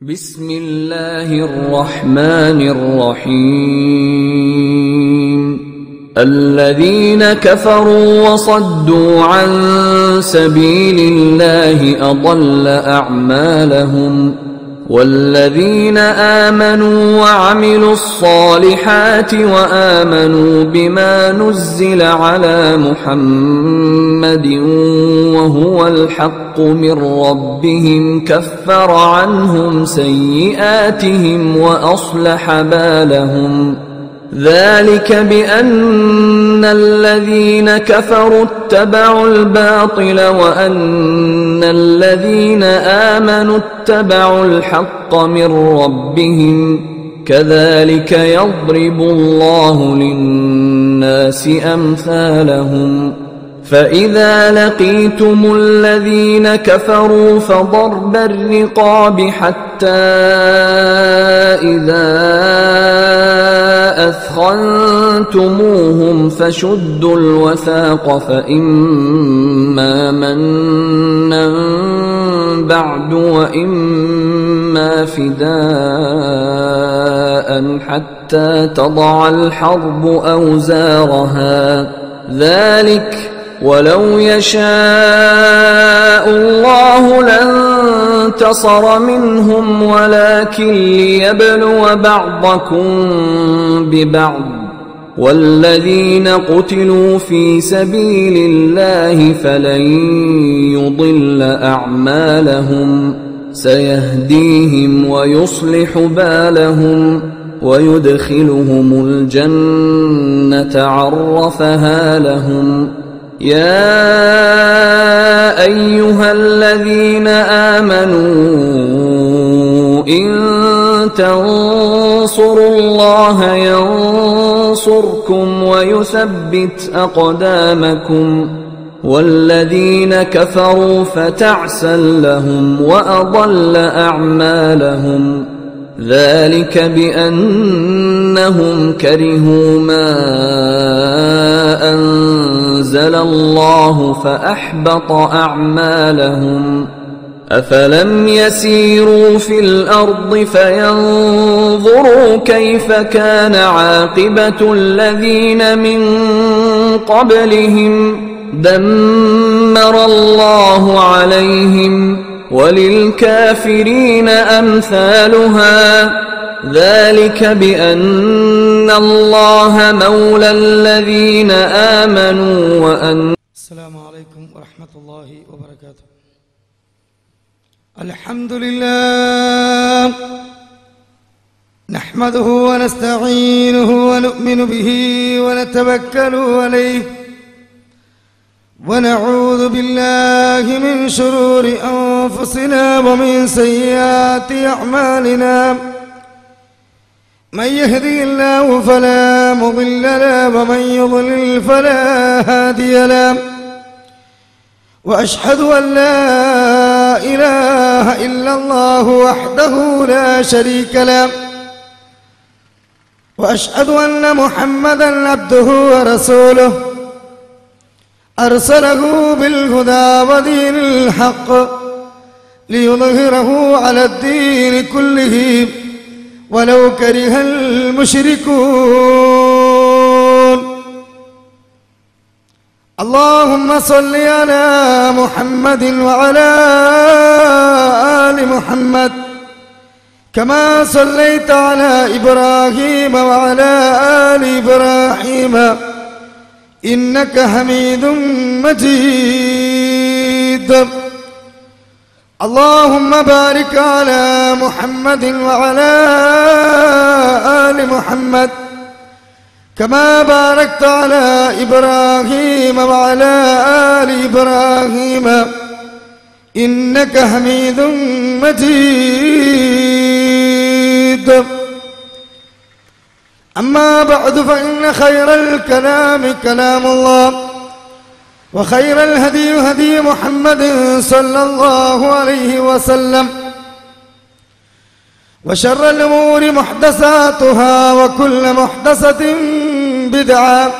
بسم الله الرحمن الرحيم الذين كفروا وصدوا عن سبيل الله أضل أعمالهم والذين آمنوا وعملوا الصالحات وآمنوا بما نزل على محمد وهو الحق من ربهم كفر عنهم سيئاتهم وأصلح بالهم ذلك بأن الذين كفروا اتبعوا الباطل وأن الذين آمنوا اتبعوا الحق من ربهم كذلك يضرب الله للناس أمثالهم فإذا لقيتم الذين كفروا فضرب الرقاب حتى إذا أثخنتموهم فشدوا الوثاق فإما منا بعد وإما فداء حتى تضع الحرب أوزارها ذلك ولو يشاء الله لانتصر منهم ولكن ليبلو بعضكم ببعض والذين قتلوا في سبيل الله فلن يضل أعمالهم سيهديهم ويصلح بالهم ويدخلهم الجنة عرفها لهم يا أيها الذين آمنوا إن تنصروا الله ينصركم ويثبت أقدامكم والذين كفروا فتعسا لهم وأضل أعمالهم ذلك بأنهم كرهوا ما أنزل الله فأحبط أعمالهم أفلم يسيروا في الأرض فينظروا كيف كان عاقبة الذين من قبلهم دمر الله عليهم وللكافرين أمثالها ذلك بأن الله مولى الذين آمنوا وأن السلام عليكم ورحمة الله وبركاته. الحمد لله نحمده ونستعينه ونؤمن به ونتوكل عليه ونعوذ بالله من شرور أنفسنا ومن سيئات أعمالنا من يهدي الله فلا مضل له ومن يضلل فلا هادي له وأشهد أن لا إله إلا الله وحده لا شريك له وأشهد أن محمدا عبده ورسوله أرسله بالهدى ودين الحق ليظهره على الدين كله ولو كره المشركون. اللهم صل على محمد وعلى آل محمد كما صليت على إبراهيم وعلى آل إبراهيم إنك حميد مجيد. اللهم بارك على محمد وعلى آل محمد كما باركت على إبراهيم وعلى آل إبراهيم إنك حميد مجيد. أما بعد فإن خير الكلام كلام الله وخير الهدي هدي محمد صلى الله عليه وسلم وشر الأمور محدثاتها وكل محدثة بدعة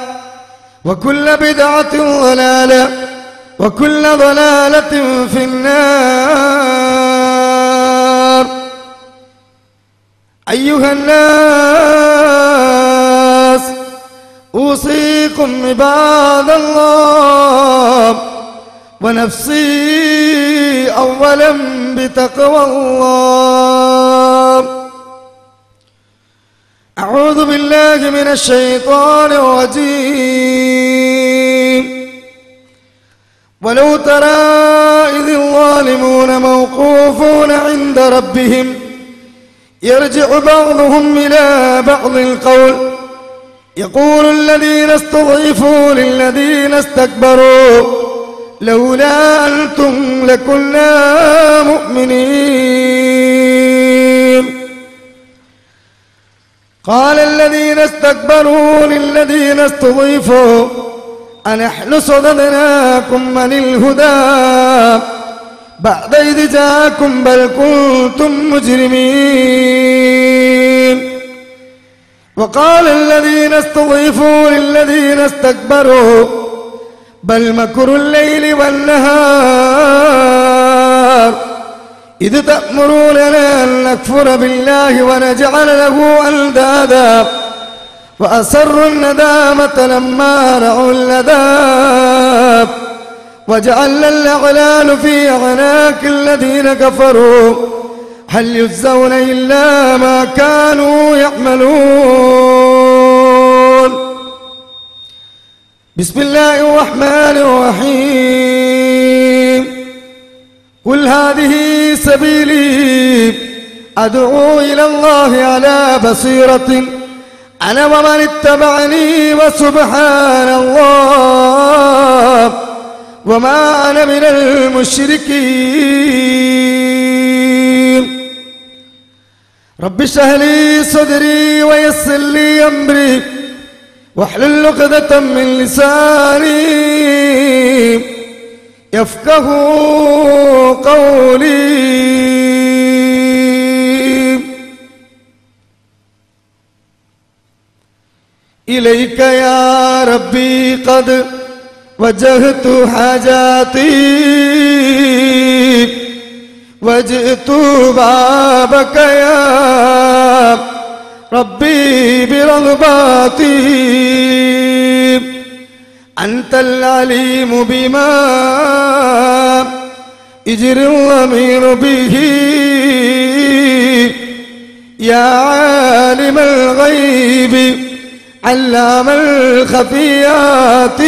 وكل بدعة ضلالة وكل ضلالة في النار. أيها الناس أوصيكم عباد الله ونفسي أولا بتقوى الله. أعوذ بالله من الشيطان الرجيم. ولو ترى إذ الظالمون موقوفون عند ربهم يرجع بعضهم إلى بعض القول يقول الذين استضعفوا للذين استكبروا لولا أنتم لكنا مؤمنين. قال الذين استكبروا للذين استضعفوا أنحن صددناكم عن الهدى بعد إذ جاءكم بل كنتم مجرمين. وقال الذين استضعفوا للذين استكبروا بل مكر الليل والنهار إذ تأمروننا أن نكفر بالله ونجعل له أندادا وأسروا الندامة لما رأوا العذاب وجعلنا الأغلال في أعناق الذين كفروا هل يجزون إلا ما كانوا يعملون. بسم الله الرحمن الرحيم. قل هذه سبيلي أدعو إلى الله على بصيرة أنا ومن اتبعني وسبحان الله وما أنا من المشركين. رب اشرح لي صدري ويسر لي أمري واحلل عقدة من لساني يفقهوا قولي. إليك يا ربي قد وجهت حاجاتي وجئت بابك يا ربي برغباتي أنت العليم بما يجري الضمير به يا عالم الغيب علام الخفيات.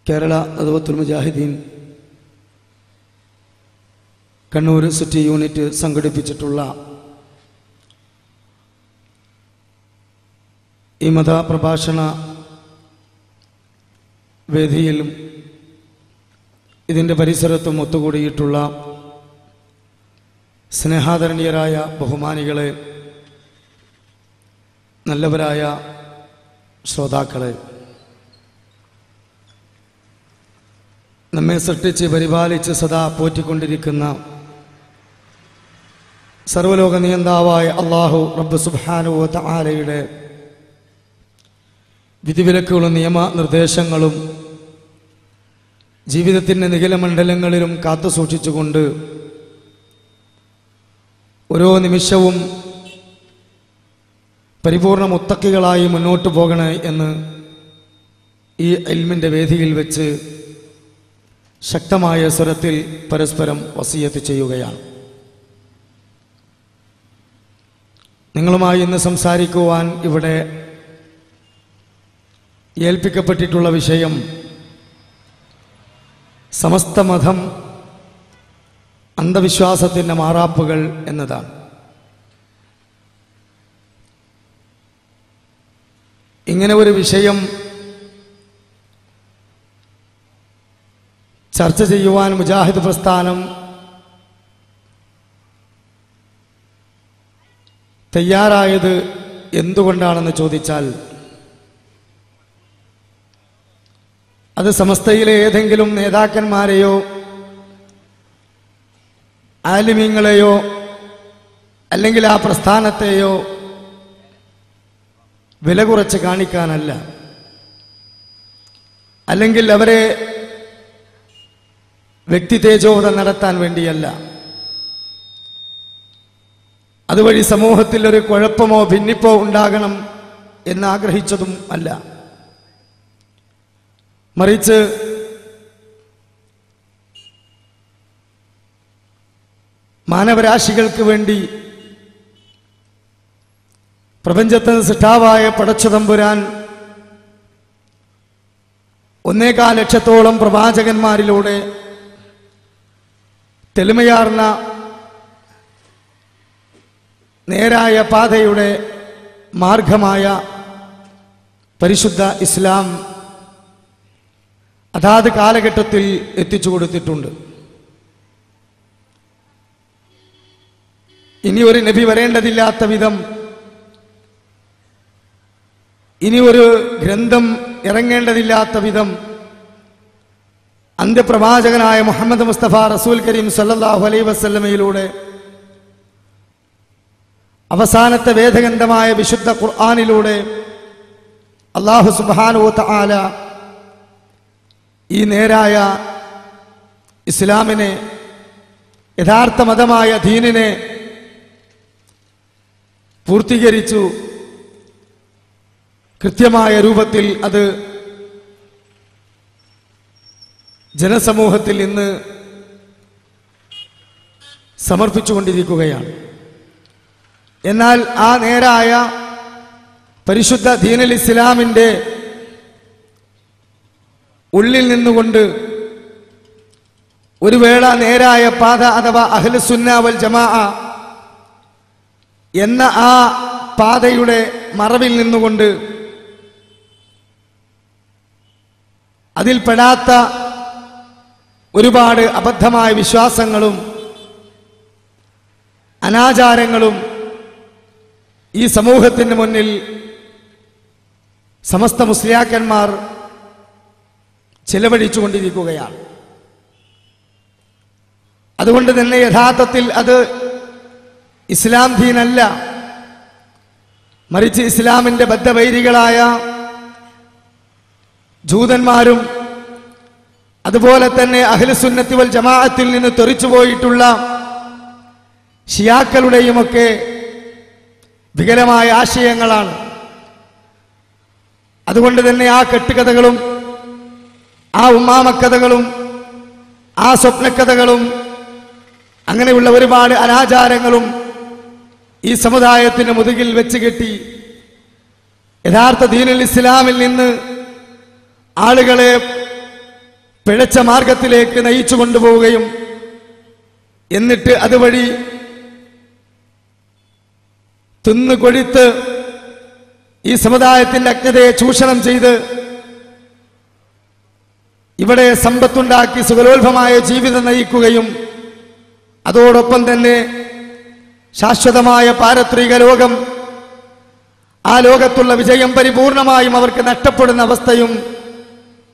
കേരള നദവത്തുൽ മുജാഹിദീൻ Kannur city unit സംഘടിപ്പിച്ചിട്ടുള്ള ഈ മതപ്രഭാഷണ വേദിയിലും ഇതിൻ്റെ പരിസരത്തും ഒത്തുകൂടിയിട്ടുള്ള സ്നേഹാദരണീയരായ ബഹുമാനികളെ, നല്ലവരായ ശ്രോതാക്കളെ, നമ്മെ സൃഷ്ടിച്ച് പരിപാലിച്ച് സദാ പോറ്റിക്കൊണ്ടിരിക്കുന്ന സർവലോക നിയന്താവായ അല്ലാഹു റബ്ബ് സുബ്ഹാനഹു വ തആലയുടെ വിധിവിലക്കുകളും നിയമനിർദ്ദേശങ്ങളും ജീവിതത്തിൻ്റെ നിഖിലമണ്ഡലങ്ങളിലും കാത്തു സൂക്ഷിച്ചുകൊണ്ട് ഓരോ നിമിഷവും പരിപൂർണ മുത്തക്കികളായി മുന്നോട്ട് പോകണേ എന്ന് ഈ ഇൽമിൻ്റെ വേദിയിൽ വെച്ച് ശക്തമായ സ്വരത്തിൽ പരസ്പരം വസിയത്ത് ചെയ്യുകയാണ്. നിങ്ങളുമായി ഇന്ന് സംസാരിക്കുവാൻ ഇവിടെ ഏൽപ്പിക്കപ്പെട്ടിട്ടുള്ള വിഷയം സമസ്ത മതം അന്ധവിശ്വാസത്തിൻ്റെ മാറാപ്പുകൾ എന്നതാണ്. ഇങ്ങനെ ഒരു വിഷയം ചർച്ച ചെയ്യുവാൻ മുജാഹിദ് പ്രസ്ഥാനം തയ്യാറായത് എന്തുകൊണ്ടാണെന്ന് ചോദിച്ചാൽ അത് സമസ്തയിലെ ഏതെങ്കിലും നേതാക്കന്മാരെയോ ആലിമീങ്ങളെയോ അല്ലെങ്കിൽ ആ പ്രസ്ഥാനത്തെയോ വില കുറച്ച് കാണിക്കാനല്ല, അല്ലെങ്കിൽ അവരെ വ്യക്തി തേജോവധം നടത്താൻ വേണ്ടിയല്ല. അതുവഴി സമൂഹത്തിൽ ഒരു കുഴപ്പമോ ഭിന്നിപ്പോ ഉണ്ടാകണം എന്നാഗ്രഹിച്ചതും അല്ല. മറിച്ച് മാനവരാശികൾക്ക് വേണ്ടി പ്രപഞ്ചത്തിന് സൃഷ്ടാവായ പടച്ചതമ്പുരാൻ 1.25 ലക്ഷത്തോളം പ്രവാചകന്മാരിലൂടെ തെളിമയാർന്ന നേരായ പാതയുടെ മാർഗമായ പരിശുദ്ധ ഇസ്ലാം അതാത് കാലഘട്ടത്തിൽ എത്തിച്ചു കൊടുത്തിട്ടുണ്ട്. ഇനി ഒരു നബി വരേണ്ടതില്ലാത്ത വിധം, ഇനി ഒരു ഗ്രന്ഥം ഇറങ്ങേണ്ടതില്ലാത്ത വിധം അന്ത്യപ്രവാചകനായ മുഹമ്മദ് മുസ്തഫ റസൂൽ കരീം സല്ലല്ലാഹു അലൈഹി വസല്ലമയിലൂടെ അവസാനത്തെ വേദഗ്രന്ഥമായ വിശുദ്ധ ഖുർആനിലൂടെ അല്ലാഹു സുബ്ഹാനഹു വ തആല ഈ നേരായ ഇസ്ലാമിനെ, യഥാർത്ഥ മതമായ ദീനിനെ പൂർത്തീകരിച്ചു. കൃത്യമായ രൂപത്തിൽ അത് ജനസമൂഹത്തിൽ ഇന്ന് സമർപ്പിച്ചുകൊണ്ടിരിക്കുകയാണ്. എന്നാൽ ആ നേരായ പരിശുദ്ധ ദീനുൽ ഇസ്ലാമിൻ്റെ ഉള്ളിൽ നിന്നുകൊണ്ട് ഒരു വേള നേരായ പാത അഥവാ അഹ്ലുസുന്ന വൽ ജമാഅ എന്ന ആ പാതയുടെ മറവിൽ നിന്നുകൊണ്ട് അതിൽപ്പെടാത്ത ഒരുപാട് അബദ്ധമായ വിശ്വാസങ്ങളും അനാചാരങ്ങളും ഈ സമൂഹത്തിന് മുന്നിൽ സമസ്ത മുസ്ലിയാക്കന്മാർ ചെലവഴിച്ചുകൊണ്ടിരിക്കുകയാണ്. അതുകൊണ്ട് തന്നെ യഥാർത്ഥത്തിൽ അത് ഇസ്ലാം ദീനല്ല, മറിച്ച് ഇസ്ലാമിൻ്റെ ബദ്ധവൈരികളായ ജൂതന്മാരും അതുപോലെ തന്നെ അഹ്ലുസുന്നത്തി വൽ ജമാഅത്തിൽ നിന്ന് തെറിച്ചുപോയിട്ടുള്ള ഷിയാക്കളുടെയുമൊക്കെ വികലമായ ആശയങ്ങളാണ്. അതുകൊണ്ട് തന്നെ ആ കെട്ടുകഥകളും ആ ഉമ്മാമക്കഥകളും ആ സ്വപ്നക്കഥകളും അങ്ങനെയുള്ള ഒരുപാട് അനാചാരങ്ങളും ഈ സമുദായത്തിന് മുതുകിൽ വെച്ച് കെട്ടി യഥാർത്ഥ ദീനുൽ ഇസ്ലാമിൽ നിന്ന് ആളുകളെ പിഴച്ച മാർഗത്തിലേക്ക് നയിച്ചു കൊണ്ടുപോവുകയും എന്നിട്ട് അതുവഴി തിന്നുകൊഴുത്ത് ഈ സമുദായത്തിന്റെ അജ്ഞതയെ ചൂഷണം ചെയ്ത് ഇവിടെ സമ്പത്തുണ്ടാക്കി സുഖലോൽഭമായ ജീവിതം നയിക്കുകയും അതോടൊപ്പം തന്നെ ശാശ്വതമായ പാരത്രിക ലോകം, ആ ലോകത്തുള്ള വിജയം പരിപൂർണമായും അവർക്ക് നഷ്ടപ്പെടുന്ന അവസ്ഥയും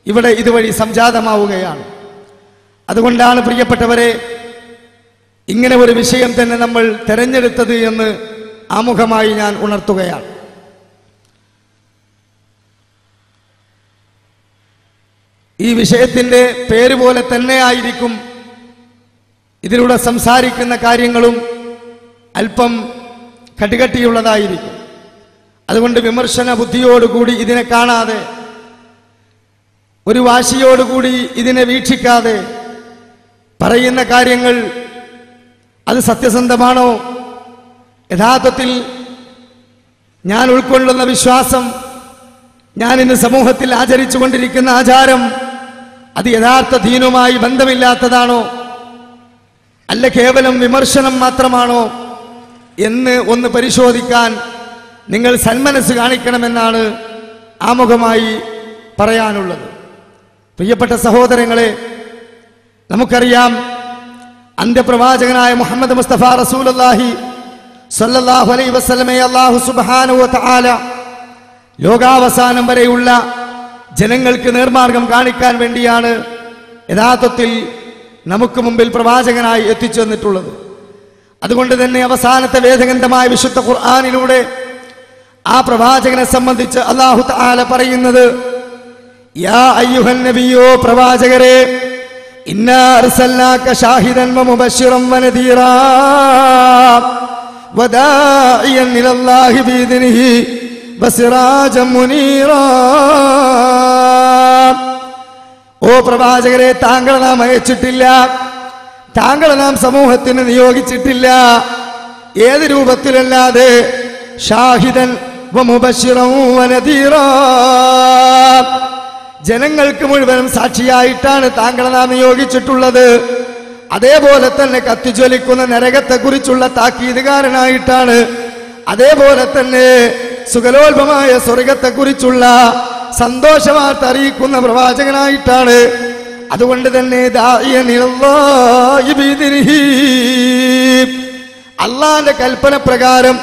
ഇവിടെ ഇതുവഴി സംജാതമാവുകയാണ്. അതുകൊണ്ടാണ് പ്രിയപ്പെട്ടവരെ ഇങ്ങനെ ഒരു വിഷയം തന്നെ നമ്മൾ തെരഞ്ഞെടുത്തത് എന്ന് ആമുഖമായി ഞാൻ ഉണർത്തുകയാണ്. ഈ വിഷയത്തിൻ്റെ പേര് പോലെ തന്നെ ആയിരിക്കും ഇതിലൂടെ സംസാരിക്കുന്ന കാര്യങ്ങളും അല്പം കടികട്ടിയുള്ളതായിരിക്കും. അതുകൊണ്ട് വിമർശന ബുദ്ധിയോടുകൂടി ഇതിനെ കാണാതെ, ഒരു വാശിയോടുകൂടി ഇതിനെ വീക്ഷിക്കാതെ, പറയുന്ന കാര്യങ്ങൾ അത് സത്യസന്ധമാണോ, യഥാർത്ഥത്തിൽ ഞാൻ ഉൾക്കൊള്ളുന്ന വിശ്വാസം, ഞാൻ ഇന്ന് സമൂഹത്തിൽ ആചരിച്ചു കൊണ്ടിരിക്കുന്ന ആചാരം അത് യഥാർത്ഥ ദീനുമായി ബന്ധമില്ലാത്തതാണോ, അല്ല കേവലം വിമർശനം മാത്രമാണോ എന്ന് ഒന്ന് പരിശോധിക്കാൻ നിങ്ങൾ സന്മനസ് കാണിക്കണമെന്നാണ് ആമുഖമായി പറയാനുള്ളത്. പ്രിയപ്പെട്ട സഹോദരങ്ങളെ, നമുക്കറിയാം അന്ത്യപ്രവാചകനായ മുഹമ്മദ് മുസ്തഫ റസൂലുള്ളാഹി സ്വല്ലല്ലാഹു അലൈഹി വസല്ലമയെ അല്ലാഹു സുബ്ഹാനഹു വ തആല ലോകാവസാനം വരെയുള്ള ജനങ്ങൾക്ക് നേർമാർഗം കാണിക്കാൻ വേണ്ടിയാണ് യഥാർത്ഥത്തിൽ നമുക്ക് മുമ്പിൽ പ്രവാചകനായി എത്തിച്ചു തന്നിട്ടുള്ളത്. അതുകൊണ്ട് തന്നെ അവസാനത്തെ വേദഗ്രന്ഥമായ വിശുദ്ധ ഖുർആനിലൂടെ ആ പ്രവാചകനെ സംബന്ധിച്ച് അല്ലാഹു തആല പറയുന്നത്, യാ അയ്യുഹൻ നബിയോ, പ്രവാചകരെ, ഇന്നാ അർസൽനാക ഷാഹിദൻ വമുബശ്ശിറൻ വനദീറാ വദാഇയൻ ഇലല്ലാഹി ബിഇദ്നിഹി വസിറാജൻ മുനീറാ. ഓ പ്രവാചകരെ, താങ്കളെ നാം അയച്ചിട്ടില്ല, താങ്കളെ നാം സമൂഹത്തിന് നിയോഗിച്ചിട്ടില്ല. ഏത് രൂപത്തിലല്ലാതെ? ഷാഹിദൻ വമുബശ്ശിറൻ വനദീറാ, ജനങ്ങൾക്ക് മുഴുവനും സാക്ഷിയായിട്ടാണ് താങ്കളെ നാം നിയോഗിച്ചിട്ടുള്ളത്. അതേപോലെ തന്നെ കത്തിജ്വലിക്കുന്ന നരകത്തെക്കുറിച്ചുള്ള താക്കീതുകാരനായിട്ടാണ്, അതേപോലെ തന്നെ സുഖലോൽഭമായ സ്വർഗത്തെക്കുറിച്ചുള്ള സന്തോഷവാർത്ത അറിയിക്കുന്ന പ്രവാചകനായിട്ടാണ്. അതുകൊണ്ട് തന്നെ അള്ളാന്റെ കൽപ്പന പ്രകാരം,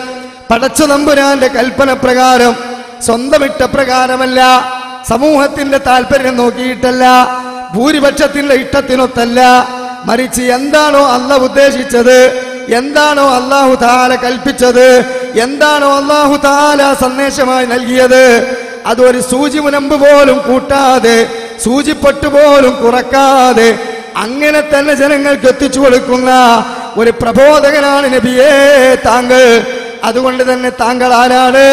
പടച്ചു തമ്പുരാന്റെ കൽപ്പന പ്രകാരം, സ്വന്തം ഇഷ്ടപ്രകാരമല്ല, സമൂഹത്തിന്റെ താല്പര്യം നോക്കിയിട്ടല്ല, ഭൂരിപക്ഷത്തിന്റെ ഇഷ്ടത്തിനൊത്തല്ല, മറിച്ച് എന്താണോ അള്ളാഹു ഉദ്ദേശിച്ചത്, എന്താണോ അല്ലാഹു തആല കൽപ്പിച്ചത്, എന്താണോ അല്ലാഹു തആല സന്ദേശമായി നൽകിയത്, അതൊരു സൂചി മുനമ്പ് പോലും കൂട്ടാതെ, സൂചിപ്പൊട്ട് പോലും കുറക്കാതെ അങ്ങനെ തന്നെ ജനങ്ങൾക്ക് എത്തിച്ചു കൊടുക്കുന്ന ഒരു പ്രബോധകനാണ് നബിയേ താങ്കൾ. അതുകൊണ്ട് തന്നെ താങ്കൾ ആരാണ്?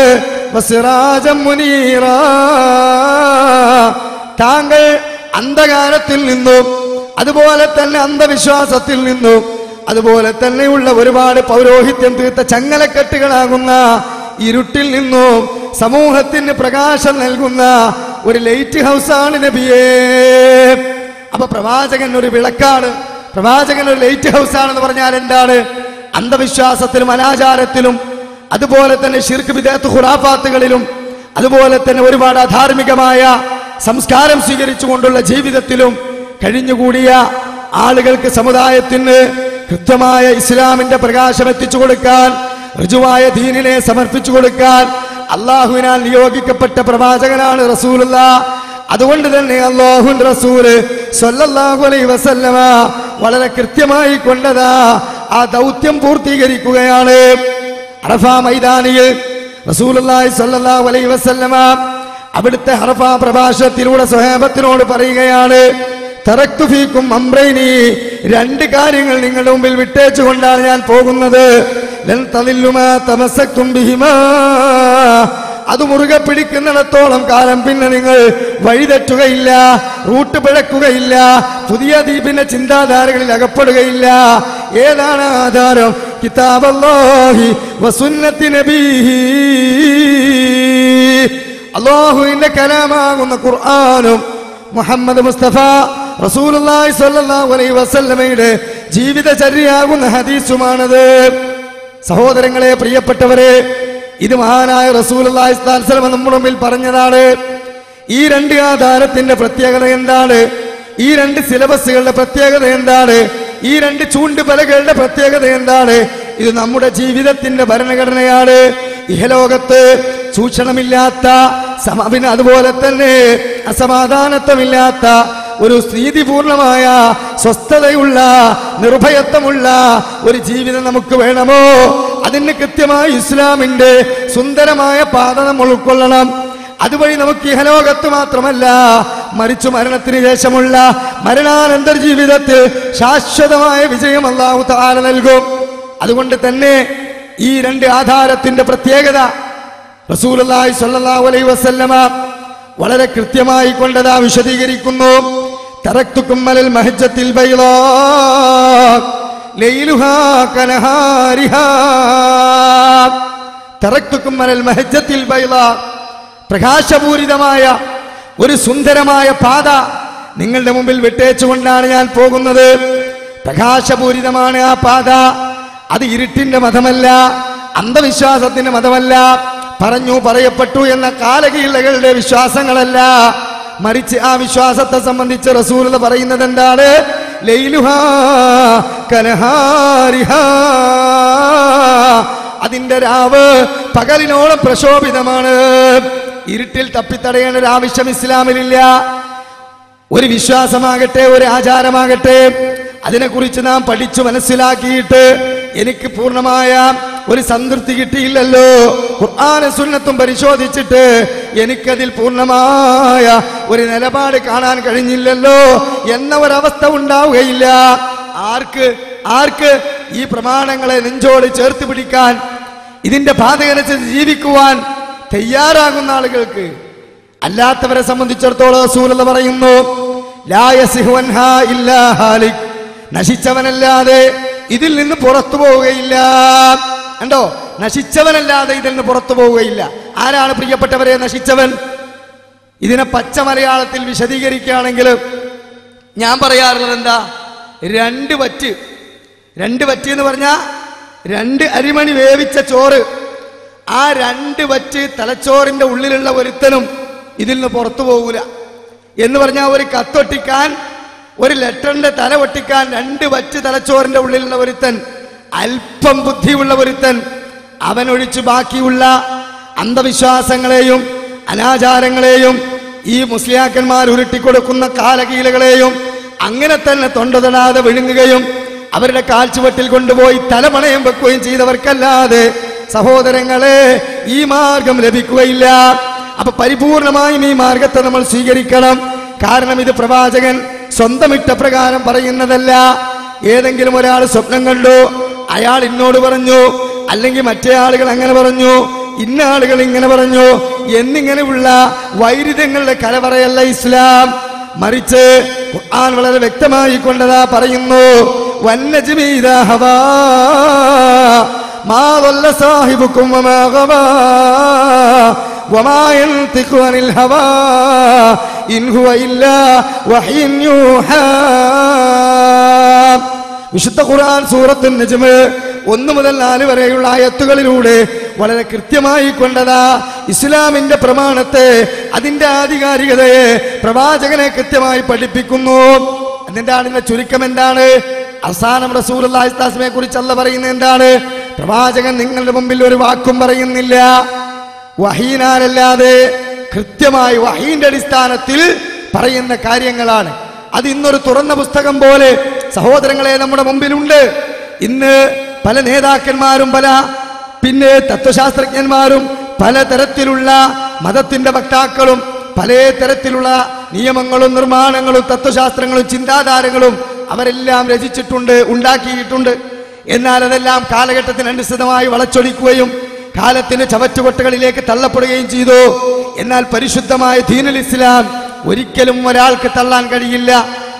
വസിറാജൻ മുനീറാ, താങ്കൾ അന്ധകാരത്തിൽ നിന്നും, അതുപോലെ തന്നെ അന്ധവിശ്വാസത്തിൽ നിന്നും, അതുപോലെ തന്നെയുള്ള ഒരുപാട് പൗരോഹിത്യം തീർത്ത ചങ്ങലക്കെട്ടുകളാകുന്ന ഇരുട്ടിൽ നിന്നും സമൂഹത്തിന് പ്രകാശം നൽകുന്ന ഒരു ലൈറ്റ് ഹൗസാണ് നബിയേ. അപ്പൊ പ്രവാചകൻ ഒരു വിളക്കാണ്, പ്രവാചകൻ ഒരു ലൈറ്റ് ഹൗസ് ആണെന്ന് പറഞ്ഞാൽ എന്താണ്? അന്ധവിശ്വാസത്തിലും അനാചാരത്തിലും, അതുപോലെ തന്നെ ശിർക്ക് ബിദ്അത്ത് ഖുറാഫാത്തുകളിലും, അതുപോലെ തന്നെ ഒരുപാട് അധാർമികമായ സംസ്കാരം സ്വീകരിച്ചുകൊണ്ടുള്ള ജീവിതത്തിലും കഴിഞ്ഞുകൂടിയ ആളുകൾക്ക്, സമുദായത്തിന് കൃത്യമായ ഇസ്ലാമിന്റെ പ്രകാശം എത്തിച്ചു കൊടുക്കാൻ, ഋജുവായ ദീനിനെ സമർപ്പിച്ചു കൊടുക്കാൻ അള്ളാഹുവിനാൽ നിയോഗിക്കപ്പെട്ട പ്രവാചകനാണ് റസൂലുള്ളാഹ്. അതുകൊണ്ട് തന്നെ അല്ലാഹുവിന്റെ റസൂല് സ്വല്ലല്ലാഹു അലൈഹി വസല്ലമ വളരെ കൃത്യമായി കൊണ്ടതാ ആ ദൗത്യം പൂർത്തീകരിക്കുകയാണ്. അറഫ മൈതാനിയിൽ റസൂലുള്ളാഹി സ്വല്ലല്ലാഹു അലൈഹി വസല്ലമ അവിടുത്തെ അറഫ പ്രഭാഷണത്തിലൂടെ സ്വഹാബത്തിനോട് പറയുകയാണ്, തറക്തു ഫീക്കും അംറൈനി, രണ്ട് കാര്യങ്ങൾ നിങ്ങളുടെ മുമ്പിൽ വിട്ടേച്ചുകൊണ്ടാണ് ഞാൻ പോകുന്നത്. ലൻ തളില്ലു മാ തമസ്സക്തും ബിഹിമാ, അത് മുറുകെ പിടിക്കുന്നിടത്തോളം കാലം പിന്നെ നിങ്ങൾ വഴിതെറ്റുകയില്ല, റൂട്ട് പിഴക്കുകയില്ല, പുതിയ ദീപിന്റെ ചിന്താധാരകളിൽ അകപ്പെടുകയില്ല. ഏതാണ് ആധാരം? കിതാബല്ലാഹി വസുന്നത്തി നബീഹി, അല്ലാഹുവിന്റെ കലാമാകുന്ന ഖുർആനും മുഹമ്മദ് മുസ്തഫ റസൂലുള്ളാഹി സ്വല്ലല്ലാഹു അലൈഹി വസല്ലമയുടെ ജീവിതചര്യയാകുന്ന ഹദീസുമാണത്. സഹോദരങ്ങളെ, പ്രിയപ്പെട്ടവരെ, ഇത് മഹാനായ റസൂലുള്ളാഹി സ്വല്ലല്ലാഹു അലൈഹി വസല്ലം നമ്മുടെ മുമ്പിൽ പറഞ്ഞതാണ്. ഈ രണ്ട് ആധാരത്തിന്റെ പ്രത്യേകത എന്താണ്? ഈ രണ്ട് സിലബസുകളുടെ പ്രത്യേകത എന്താണ്? ഈ രണ്ട് ചൂണ്ടുപലകളുടെ പ്രത്യേകത എന്താണ്? ഇത് നമ്മുടെ ജീവിതത്തിന്റെ ഭരണഘടനയാണ്. ഇഹലോകത്ത് ചൂഷണമില്ലാത്ത, അതുപോലെ തന്നെ അസമാധാനത്വമില്ലാത്ത, ഒരു നീതിപൂർണമായ, സ്വസ്ഥതയുള്ള, നിർഭയത്വമുള്ള ഒരു ജീവിതം നമുക്ക് വേണമോ? അതിന് കൃത്യമായി ഇസ്ലാമിന്റെ സുന്ദരമായ പാത നമ്മൾ ഉൾക്കൊള്ളണം. അതുവഴി നമുക്ക് ഇഹലോകത്ത് മാത്രമല്ല, മരിച്ചു മരണത്തിന് ശേഷമുള്ള മരണാനന്തര ജീവിതത്തിൽ ശാശ്വതമായ വിജയം അല്ലാഹു തആല നൽകും. അതുകൊണ്ട് തന്നെ ഈ രണ്ട് ആധാരത്തിന്റെ പ്രത്യേകത റസൂലുള്ളാഹി സ്വല്ലല്ലാഹു അലൈഹി വസല്ലമ വളരെ കൃത്യമായി കൊണ്ടതാ വിശദീകരിക്കുന്നു. തറക്തുക്കും അലൽ മഹജ്ജത്തിൽ ബൈളാ ലൈലുഹാ കനഹാരിഹാ, തറക്തുക്കും അലൽ മഹജ്ജത്തിൽ ബൈളാ, പ്രകാശപൂരിതമായ ഒരു സുന്ദരമായ പാത നിങ്ങളുടെ മുമ്പിൽ വിട്ടേച്ചുകൊണ്ടാണ് ഞാൻ പോകുന്നത്. പ്രകാശപൂരിതമാണ് ആ പാത. അത് ഇരുട്ടിന്റെ മതമല്ല, അന്ധവിശ്വാസത്തിന്റെ മതമല്ല, പറഞ്ഞു പറയപ്പെട്ടു എന്ന കാലകീലകളുടെ വിശ്വാസങ്ങളല്ല. മറിച്ച് ആ വിശ്വാസത്തെ സംബന്ധിച്ച് റസൂൽ പറയുന്നത് എന്താണ്? ലൈലുഹാ കനഹാരിഹാ, അതിന്റെ രാവ് പകലിനോളം പ്രശോഭിതമാണ്. ഇരുട്ടിൽ തപ്പിത്തടയേണ്ട ഒരു ആവശ്യം ഇസ്ലാമിലില്ല. ഒരു വിശ്വാസമാകട്ടെ, ഒരു ആചാരമാകട്ടെ, അതിനെക്കുറിച്ച് നാം പഠിച്ചു മനസ്സിലാക്കിയിട്ട് എനിക്ക് പൂർണ്ണമായ ഒരു സംതൃപ്തി കിട്ടിയില്ലല്ലോ. ഖുർആനും സുന്നത്തും പരിശോധിച്ചിട്ട് എനിക്കതിൽ പൂർണ്ണമായ ഒരു നിലപാട് കാണാൻ കഴിഞ്ഞില്ലല്ലോ എന്ന ഒരവസ്ഥ ഉണ്ടാവുകയില്ല. ആർക്ക് ഈ പ്രമാണങ്ങളെ നെഞ്ചോട് ചേർത്ത് പിടിക്കാൻ, ഇതിന്റെ പാതകനുസരിച്ച് ജീവിക്കുവാൻ തയ്യാറാകുന്ന ആളുകൾക്ക്. അല്ലാത്തവരെ സംബന്ധിച്ചിടത്തോളം റസൂലുള്ളാഹി പറയുന്നു, ലാ യസിഹു അൻഹാ ഇല്ലാ ഹാലിക്, നശിച്ചവനല്ലാതെ ഇതിൽ നിന്ന് പുറത്തു പോവുകയില്ല. കണ്ടോ, നശിച്ചവനല്ലാതെ ഇതിൽ നിന്ന് പുറത്തു പോവുകയില്ല. ആരാണ് പ്രിയപ്പെട്ടവരെ നശിച്ചവൻ? ഇതിനെ പച്ച മലയാളത്തിൽ വിശദീകരിക്കുകയാണെങ്കിൽ ഞാൻ പറയാറുള്ളത് എന്താ, രണ്ട് വറ്റ് എന്ന് പറഞ്ഞാൽ 2 അരിമണി വേവിച്ച ചോറ്. ആ 2 വറ്റ് തലച്ചോറിന്റെ ഉള്ളിലുള്ള ഒരുത്തനും ഇതിൽ നിന്ന് പുറത്തു പോകൂല എന്ന് പറഞ്ഞാൽ, ഒരു കത്തൊട്ടിക്കാൻ, ഒരു ലെറ്ററിന്റെ തല ഒട്ടിക്കാൻ 2 വറ്റ് തലച്ചോറിന്റെ ഉള്ളിലുള്ള ഒരുത്തൻ, അല്പം ബുദ്ധിയുള്ള ഒരുത്തൻ, അവനൊഴിച്ച് ബാക്കിയുള്ള അന്ധവിശ്വാസങ്ങളെയും അനാചാരങ്ങളെയും ഈ മുസ്ലിയാക്കന്മാർ ഉരുട്ടിക്കൊടുക്കുന്ന കാലകീലകളെയും അങ്ങനെ തന്നെ തൊണ്ടതൊടാതെ വിഴുങ്ങുകയും അവരുടെ കാൽച്ചുവട്ടിൽ കൊണ്ടുപോയി തലമണയം വെക്കുകയും ചെയ്തവർക്കല്ലാതെ സഹോദരങ്ങളെ ഈ മാർഗം ലഭിക്കുകയില്ല. അപ്പൊ പരിപൂർണമായും ഈ മാർഗത്തെ നമ്മൾ സ്വീകരിക്കണം. കാരണം ഇത് പ്രവാചകൻ സ്വന്തം ഇഷ്ടപ്രകാരം പറയുന്നതല്ല. ഏതെങ്കിലും ഒരാൾ സ്വപ്നം കണ്ടു, അയാൾ ഇന്നോട് പറഞ്ഞു, അല്ലെങ്കിൽ മറ്റേ ആളുകൾ അങ്ങനെ പറഞ്ഞു, ഇന്ന ആളുകൾ ഇങ്ങനെ പറഞ്ഞു എന്നിങ്ങനെയുള്ള വൈരുദ്ധ്യങ്ങളുടെ കലവറയല്ല ഇസ്ലാം. മറിച്ച് ഖുർആൻ വളരെ വ്യക്തമായി കൊണ്ടതാ പറയുന്നു, വന്നജ്മി ഇദാ ഹവാ മാ ളല്ല സാഹിബുക്കും വമാ ഗവാ വമാ യൻതിഖു അനിൽ ഹവാ ഇൻ ഹുവ ഇല്ലാ വഹ്യുൻ യൂഹാ. വിശുദ്ധ ഖുർആൻ സൂറത്തുൻ നജ്മ് 1 മുതൽ 4 വരെയുള്ള ആയത്തുകളിലൂടെ വളരെ കൃത്യമായി കൊണ്ടതാ ഇസ്ലാമിന്റെ പ്രമാണത്തെ, അതിന്റെ ആധികാരികതയെ പ്രവാചകനെ കൃത്യമായി പഠിപ്പിക്കുന്നു. അതിന്റെ ആടിന്റെ ചുരുക്കം എന്താണ്? അവസാനം റസൂലുള്ളാഹി സ്വല്ലല്ലാഹു അലൈഹി വസല്ലമയെ കുറിച്ച് അല്ലാഹു പറയുന്നത് എന്താണ്? പ്രവാചകൻ നിങ്ങളുടെ മുമ്പിൽ ഒരു വാക്കും പറയുന്നില്ല വഹീനാലല്ലാതെ, കൃത്യമായി വഹീന്റെ അടിസ്ഥാനത്തിൽ പറയുന്ന കാര്യങ്ങളാണ്. അത് ഇന്നൊരു തുറന്ന പുസ്തകം പോലെ സഹോദരങ്ങളെ നമ്മുടെ മുമ്പിലുണ്ട്. ഇന്ന് പല നേതാക്കന്മാരും പിന്നെ തത്വശാസ്ത്രജ്ഞന്മാരും പലതരത്തിലുള്ള മതത്തിന്റെ വക്താക്കളും പല തരത്തിലുള്ള നിയമങ്ങളും നിർമ്മാണങ്ങളും തത്വശാസ്ത്രങ്ങളും ചിന്താധാരകളും അവരെല്ലാം രചിച്ചിട്ടുണ്ട്, ഉണ്ടാക്കിയിട്ടുണ്ട്. എന്നാൽ അതെല്ലാം കാലഘട്ടത്തിനനുസൃതമായി വളച്ചൊടിക്കുകയും കാലത്തിന്റെ ചവറ്റുകൊട്ടകളിലേക്ക് തള്ളപ്പെടുകയും ചെയ്തു. എന്നാൽ പരിശുദ്ധമായ ദീനുൽ ഇസ്ലാം ഒരിക്കലും ഒരാൾക്ക് തള്ളാൻ കഴിയില്ല.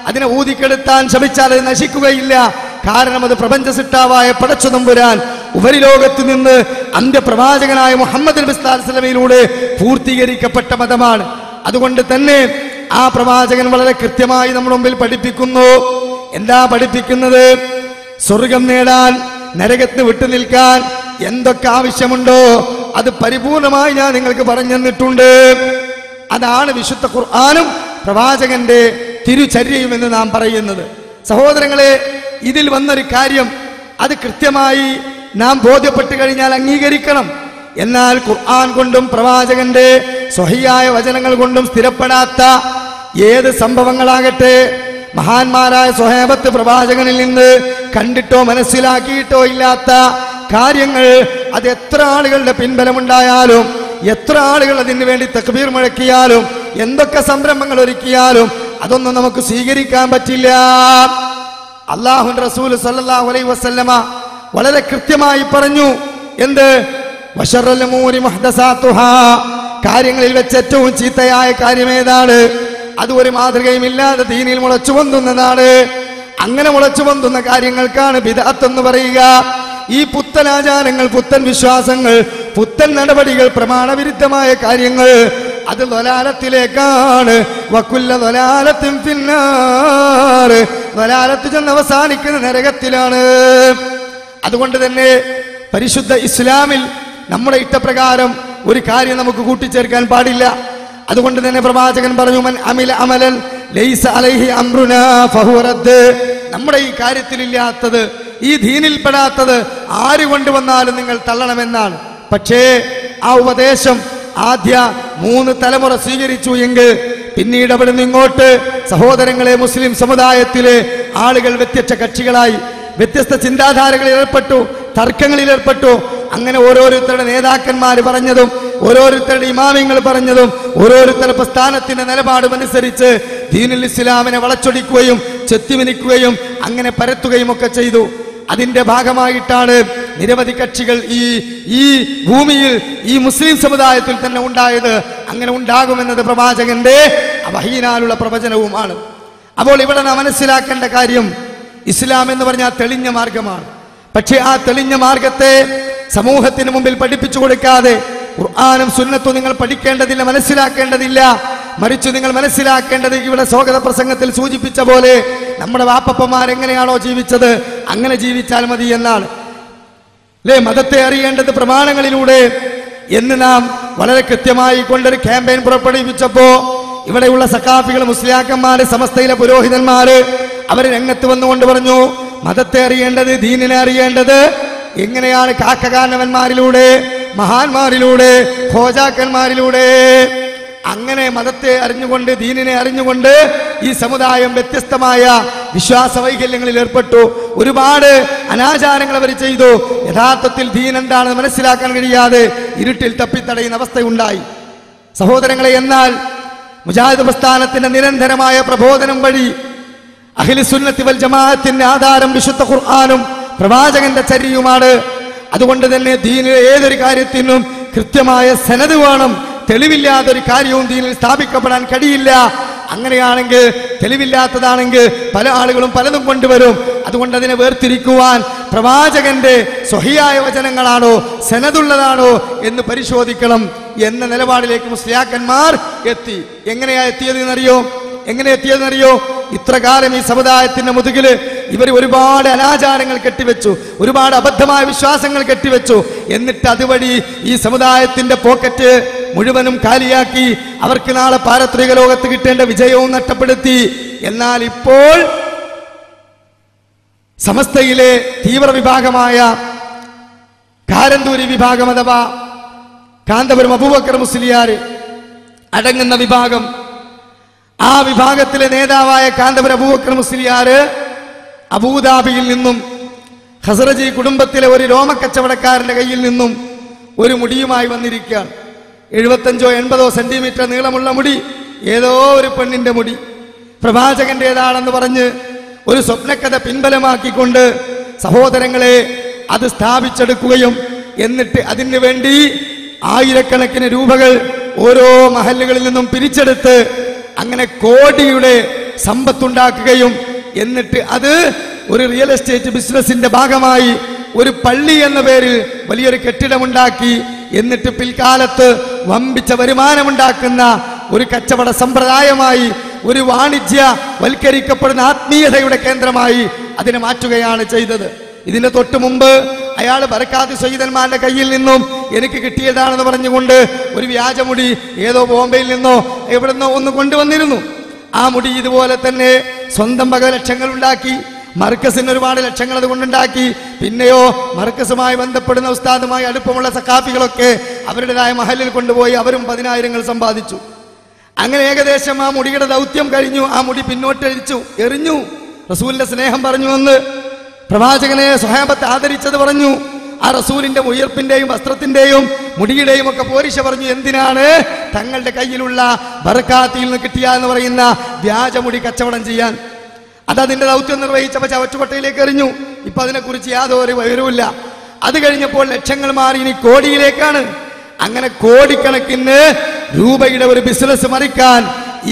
അതിനെ ഊതിക്കെടുത്താൻ ശ്രമിച്ചാൽ അത് നശിക്കുകയില്ല. കാരണം അത് പ്രപഞ്ച സിട്ടാവായ പടച്ചു തമ്പുരാൻ ഉപരിലോകത്ത് നിന്ന് അന്ത്യപ്രവാചകനായ മുഹമ്മദ് നബി സ്വല്ലല്ലാഹു അലൈഹി വസല്ലമയിലൂടെ പൂർത്തീകരിക്കപ്പെട്ട മതമാണ്. അതുകൊണ്ട് തന്നെ ആ പ്രവാചകൻ വളരെ കൃത്യമായി നമ്മുടെ മുമ്പിൽ പഠിപ്പിക്കുന്നു. എന്താ പഠിപ്പിക്കുന്നത്? സ്വർഗം നേടാൻ, നരകത്തിന് വിട്ടുനിൽക്കാൻ എന്തൊക്കെ ആവശ്യമുണ്ടോ അത് പരിപൂർണമായി ഞാൻ നിങ്ങൾക്ക് പറഞ്ഞു തന്നിട്ടുണ്ട്. അതാണ് വിശുദ്ധ ഖുർആനും പ്രവാചകന്റെ തിരുചര്യയും എന്ന് നാം പറയുന്നത്. സഹോദരങ്ങളെ, ഇതിൽ വന്നൊരു കാര്യം അത് കൃത്യമായി നാം ബോധ്യപ്പെട്ടു കഴിഞ്ഞാൽ അംഗീകരിക്കണം. എന്നാൽ ഖുർആൻ കൊണ്ടും പ്രവാചകന്റെ സ്വഹീഹായ വചനങ്ങൾ കൊണ്ടും സ്ഥിരപ്പെടാത്ത ഏത് സംഭവങ്ങളാകട്ടെ, മഹാന്മാരായ സ്വഹാബത്ത് പ്രവാചകനിൽ നിന്ന് കണ്ടിട്ടോ മനസ്സിലാക്കിയിട്ടോ ഇല്ലാത്ത കാര്യങ്ങൾ, അത് എത്ര ആളുകളുടെ പിൻബലമുണ്ടായാലും, എത്ര ആളുകൾ അതിനു വേണ്ടി തക്ബീർ മുഴക്കിയാലും, എന്തൊക്കെ സംരംഭങ്ങൾ ഒരുക്കിയാലും അതൊന്നും നമുക്ക് സ്വീകരിക്കാൻ പറ്റില്ല. അല്ലാഹുവിന്റെ റസൂൽ സല്ലല്ലാഹു അലൈഹി വസല്ലമ വളരെ കൃത്യമായി പറഞ്ഞു. എന്ത്? വശറൽ ഉമൂരി മുഹ്ദസാതുഹാ, കാര്യങ്ങളിൽ വെച്ച് ഏറ്റവും ചീത്തയായ കാര്യം ഏതാണ്? അത് ഒരു മാതൃകയും ഇല്ലാതെ ദീനിൽ മുളച്ചു പൊന്തുന്നതാണ്. അങ്ങനെ മുളച്ചു പൊന്തുന്ന കാര്യങ്ങൾക്കാണ് ബിദ്അത്ത് എന്ന് പറയുക. ഈ പുത്തൻ ആചാരങ്ങൾ, പുത്തൻ വിശ്വാസങ്ങൾ, പുത്തൻ നടപടികൾ, പ്രമാണവിരുദ്ധമായ കാര്യങ്ങൾ, അത് ളലാലത്തിലേക്കാണ്. വകുല്ല ളലാലത്തിൻ ഫിന്നാർ, ളലാലത്ത് ചെന്ന് അവസാനിക്കുന്ന നരകത്തിലാണ്. അതുകൊണ്ട് തന്നെ പരിശുദ്ധ ഇസ്ലാമിൽ നമ്മുടെ ഇഷ്ടപ്രകാരം ഒരു കാര്യം നമുക്ക് കൂട്ടിച്ചേർക്കാൻ പാടില്ല. അതുകൊണ്ട് തന്നെ പ്രവാചകൻ പറഞ്ഞു, മൻ അമില അമലൻ ലൈസ അലൈഹി അംറുനാ ഫഹുവ റദ്ദ്. നമ്മുടെ ഈ കാര്യത്തിലില്ലാത്തത്, ഈ ദീനിൽപ്പെടാത്തത് ആര് കൊണ്ടുവന്നാലും നിങ്ങൾ തള്ളണമെന്നാണ്. പക്ഷേ ആ ഉപദേശം ആദ്യ 3 തലമുറ സ്വീകരിച്ചു എങ്കിൽ പിന്നീട് അവിടെ നിന്ന് ഇങ്ങോട്ട് സഹോദരങ്ങളെ, മുസ്ലിം സമുദായത്തിലെ ആളുകൾ വ്യത്യസ്ത കക്ഷികളായി, വ്യത്യസ്ത ചിന്താധാരകളിൽ ഏർപ്പെട്ടു, തർക്കങ്ങളിൽ ഏർപ്പെട്ടു. അങ്ങനെ ഓരോരുത്തരുടെ നേതാക്കന്മാർ പറഞ്ഞതും ഓരോരുത്തരുടെ ഇമാമിങ്ങൾ പറഞ്ഞതും ഓരോരുത്തരുടെ പ്രസ്ഥാനത്തിന്റെ നിലപാടും അനുസരിച്ച് ദീനുൽ ഇസ്ലാമിനെ വളച്ചൊടിക്കുകയും ചെത്തിമിനിക്കുകയും അങ്ങനെ പരത്തുകയും ഒക്കെ ചെയ്തു. അതിന്റെ ഭാഗമായിട്ടാണ് നിരവധി കക്ഷികൾ ഈ ഭൂമിയിൽ ഈ മുസ്ലിം സമുദായത്തിൽ തന്നെ ഉണ്ടായത്. അങ്ങനെ ഉണ്ടാകുമെന്നത് പ്രവാചകന്റെ വഹീനാലുള്ള പ്രവചനവുമാണ്. അപ്പോൾ ഇവിടെ നാം മനസ്സിലാക്കേണ്ട കാര്യം, ഇസ്ലാം എന്ന് പറഞ്ഞാൽ തെളിഞ്ഞ മാർഗമാണ്. പക്ഷേ ആ തെളിഞ്ഞ മാർഗത്തെ സമൂഹത്തിന് മുമ്പിൽ പഠിപ്പിച്ചു കൊടുക്കാതെ ഖുർആനും സുന്നത്തും നിങ്ങൾ പഠിക്കേണ്ടതില്ല, മനസ്സിലാക്കേണ്ടതില്ല. മറിച്ച് നിങ്ങൾ മനസ്സിലാക്കേണ്ടത് ഇവിടെ സ്വാഗത പ്രസംഗത്തിൽ സൂചിപ്പിച്ച പോലെ നമ്മുടെ വാപ്പപ്പന്മാർ എങ്ങനെയാണോ ജീവിച്ചത് അങ്ങനെ ജീവിച്ചാൽ മതി എന്നാണ് അല്ലേ. മതത്തെ അറിയേണ്ടത് പ്രമാണങ്ങളിലൂടെ എന്ന് നാം വളരെ കൃത്യമായി കൊണ്ടൊരു ക്യാമ്പയിൻ പുറപ്പെടുവിച്ചപ്പോ ഇവിടെയുള്ള സഖാഫികൾ, മുസ്ലിയാക്കന്മാര്, സമസ്തയിലെ പുരോഹിതന്മാര് അവർ രംഗത്ത് വന്നുകൊണ്ട് പറഞ്ഞു, മതത്തെ അറിയേണ്ടത്, ദീനിനെ അറിയേണ്ടത് എങ്ങനെയാണ്? കാക്കകാരണവന്മാരിലൂടെ, മഹാന്മാരിലൂടെ, ഖോജാക്കന്മാരിലൂടെ. അങ്ങനെ മതത്തെ അറിഞ്ഞുകൊണ്ട്, ദീനിനെ അറിഞ്ഞുകൊണ്ട് ഈ സമുദായം വ്യത്യസ്തമായ വിശ്വാസ വൈകല്യങ്ങളിൽ ഏർപ്പെട്ടു. ഒരുപാട് അനാചാരങ്ങൾ അവർ ചെയ്തു. യഥാർത്ഥത്തിൽ ദീൻ എന്താണെന്ന് മനസ്സിലാക്കാൻ കഴിയാതെ ഇരുട്ടിൽ തപ്പിത്തടയുന്ന അവസ്ഥയുണ്ടായി സഹോദരങ്ങളെ. എന്നാൽ മുജാഹിദ് പ്രസ്ഥാനത്തിന്റെ നിരന്തരമായ പ്രബോധനം വഴി അഹ്ലു സുന്നത്തി വൽ ജമാഅത്തിന്റെ ആധാരം വിശുദ്ധ ഖുർആനും പ്രവാചകന്റെ ചര്യയുമാണ്. അതുകൊണ്ട് തന്നെ ദീനിലെ ഏതൊരു കാര്യത്തിനും കൃത്യമായ സനദ് വേണം. തെളിവില്ലാത്തൊരു കാര്യവും ദീനിൽ സ്ഥാപിക്കപ്പെടാൻ കഴിയില്ല. അങ്ങനെയാണെങ്കിൽ, തെളിവില്ലാത്തതാണെങ്കിൽ പല ആളുകളും പലതും കൊണ്ടുവരും. അതുകൊണ്ട് അതിനെ വേർതിരിക്കുവാൻ പ്രവാചകന്റെ സ്വഹിയായ വചനങ്ങളാണോ സനദുള്ളതാണോ എന്ന് പരിശോധിക്കണം എന്ന നിലപാടിലേക്ക് മുസ്ലിയാക്കന്മാർ എത്തി. എങ്ങനെയാ എത്തിയതെന്നറിയോ? ഇത്ര കാലം ഈ സമുദായത്തിന്റെ മുതുകില് ഇവർ ഒരുപാട് അനാചാരങ്ങൾ കെട്ടിവെച്ചു, ഒരുപാട് അബദ്ധമായ വിശ്വാസങ്ങൾ കെട്ടിവെച്ചു. എന്നിട്ട് അതുവഴി ഈ സമുദായത്തിന്റെ പോക്കറ്റ് മുഴുവനും കാലിയാക്കി അവർക്ക് നാളെ പാരത്രിക ലോകത്ത് കിട്ടേണ്ട വിജയവും നഷ്ടപ്പെടുത്തി. എന്നാൽ ഇപ്പോൾ സമസ്തയിലെ തീവ്ര വിഭാഗമായ കാരന്തൂരി വിഭാഗം അഥവാ കാന്തപുരം അബൂബക്കർ മുസ്ലിയാർ അടങ്ങുന്ന വിഭാഗം, ആ വിഭാഗത്തിലെ നേതാവായ കാന്തപുരം അബൂബക്കർ മുസ്ലിയാർ അബൂദാബിയിൽ നിന്നും ഖസറജി കുടുംബത്തിലെ ഒരു രോമക്കച്ചവടക്കാരന്റെ കയ്യിൽ നിന്നും ഒരു മുടിയുമായി വന്നിരിക്കുകയാണ്. 75-80 സെന്റിമീറ്റർ നീളമുള്ള മുടി, ഏതോ ഒരു പെണ്ണിന്റെ മുടി, പ്രവാചകന്റേതാണെന്ന് പറഞ്ഞ് ഒരു സ്വപ്നക്കഥ പിൻബലമാക്കിക്കൊണ്ട് സഹോദരങ്ങളെ അത് സ്ഥാപിച്ചെടുക്കുകയും എന്നിട്ട് അതിനു വേണ്ടി ആയിരക്കണക്കിന് രൂപകൾ ഓരോ മഹല്ലുകളിൽ നിന്നും പിരിച്ചെടുത്ത് അങ്ങനെ കോടിയുടെ സമ്പത്തുണ്ടാക്കുകയും എന്നിട്ട് അത് ഒരു റിയൽ എസ്റ്റേറ്റ് ബിസിനസിന്റെ ഭാഗമായി ഒരു പള്ളി എന്ന പേരിൽ വലിയൊരു കെട്ടിടമുണ്ടാക്കി എന്നിട്ട് പിൽക്കാലത്ത് വമ്പിച്ച വരുമാനമുണ്ടാക്കുന്ന ഒരു കച്ചവട സമ്പ്രദായമായി, ഒരു വാണിജ്യ വൽക്കരിക്കപ്പെടുന്ന ആത്മീയതയുടെ കേന്ദ്രമായി അതിനെ മാറ്റുകയാണ് ചെയ്തത്. ഇതിന്റെ തൊട്ട് മുമ്പ് അയാൾ ബർക്കാത്ത് സയ്യിദന്മാരുടെ കയ്യിൽ നിന്നും എനിക്ക് കിട്ടിയതാണെന്ന് പറഞ്ഞുകൊണ്ട് ഒരു വ്യാജമുടി ഏതോ ബോംബെയിൽ നിന്നോ എവിടുന്നോ ഒന്ന് കൊണ്ടുവന്നിരുന്നു. ആ മുടി ഇതുപോലെ തന്നെ സ്വന്തം വക ലക്ഷങ്ങൾ ഉണ്ടാക്കി, മർക്കസിന് ഒരുപാട് ലക്ഷങ്ങൾ അതുകൊണ്ടുണ്ടാക്കി. പിന്നെയോ മർക്കസുമായി ബന്ധപ്പെടുന്ന ഉസ്താദുമായി അടുപ്പമുള്ള സഖാഫികളൊക്കെ അവരുടേതായ മഹലിൽ കൊണ്ടുപോയി അവരും 10,000 സമ്പാദിച്ചു. അങ്ങനെ ഏകദേശം ആ മുടിയുടെ ദൗത്യം കഴിഞ്ഞു. ആ മുടി പിന്നോട്ടടിച്ചു എറിഞ്ഞു. റസൂലിന്റെ സ്നേഹം പറഞ്ഞു എന്ന് പ്രവാചകനെ സ്വഹാബത്ത് ആദരിച്ചത് പറഞ്ഞു. ആ റസൂലിന്റെ ഉയർപ്പിന്റെയും വസ്ത്രത്തിന്റെയും മുടിയുടെയും ഒക്കെ പോരിശ പറഞ്ഞു. എന്തിനാണ്? തങ്ങളുടെ കയ്യിലുള്ള ബർക്കാത്തിൽ നിന്ന് കിട്ടിയ എന്ന് പറയുന്ന വ്യാജമുടി കച്ചവടം ചെയ്യാൻ. അതതിന്റെ ദൗത്യം നിർവഹിച്ചപ്പോൾ ചവറ്റുകൊട്ടയിലേക്ക് എറിഞ്ഞു. ഇപ്പൊ അതിനെക്കുറിച്ച് യാതൊരു വിവരവുമില്ല. അത് കഴിഞ്ഞപ്പോൾ ലക്ഷങ്ങൾ മാറി ഇനി കോടിയിലേക്കാണ്. അങ്ങനെ കോടിക്കണക്കിന് രൂപയുടെ ഒരു ബിസിനസ് മറിക്കാൻ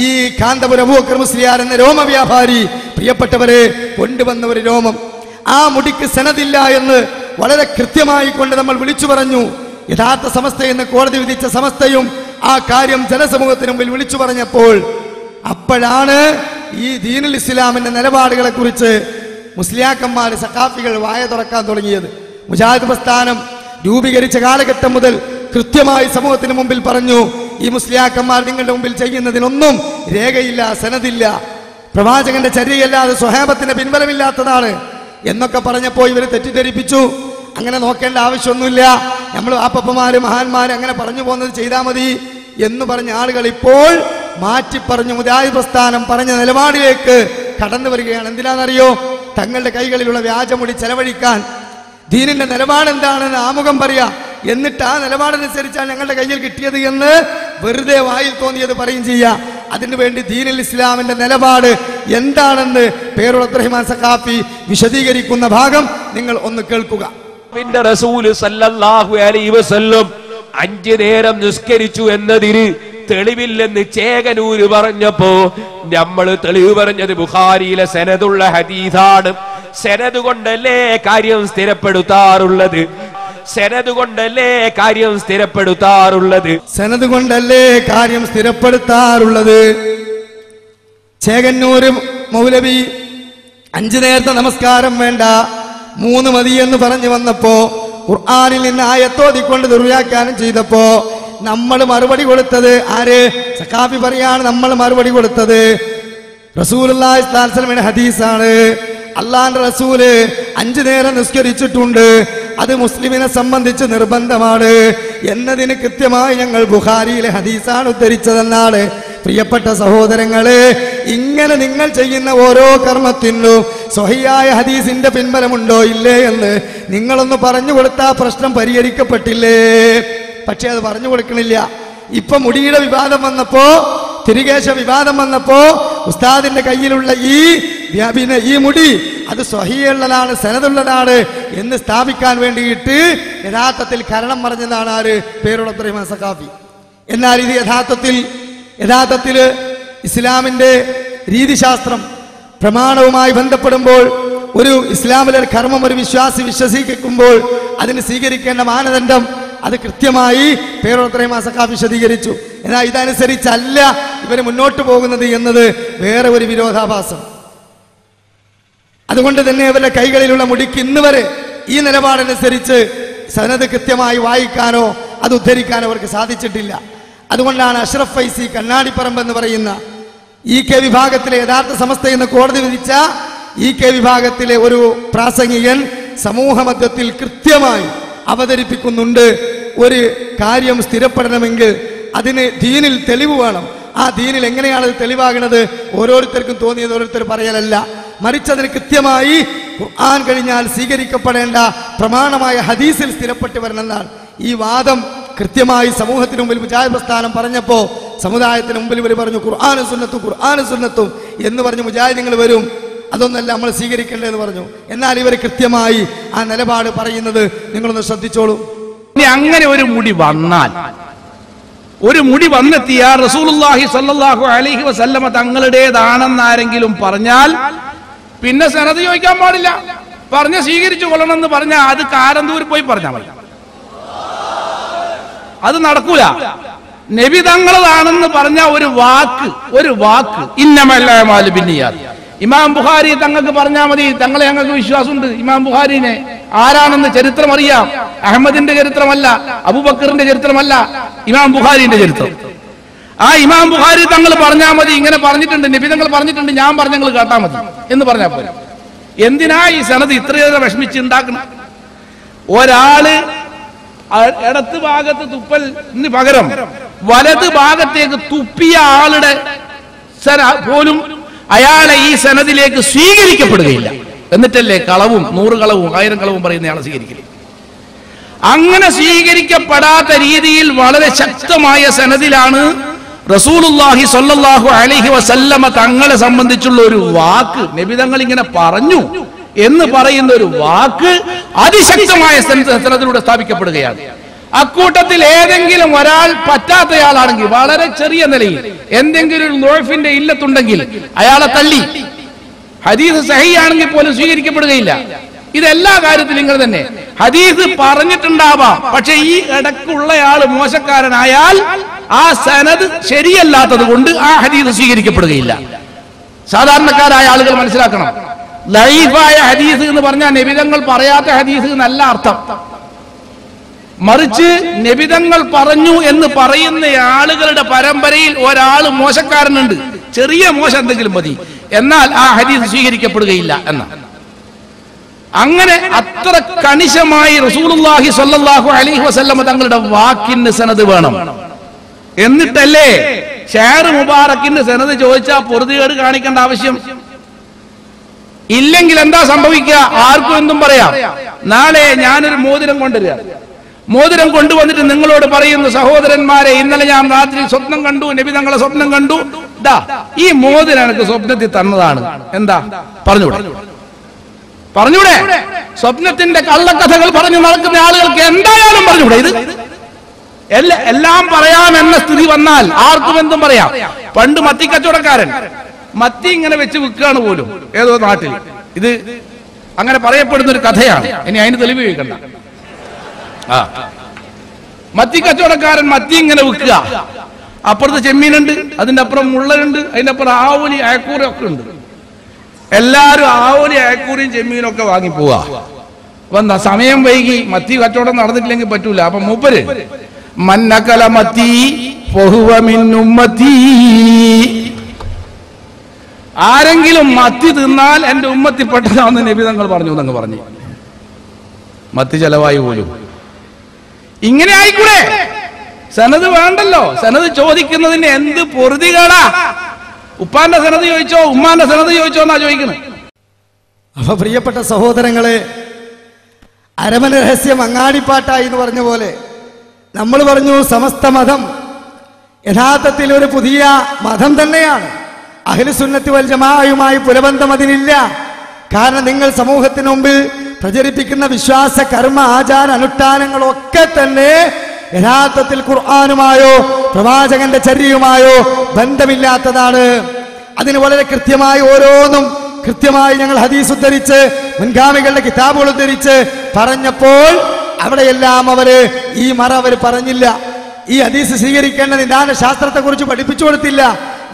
ഈ കാന്തപുരം അബൂബക്കർ മുസ്ലിയാർ എന്ന രോമ വ്യാപാരി പ്രിയപ്പെട്ടവരെ കൊണ്ടുവന്ന ഒരു രോമം. ആ മുടിക്ക് സനദില്ല എന്ന് വളരെ കൃത്യമായി കൊണ്ട് നമ്മൾ വിളിച്ചു പറഞ്ഞു. യഥാർത്ഥ സമസ്ത എന്ന് കോടതി വിധിച്ച സമസ്തയും ആ കാര്യം ജനസമൂഹത്തിന് മുമ്പിൽ വിളിച്ചു പറഞ്ഞപ്പോൾ അപ്പോഴാണ് ഈ ദീനുൽ ഇസ്ലാമിന്റെ നിലപാടുകളെ കുറിച്ച് മുസ്ലിയാക്കന്മാർ, സഖാഫികൾ വായ തുറക്കാൻ തുടങ്ങിയത്. മുജാഹിദ് പ്രസ്ഥാനം രൂപീകരിച്ച കാലഘട്ടം മുതൽ കൃത്യമായി സമൂഹത്തിന് മുമ്പിൽ പറഞ്ഞു, ഈ മുസ്ലിയാക്കന്മാർ നിങ്ങളുടെ മുമ്പിൽ ചെയ്യുന്നതിനൊന്നും രേഖയില്ല, സനദില്ല, പ്രവാചകന്റെ ചര്യയല്ലാതെ സ്വഹാബത്തിന്റെ പിൻബലമില്ലാത്തതാണ് എന്നൊക്കെ പറഞ്ഞപ്പോൾ ഇവർ തെറ്റിദ്ധരിപ്പിച്ചു. അങ്ങനെ നോക്കേണ്ട ആവശ്യമൊന്നുമില്ല, നമ്മൾ വാപ്പപ്പന്മാര് മഹാന്മാര് അങ്ങനെ പറഞ്ഞു പോകുന്നത് ചെയ്താൽ മതി എന്ന് പറഞ്ഞ ആളുകൾ ഇപ്പോൾ മാറ്റി പറഞ്ഞു മുജാഹിദ് പ്രസ്ഥാനം പറഞ്ഞ നിലപാടിലേക്ക് കടന്നു വരികയാണ്. എന്തിനാണെന്നറിയോ? തങ്ങളുടെ കൈകളിലുള്ള വ്യാജമുടി ചെലവഴിക്കാൻ. ദീനിന്റെ നിലപാട് എന്താണെന്ന് ആമുഖം പറയാ, എന്നിട്ട് ആ നിലപാടനുസരിച്ചാണ് ഞങ്ങളുടെ കയ്യിൽ കിട്ടിയത് എന്ന് വെറുതെ വായിൽ തോന്നിയത് പറയും ചെയ്യാ. അതിനു വേണ്ടി ദീനുൽ ഇസ്ലാമിന്റെ നിലപാട് എന്താണെന്ന് പേരുള്ള അബ്ദുറഹ്മാൻ സഖാഫി വിശദീകരിക്കുന്ന ഭാഗം നിങ്ങൾ ഒന്ന് കേൾക്കുക. റസൂല് സല്ലല്ലാഹു അലൈഹി വസല്ലം 5 നേരം നിസ്കരിച്ചു എന്നതിന് തെളിവില്ലെന്ന് ചേകനൂര് പറഞ്ഞപ്പോ നമ്മൾ തെളിവ് പറഞ്ഞത് ബുഖാരിയിലെ സനദുള്ള ഹദീസാണ്. സനദ് കൊണ്ടല്ലേ കാര്യം സ്ഥിരപ്പെടുത്താറുള്ളത്? സനദ് കൊണ്ടല്ലേ കാര്യം സ്ഥിരപ്പെടുത്താറുള്ളത്? സനദ് കൊണ്ടല്ലേ കാര്യം സ്ഥിരപ്പെടുത്താറുള്ളത്? ചേകന്നൂര് മൗലവി 5 നേരത്തെ നമസ്കാരം വേണ്ട 3 മതി എന്ന് പറഞ്ഞു വന്നപ്പോ ഖുർആനിൽ നിന്ന് ആയത്തോതിക്കൊണ്ട് ദുർവ്യാഖ്യാനം ചെയ്തപ്പോ നമ്മൾ മറുപടി കൊടുത്തത് ആര്? സഖാഫി പറയാണ് നമ്മൾ മറുപടി കൊടുത്തത് റസൂലുള്ളാഹി സ്വല്ലല്ലാഹു അലൈഹി വസല്ലമയുടെ ഹദീസാണ്. അള്ളാന്റെ റസൂല് 5 നേരം നിസ്കരിച്ചിട്ടുണ്ട്, അത് മുസ്ലിമിനെ സംബന്ധിച്ച് നിർബന്ധമാണ് എന്നതിന് കൃത്യമായി ഞങ്ങൾ ബുഖാരിയിലെ ഹദീസാണ് ഉദ്ധരിച്ചതെന്നാണ്. പ്രിയപ്പെട്ട സഹോദരങ്ങളെ, ഇങ്ങനെ നിങ്ങൾ ചെയ്യുന്ന ഓരോ കർമ്മത്തിനും സ്വഹിയായ ഹദീസിന്റെ പിൻബലമുണ്ടോ ഇല്ലേ എന്ന് നിങ്ങളൊന്ന് പറഞ്ഞു കൊടുത്താൽ പ്രശ്നം പരിഹരിക്കപ്പെട്ടില്ലേ? പക്ഷെ അത് പറഞ്ഞു കൊടുക്കണില്ല. ഇപ്പൊ മുടിയുടെ വിവാദം വന്നപ്പോ, തിരികേശ വിവാദം വന്നപ്പോ ഉസ്താദിന്റെ കയ്യിലുള്ള ഈ മുടി അത് സ്വഹിയുള്ളതാണ്, സനദുള്ളതാണ് എന്ന് സ്ഥാപിക്കാൻ വേണ്ടിയിട്ട് യഥാർത്ഥത്തിൽ കരണം പറഞ്ഞതാണ് ആര്? പേരുള്ള അബ്ദുറഹ്മാൻ സഖാഫി. എന്നാൽ ഇത് യഥാർത്ഥത്തിൽ ഇസ്ലാമിന്റെ രീതിശാസ്ത്രം പ്രമാണവുമായി ബന്ധപ്പെടുമ്പോൾ, ഒരു ഇസ്ലാമിലെ കർമ്മം ഒരു വിശ്വാസി വിശ്വസിക്കുമ്പോൾ അതിന് സ്വീകരിക്കേണ്ട മാനദണ്ഡം അത് കൃത്യമായി പേരുള്ള അബ്ദുറഹ്മാൻ സഖാഫി വിശദീകരിച്ചു. എന്നാൽ ഇതനുസരിച്ചല്ല ഇവർ മുന്നോട്ട് പോകുന്നത് എന്നത് വേറെ ഒരു വിരോധാഭാസം. അതുകൊണ്ട് തന്നെ ഇവരുടെ കൈകളിലുള്ള മുടിക്ക് ഇന്ന് വരെ ഈ നിലപാടനുസരിച്ച് സനദ് കൃത്യമായി വായിക്കാനോ അത് ഉദ്ധരിക്കാനോ അവർക്ക് സാധിച്ചിട്ടില്ല. അതുകൊണ്ടാണ് അഷ്റഫ് ഫൈസി കണ്ണാടിപ്പറമ്പ് എന്ന് പറയുന്ന EK വിഭാഗത്തിലെ യഥാർത്ഥ സമസ്ത എന്ന് കോടതി വിധിച്ച EK വിഭാഗത്തിലെ ഒരു പ്രാസംഗികൻ സമൂഹ മധ്യത്തിൽ കൃത്യമായി അവതരിപ്പിക്കുന്നുണ്ട്. ഒരു കാര്യം സ്ഥിരപ്പെടണമെങ്കിൽ അതിന് ദീനിൽ തെളിവ് വേണം. ആ ദീനിൽ എങ്ങനെയാണ് അത് തെളിവാകുന്നത്? ഓരോരുത്തർക്കും തോന്നിയത് ഓരോരുത്തർ പറയലല്ല, മറിച്ച് അതിന് കൃത്യമായി ഖുർആൻ കഴിഞ്ഞാൽ സ്വീകരിക്കപ്പെടേണ്ട പ്രമാണമായ ഹദീസിൽ സ്ഥിരപ്പെട്ട് വരണമെന്നാണ്. ഈ വാദം കൃത്യമായി സമൂഹത്തിന് മുമ്പിൽ മുജാഹിദ് പ്രസ്ഥാനം പറഞ്ഞപ്പോ സമുദായത്തിന് മുമ്പിൽ ഇവർ പറഞ്ഞു ഖുർആനും സുന്നത്തും എന്ന് പറഞ്ഞു മുജാഹിദുകൾ വരും, അതൊന്നല്ല നമ്മൾ സ്വീകരിക്കേണ്ടതെന്ന് പറഞ്ഞു. എന്നാൽ ഇവർ കൃത്യമായി ആ നിലപാട് പറയുന്നത് നിങ്ങളൊന്ന് ശ്രദ്ധിച്ചോളൂ. അങ്ങനെ ഒരു മുടി വന്നെത്തിയാൽ റസൂലുള്ളാഹി സ്വല്ലല്ലാഹു അലൈഹി വസല്ലമ തങ്ങളുടേതാണെന്നാരെങ്കിലും പറഞ്ഞാൽ പിന്നെ സനദ് ചോദിക്കാൻ പാടില്ല. പറഞ്ഞ സ്വീകരിച്ചു കൊള്ളണമെന്ന് പറഞ്ഞാൽ അത് കാരന്തൂർ പോയി പറഞ്ഞാൽ മതി, അത് നടക്കൂല. നബി തങ്ങളതാണെന്ന് പറഞ്ഞ ഒരു വാക്ക് ഇന്നമൽ അഅ്മാലു ബിന്നിയാത്ത്. ഇമാം ബുഖാരി തങ്ങൾക്ക് പറഞ്ഞാൽ മതി, തങ്ങളെ ഞങ്ങൾക്ക് വിശ്വാസമുണ്ട്. ഇമാം ബുഖാരിനെ ആരാണെന്ന് ചരിത്രം അറിയാം. അഹമ്മദിന്റെ ചരിത്രമല്ല, അബൂബക്കറിന്റെ ചരിത്രമല്ല, ഇമാം ബുഖാരിന്റെ ചരിത്രം. ആ ഇമാം ബുഖാരി തങ്ങൾ പറഞ്ഞാൽ മതി, ഇങ്ങനെ പറഞ്ഞിട്ടുണ്ട്, നബി തങ്ങൾ പറഞ്ഞിട്ടുണ്ട്, ഞാൻ പറഞ്ഞങ്ങൾ കേട്ടാ മതി എന്ന് പറഞ്ഞാൽ പോലെ. എന്തിനാ ഈ സനദ് ഇത്രയേറെ വിഷമിച്ച് ഉണ്ടാക്കണം? ഒരാള് ഇടത്ത് ഭാഗത്ത് തുപ്പലിന് പകരം വലത് ഭാഗത്തേക്ക് തുപ്പിയ ആളുടെ പോലും അയാളെ ഈ സനദിലേക്ക് സ്വീകരിക്കപ്പെടുകയില്ല. എന്നിട്ടല്ലേ കളവും 100 കളവും 1000 കളവും പറയുന്നയാളെ സ്വീകരിക്കില്ല. അങ്ങനെ സ്വീകരിക്കപ്പെടാത്ത രീതിയിൽ വളരെ ശക്തമായ സനദിലാണ് റസൂലുള്ളാഹി സ്വല്ലല്ലാഹു അലൈഹി വസല്ലമ തങ്ങളെ സംബന്ധിച്ചുള്ള ഒരു വാക്ക്, നബി തങ്ങൾ ഇങ്ങനെ പറഞ്ഞു എന്ന് പറയുന്ന ഒരു വാക്ക് അതിശക്തമായ സനദിലൂടെ സ്ഥാപിക്കപ്പെടുകയാണ്. അക്കൂട്ടത്തിൽ ഏതെങ്കിലും ഒരാൾ പറ്റാത്തയാളാണെങ്കിൽ, വളരെ ചെറിയ നിലയിൽ എന്തെങ്കിലും ഒരു ലോഫിന്റെ ഇല്ലത്തുണ്ടെങ്കിൽ അയാളെ തള്ളി ഹദീസ് സഹിയാണെങ്കിൽ പോലും സ്വീകരിക്കപ്പെടുകയില്ല. ഇതെല്ലാ കാര്യത്തിലും ഇങ്ങനെ തന്നെ. ഹദീസ് പറഞ്ഞിട്ടുണ്ടാവാം, പക്ഷെ ഈ ഇടക്കുള്ളയാൾ മോശക്കാരനായാൽ ആ സനദ് ശരിയല്ലാത്തത് കൊണ്ട് ആ ഹദീസ് സ്വീകരിക്കപ്പെടുകയില്ല. സാധാരണക്കാരായ ആളുകൾ മനസ്സിലാക്കണം, ലൈഫായ ഹദീസ് എന്ന് പറഞ്ഞാൽ നബിതങ്ങൾ പറയാത്ത ഹദീസ് എന്നല്ല അർത്ഥം. മറിച്ച് നബിതങ്ങൾ പറഞ്ഞു എന്ന് പറയുന്ന ആളുകളുടെ പരമ്പരയിൽ ഒരാൾ മോശക്കാരനുണ്ട്, ചെറിയ മോശം എന്തെങ്കിലും മതി, എന്നാൽ ആ ഹദീസ് സ്വീകരിക്കപ്പെടുകയില്ല എന്നാണ്. അങ്ങനെ അത്ര കണിശമായി റസൂലുള്ളാഹി സ്വല്ലല്ലാഹു അലൈഹി വസല്ലമ തങ്ങളുടെ വാക്കിന് സനദ് വേണം. എന്നിട്ടല്ലേ ഷാർ മുബാറക്കിന്റെ സനദ് ചോദിച്ചാൽ പൊറുതികേട് കാണിക്കേണ്ട ആവശ്യം? ഇല്ലെങ്കിൽ എന്താ സംഭവിക്കുക? ആർക്കും എന്തും പറയാം. നാളെ ഞാനൊരു മോതിരം കൊണ്ടുവരിക, മോതിരം കൊണ്ടുവന്നിട്ട് നിങ്ങളോട് പറയുന്നു, സഹോദരന്മാരെ, ഇന്നലെ ഞാൻ രാത്രി സ്വപ്നം കണ്ടു, നബി തങ്ങളെ സ്വപ്നം കണ്ടു, ഈ മോതിരം എനിക്ക് സ്വപ്നത്തിൽ തന്നതാണ്. എന്താ പറഞ്ഞൂടെ? സ്വപ്നത്തിന്റെ കള്ളക്കഥകൾ പറഞ്ഞു നടക്കുന്ന ആളുകൾക്ക് എന്തായാലും പറഞ്ഞൂടെ? ഇത് എല്ലാം പറയാമെന്ന സ്ഥിതി വന്നാൽ ആർക്കും എന്തും പറയാം. പണ്ട് മത്തി കച്ചവടക്കാരൻ മത്തി ഇങ്ങനെ വെച്ച് വിൽക്കുകയാണ് പോലും ഏതോ നാട്ടിൽ. ഇത് അങ്ങനെ പറയപ്പെടുന്ന ഒരു കഥയാണ്. ഇനി അതിന് തെളിവ് ചോദിക്കണ്ട. മത്തി കച്ചവടക്കാരൻ മത്തി ഇങ്ങനെ വിൽക്കുക. അപ്പുറത്ത് ചെമ്മീനുണ്ട്, അതിന്റെ അപ്പുറം മുള്ളനുണ്ട്, അതിന്റെ അപ്പുറം ആവോലി അയക്കൂറി ഒക്കെ ഉണ്ട്. എല്ലാരും ആവോലി അയക്കൂറിയും ചെമ്മീനും ഒക്കെ വാങ്ങി പോവാ. അപ്പൊ എന്താ, സമയം വൈകി മത്തി കച്ചവടം നടന്നിട്ടില്ലെങ്കിൽ പറ്റൂല. അപ്പൊ മൂപ്പര് മന്നകല മത്തി ഫഹുവ മിൻ ഉമ്മത്തി, ആരെങ്കിലും മത്തി തിന്നാൽ എന്റെ ഉമ്മത്തിപ്പെട്ടതാണെന്ന് നബി തങ്ങൾ പറഞ്ഞു എന്നങ്ങ് പറഞ്ഞു. മത്തി ചെലവായി പോലും. ഇങ്ങനെ ആയിക്കൂടെ? സനത് വേണ്ടല്ലോ. സനത് ചോദിക്കുന്നതിന് എന്ത് പൊറുതികളാ? ഉപ്പാന്റെ സനത് ചോദിച്ചോ ഉമ്മാന്റെ സനത് ചോദിച്ചോ എന്നാ ചോദിക്കുന്നത്. അപ്പൊ പ്രിയപ്പെട്ട സഹോദരങ്ങളെ, അരമന രഹസ്യം അങ്ങാടിപ്പാട്ടായി എന്ന് പറഞ്ഞ പോലെ നമ്മൾ പറഞ്ഞു സമസ്ത മതം യഥാർത്ഥത്തിൽ ഒരു പുതിയ മതം തന്നെയാണ്. അഹ്ലുസുന്നത്തി വൽ ജമാഅയുമായി പുലബന്ധം അതിനില്ല. കാരണം നിങ്ങൾ സമൂഹത്തിന് മുമ്പിൽ പ്രചരിപ്പിക്കുന്ന വിശ്വാസ കർമ്മ ആചാര അനുഷ്ഠാനങ്ങളൊക്കെ തന്നെ യഥാർത്ഥത്തിൽ ഖുർആനുമായോ പ്രവാചകന്റെ ചര്യയുമായോ ബന്ധമില്ലാത്തതാണ്. അതിന് വളരെ കൃത്യമായി ഓരോന്നും കൃത്യമായി ഞങ്ങൾ ഹദീസ് ഉദ്ധരിച്ച് മുൻഗാമികളുടെ കിതാബുകൾ ഉദ്ധരിച്ച് പറഞ്ഞപ്പോൾ അവിടെയെല്ലാം അവര് ഈ മറ അവർ പറഞ്ഞില്ല. ഈ ഹദീസ് സ്വീകരിക്കേണ്ട നിദാന ശാസ്ത്രത്തെ കുറിച്ച് പഠിപ്പിച്ചു കൊടുത്തില്ല.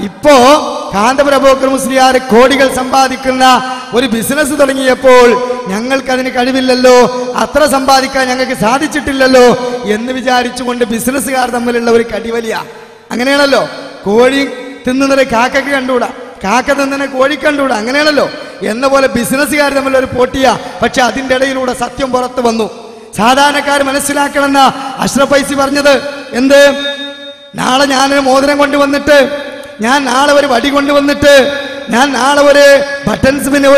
ഇപ്പോ കാന്തപുര അബൂബക്കർ മുസ്ലിയാർ കോടികൾ സമ്പാദിക്കുന്ന ഒരു ബിസിനസ് തുടങ്ങിയപ്പോൾ ഞങ്ങൾക്കതിന് കഴിവില്ലല്ലോ, അത്ര സമ്പാദിക്കാൻ ഞങ്ങൾക്ക് സാധിച്ചിട്ടില്ലല്ലോ എന്ന് വിചാരിച്ചുകൊണ്ട് ബിസിനസ്സുകാർ തമ്മിലുള്ള ഒരു കടിവലിയ. അങ്ങനെയാണല്ലോ. കോഴി തിന്നുന്നത് കാക്കയ്ക്ക് കണ്ടുകൂടാ, കാക്ക തിന്നുന്ന കോഴി കണ്ടുകൂടാ, അങ്ങനെയാണല്ലോ. എന്ന പോലെ ബിസിനസ്സുകാർ തമ്മിലുള്ള ഒരു പോട്ടിയാ. പക്ഷെ അതിൻ്റെ ഇടയിലൂടെ സത്യം പുറത്തു വന്നു. സാധാരണക്കാർ മനസ്സിലാക്കണമെന്ന അഷ്റഫ് ഫൈസി പറഞ്ഞത് എന്ത്? നാളെ ഞാനൊരു മോതിരം കൊണ്ടുവന്നിട്ട്, ഞാൻ നാളെ ഒരു വടി കൊണ്ടുവന്നിട്ട്, ഞാൻ നാളെ ഒരു ബട്ടൺസ് പിന്നെ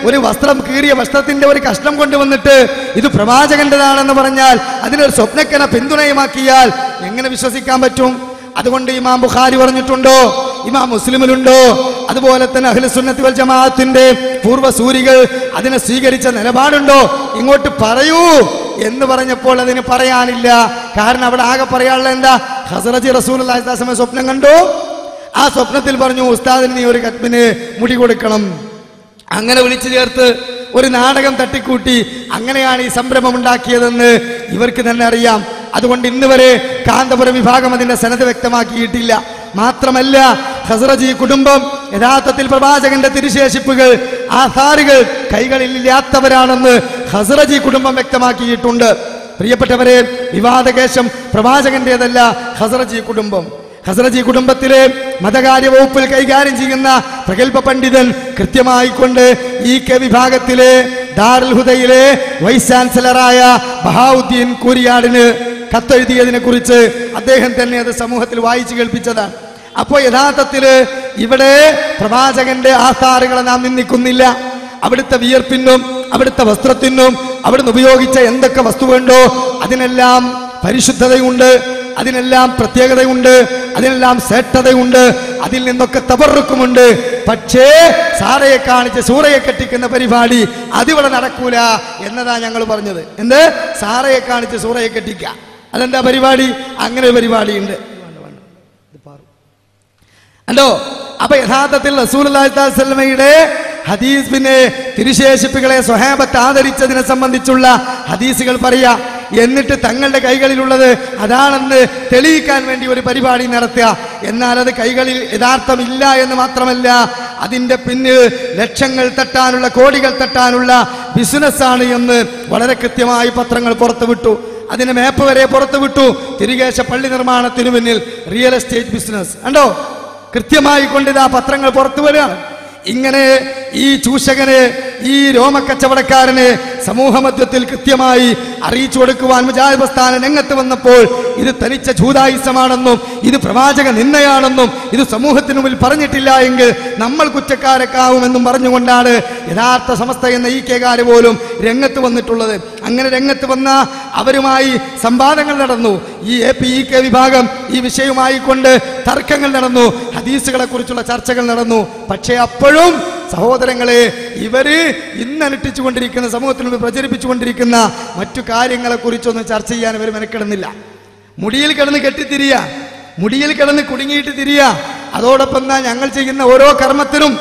ഒരു വസ്ത്രം, കീറിയ വസ്ത്രത്തിന്റെ ഒരു കഷ്ണം കൊണ്ടുവന്നിട്ട് ഇത് പ്രവാചകന്റേതാണെന്ന് പറഞ്ഞാൽ അതിനൊരു സ്വപ്നക്കന പിന്തുണയുമാക്കിയാൽ എങ്ങനെ വിശ്വസിക്കാൻ പറ്റും? അതുകൊണ്ട് ഇമാം ബുഖാരി പറഞ്ഞിട്ടുണ്ടോ? ഇമാം മുസ്ലിമിലുണ്ടോ? അതുപോലെ തന്നെ അഹ്ലുസുന്നത്തി വൽ ജമാഅത്തിന്റെ പൂർവ്വസൂരികൾ അതിനെ സ്വീകരിച്ച നിലപാടുണ്ടോ? ഇങ്ങോട്ട് പറയൂ എന്ന് പറഞ്ഞപ്പോൾ അതിന് പറയാനില്ല. കാരണം അവിടെ ആകെ പറയാനുള്ള എന്താ? ഖസറജി റസൂലുള്ളാഹി സ്വല്ലല്ലാഹു അലൈഹി വസല്ലം സ്വപ്നം കണ്ടു. ആ സ്വപ്നത്തിൽ പറഞ്ഞു, ഉസ്താദിന് നീ ഒരു കത്മിന് മുടി കൊടുക്കണം. അങ്ങനെ വിളിച്ചു ചേർത്ത് ഒരു നാടകം തട്ടിക്കൂട്ടി അങ്ങനെയാണ് ഈ സംരംഭം ഉണ്ടാക്കിയതെന്ന് ഇവർക്ക് തന്നെ അറിയാം. അതുകൊണ്ട് ഇന്ന് വരെ കാന്തപുരം വിഭാഗം അതിന്റെ സനത് വ്യക്തമാക്കിയിട്ടില്ല. മാത്രമല്ല, ഖസറജി കുടുംബം യഥാർത്ഥത്തിൽ പ്രവാചകന്റെ തിരുശേഷിപ്പുകൾ ആധാറുകൾ കൈകളിലില്ലാത്തവരാണെന്ന് ഖസറജി കുടുംബം വ്യക്തമാക്കിയിട്ടുണ്ട്. പ്രിയപ്പെട്ടവരെ, വിവാദകേശം പ്രവാചകന്റേതല്ല ഖസറജി കുടുംബം. ഖസറജി കുടുംബത്തിലെ മതകാര്യ വകുപ്പിൽ കൈകാര്യം ചെയ്യുന്ന പ്രഗത്ഭ പണ്ഡിതൻ കൃത്യമായിക്കൊണ്ട് ഈ കെ വിഭാഗത്തിലെ ദാറുൽ ഹുദയിലെ വൈസ് ചാൻസലറായ ബഹാവുദ്ദീൻ കൂരിയാടിന് കത്തെഴുതിയതിനെ കുറിച്ച് അദ്ദേഹം തന്നെ അത് സമൂഹത്തിൽ വായിച്ചു കേൾപ്പിച്ചതാണ്. അപ്പോൾ യഥാർത്ഥത്തിൽ ഇവിടെ പ്രവാചകന്റെ ആധാറുകളെ നാം നിന്ദിക്കുന്നില്ല. അവിടുത്തെ വിയർപ്പിനും അവിടുത്തെ വസ്ത്രത്തിനും അവിടുന്ന് ഉപയോഗിച്ച എന്തൊക്കെ വസ്തുവുണ്ടോ അതിനെല്ലാം പരിശുദ്ധതയുണ്ട്, അതിനെല്ലാം പ്രത്യേകതയുണ്ട്, അതിനെല്ലാം ശ്രേഷ്ഠതയുണ്ട്, അതിൽ നിന്നൊക്കെ തബറുക്കുമുണ്ട്. പക്ഷേ സാറയെ കാണിച്ച് സൂറയെ കെട്ടിക്കുന്ന പരിപാടി അതിവിടെ നടക്കൂല എന്നതാ ഞങ്ങൾ പറഞ്ഞത്. എന്ത്? സാറയെ കാണിച്ച് സൂറയെ കെട്ടിക്ക, അതെന്താ പരിപാടി? അങ്ങനെ ഒരു പരിപാടിയുണ്ട്. അല്ലോ, അപ്പൊ യഥാർത്ഥത്തിൽ റസൂലുള്ളാഹി സ്വല്ലല്ലാഹു അലൈഹി വസല്ലമയുടെ ഹദീസ് പിന്നെ തിരുശേഷിപ്പുകളെ സ്വഹാബത്ത് ആദരിച്ചതിനെ സംബന്ധിച്ചുള്ള ഹദീസുകൾ പറയാ. എന്നിട്ട് തങ്ങളുടെ കൈകളിലുള്ളത് അതാണെന്ന് തെളിയിക്കാൻ വേണ്ടി ഒരു പരിപാടി നടത്തുക. എന്നാൽ അത് കൈകളിൽ യഥാർത്ഥമില്ല എന്ന് മാത്രമല്ല, അതിന്റെ പിന്നിൽ ലക്ഷങ്ങൾ തട്ടാനുള്ള, കോടികൾ തട്ടാനുള്ള ബിസിനസ്സാണ് എന്ന് വളരെ കൃത്യമായി പത്രങ്ങൾ പുറത്തുവിട്ടു. അതിന് മേപ്പ് വരെ പുറത്തുവിട്ടു. തിരുകേശ പള്ളി നിർമ്മാണത്തിന് പിന്നിൽ റിയൽ എസ്റ്റേറ്റ് ബിസിനസ് കണ്ടോ? കൃത്യമായി കൊണ്ടിതാ പത്രങ്ങൾ പുറത്തു വരികയാണ്. ഇങ്ങനെ ഈ ചൂഷകന് ഈ രോമക്കച്ചവടക്കാരനെ സമൂഹ മധ്യത്തിൽ കൃത്യമായി അറിയിച്ചു കൊടുക്കുവാൻ മുജാഹിദ് പ്രസ്ഥാനം രംഗത്ത് വന്നപ്പോൾ ഇത് തനിച്ച ജൂദായിസമാണെന്നും ഇത് പ്രവാചക നിന്ദയാണെന്നും ഇത് സമൂഹത്തിന് മുമ്പിൽ പറഞ്ഞിട്ടില്ല എങ്കിൽ നമ്മൾ കുറ്റക്കാരക്കാവുമെന്നും പറഞ്ഞുകൊണ്ടാണ് യഥാർത്ഥ സമസ്ത എന്ന ഈ കേകാര് പോലും രംഗത്ത് വന്നിട്ടുള്ളത്. അങ്ങനെ രംഗത്ത് വന്ന അവരുമായി സംവാദങ്ങൾ നടന്നു. ഈ APEK വിഭാഗം ഈ വിഷയവുമായി കൊണ്ട് തർക്കങ്ങൾ നടന്നു, ഹദീസുകളെ കുറിച്ചുള്ള ചർച്ചകൾ നടന്നു. പക്ഷേ അപ്പോഴും സഹോദരങ്ങളെ, ഇവര് ഇന്നനുഷ്ഠിച്ചുകൊണ്ടിരിക്കുന്ന സമൂഹത്തിൽ പ്രചരിപ്പിച്ചുകൊണ്ടിരിക്കുന്ന മറ്റു കാര്യങ്ങളെ കുറിച്ചൊന്നും ചർച്ച ചെയ്യാൻ ഇവർ മെനക്കെടുന്നില്ല. മുടിയിൽ കിടന്ന് കെട്ടിത്തിരിയ, മുടിയിൽ കിടന്ന് കുടുങ്ങിയിട്ട് തിരിയ. അതോടൊപ്പം ഞങ്ങൾ ചെയ്യുന്ന ഓരോ കർമ്മത്തിനും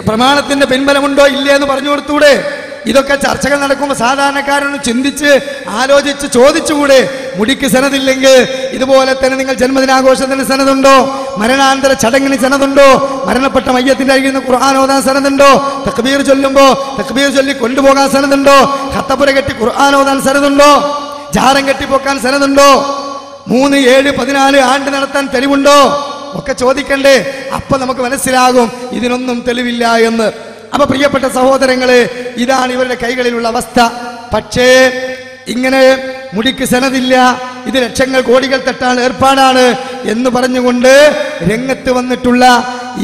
പ്രമാണത്തിന്റെ പിൻബലമുണ്ടോ ഇല്ലേ എന്ന് പറഞ്ഞു കൊടുത്തൂടെ? ഇതൊക്കെ ചർച്ചകൾ നടക്കുമ്പോൾ സാധാരണക്കാരനൊന്ന് ചിന്തിച്ച് ആലോചിച്ച് ചോദിച്ചുകൂടെ? മുടിക്ക് സനദില്ലെങ്കിൽ ഇതുപോലെ തന്നെ നിങ്ങൾ ജന്മദിനാഘോഷത്തിന് സനതുണ്ടോ? മരണാനന്തര ചടങ്ങിന് സനതുണ്ടോ? മരണപ്പെട്ട മയ്യത്തിന്റെ അരികിൽ ഖുർആൻ ഓതാൻ സനതുണ്ടോ? തക്ബീർ ചൊല്ലുമ്പോ തക്ബീർ ചൊല്ലി കൊണ്ടുപോകാൻ സനതുണ്ടോ? ഖത്തപുര കെട്ടി ഖുർആൻ ഓതാൻ സനതുണ്ടോ? ജാരം കെട്ടിപ്പോക്കാൻ സനതുണ്ടോ? 3, 7, 14 ആണ്ട് നടത്താൻ തെളിവുണ്ടോ? ഒക്കെ ചോദിക്കണ്ടേ? അപ്പൊ നമുക്ക് മനസ്സിലാകും ഇതിനൊന്നും തെളിവില്ല എന്ന്. അപ്പൊ പ്രിയപ്പെട്ട സഹോദരങ്ങളെ, ഇതാണ് ഇവരുടെ കൈകളിലുള്ള അവസ്ഥ. പക്ഷേ ഇങ്ങനെ മുടിക്ക് സനദില്ല, ഇത് ലക്ഷങ്ങൾ കോടികൾ തട്ടാൻ ഏർപ്പാടാണ് എന്ന് പറഞ്ഞുകൊണ്ട് രംഗത്ത് വന്നിട്ടുള്ള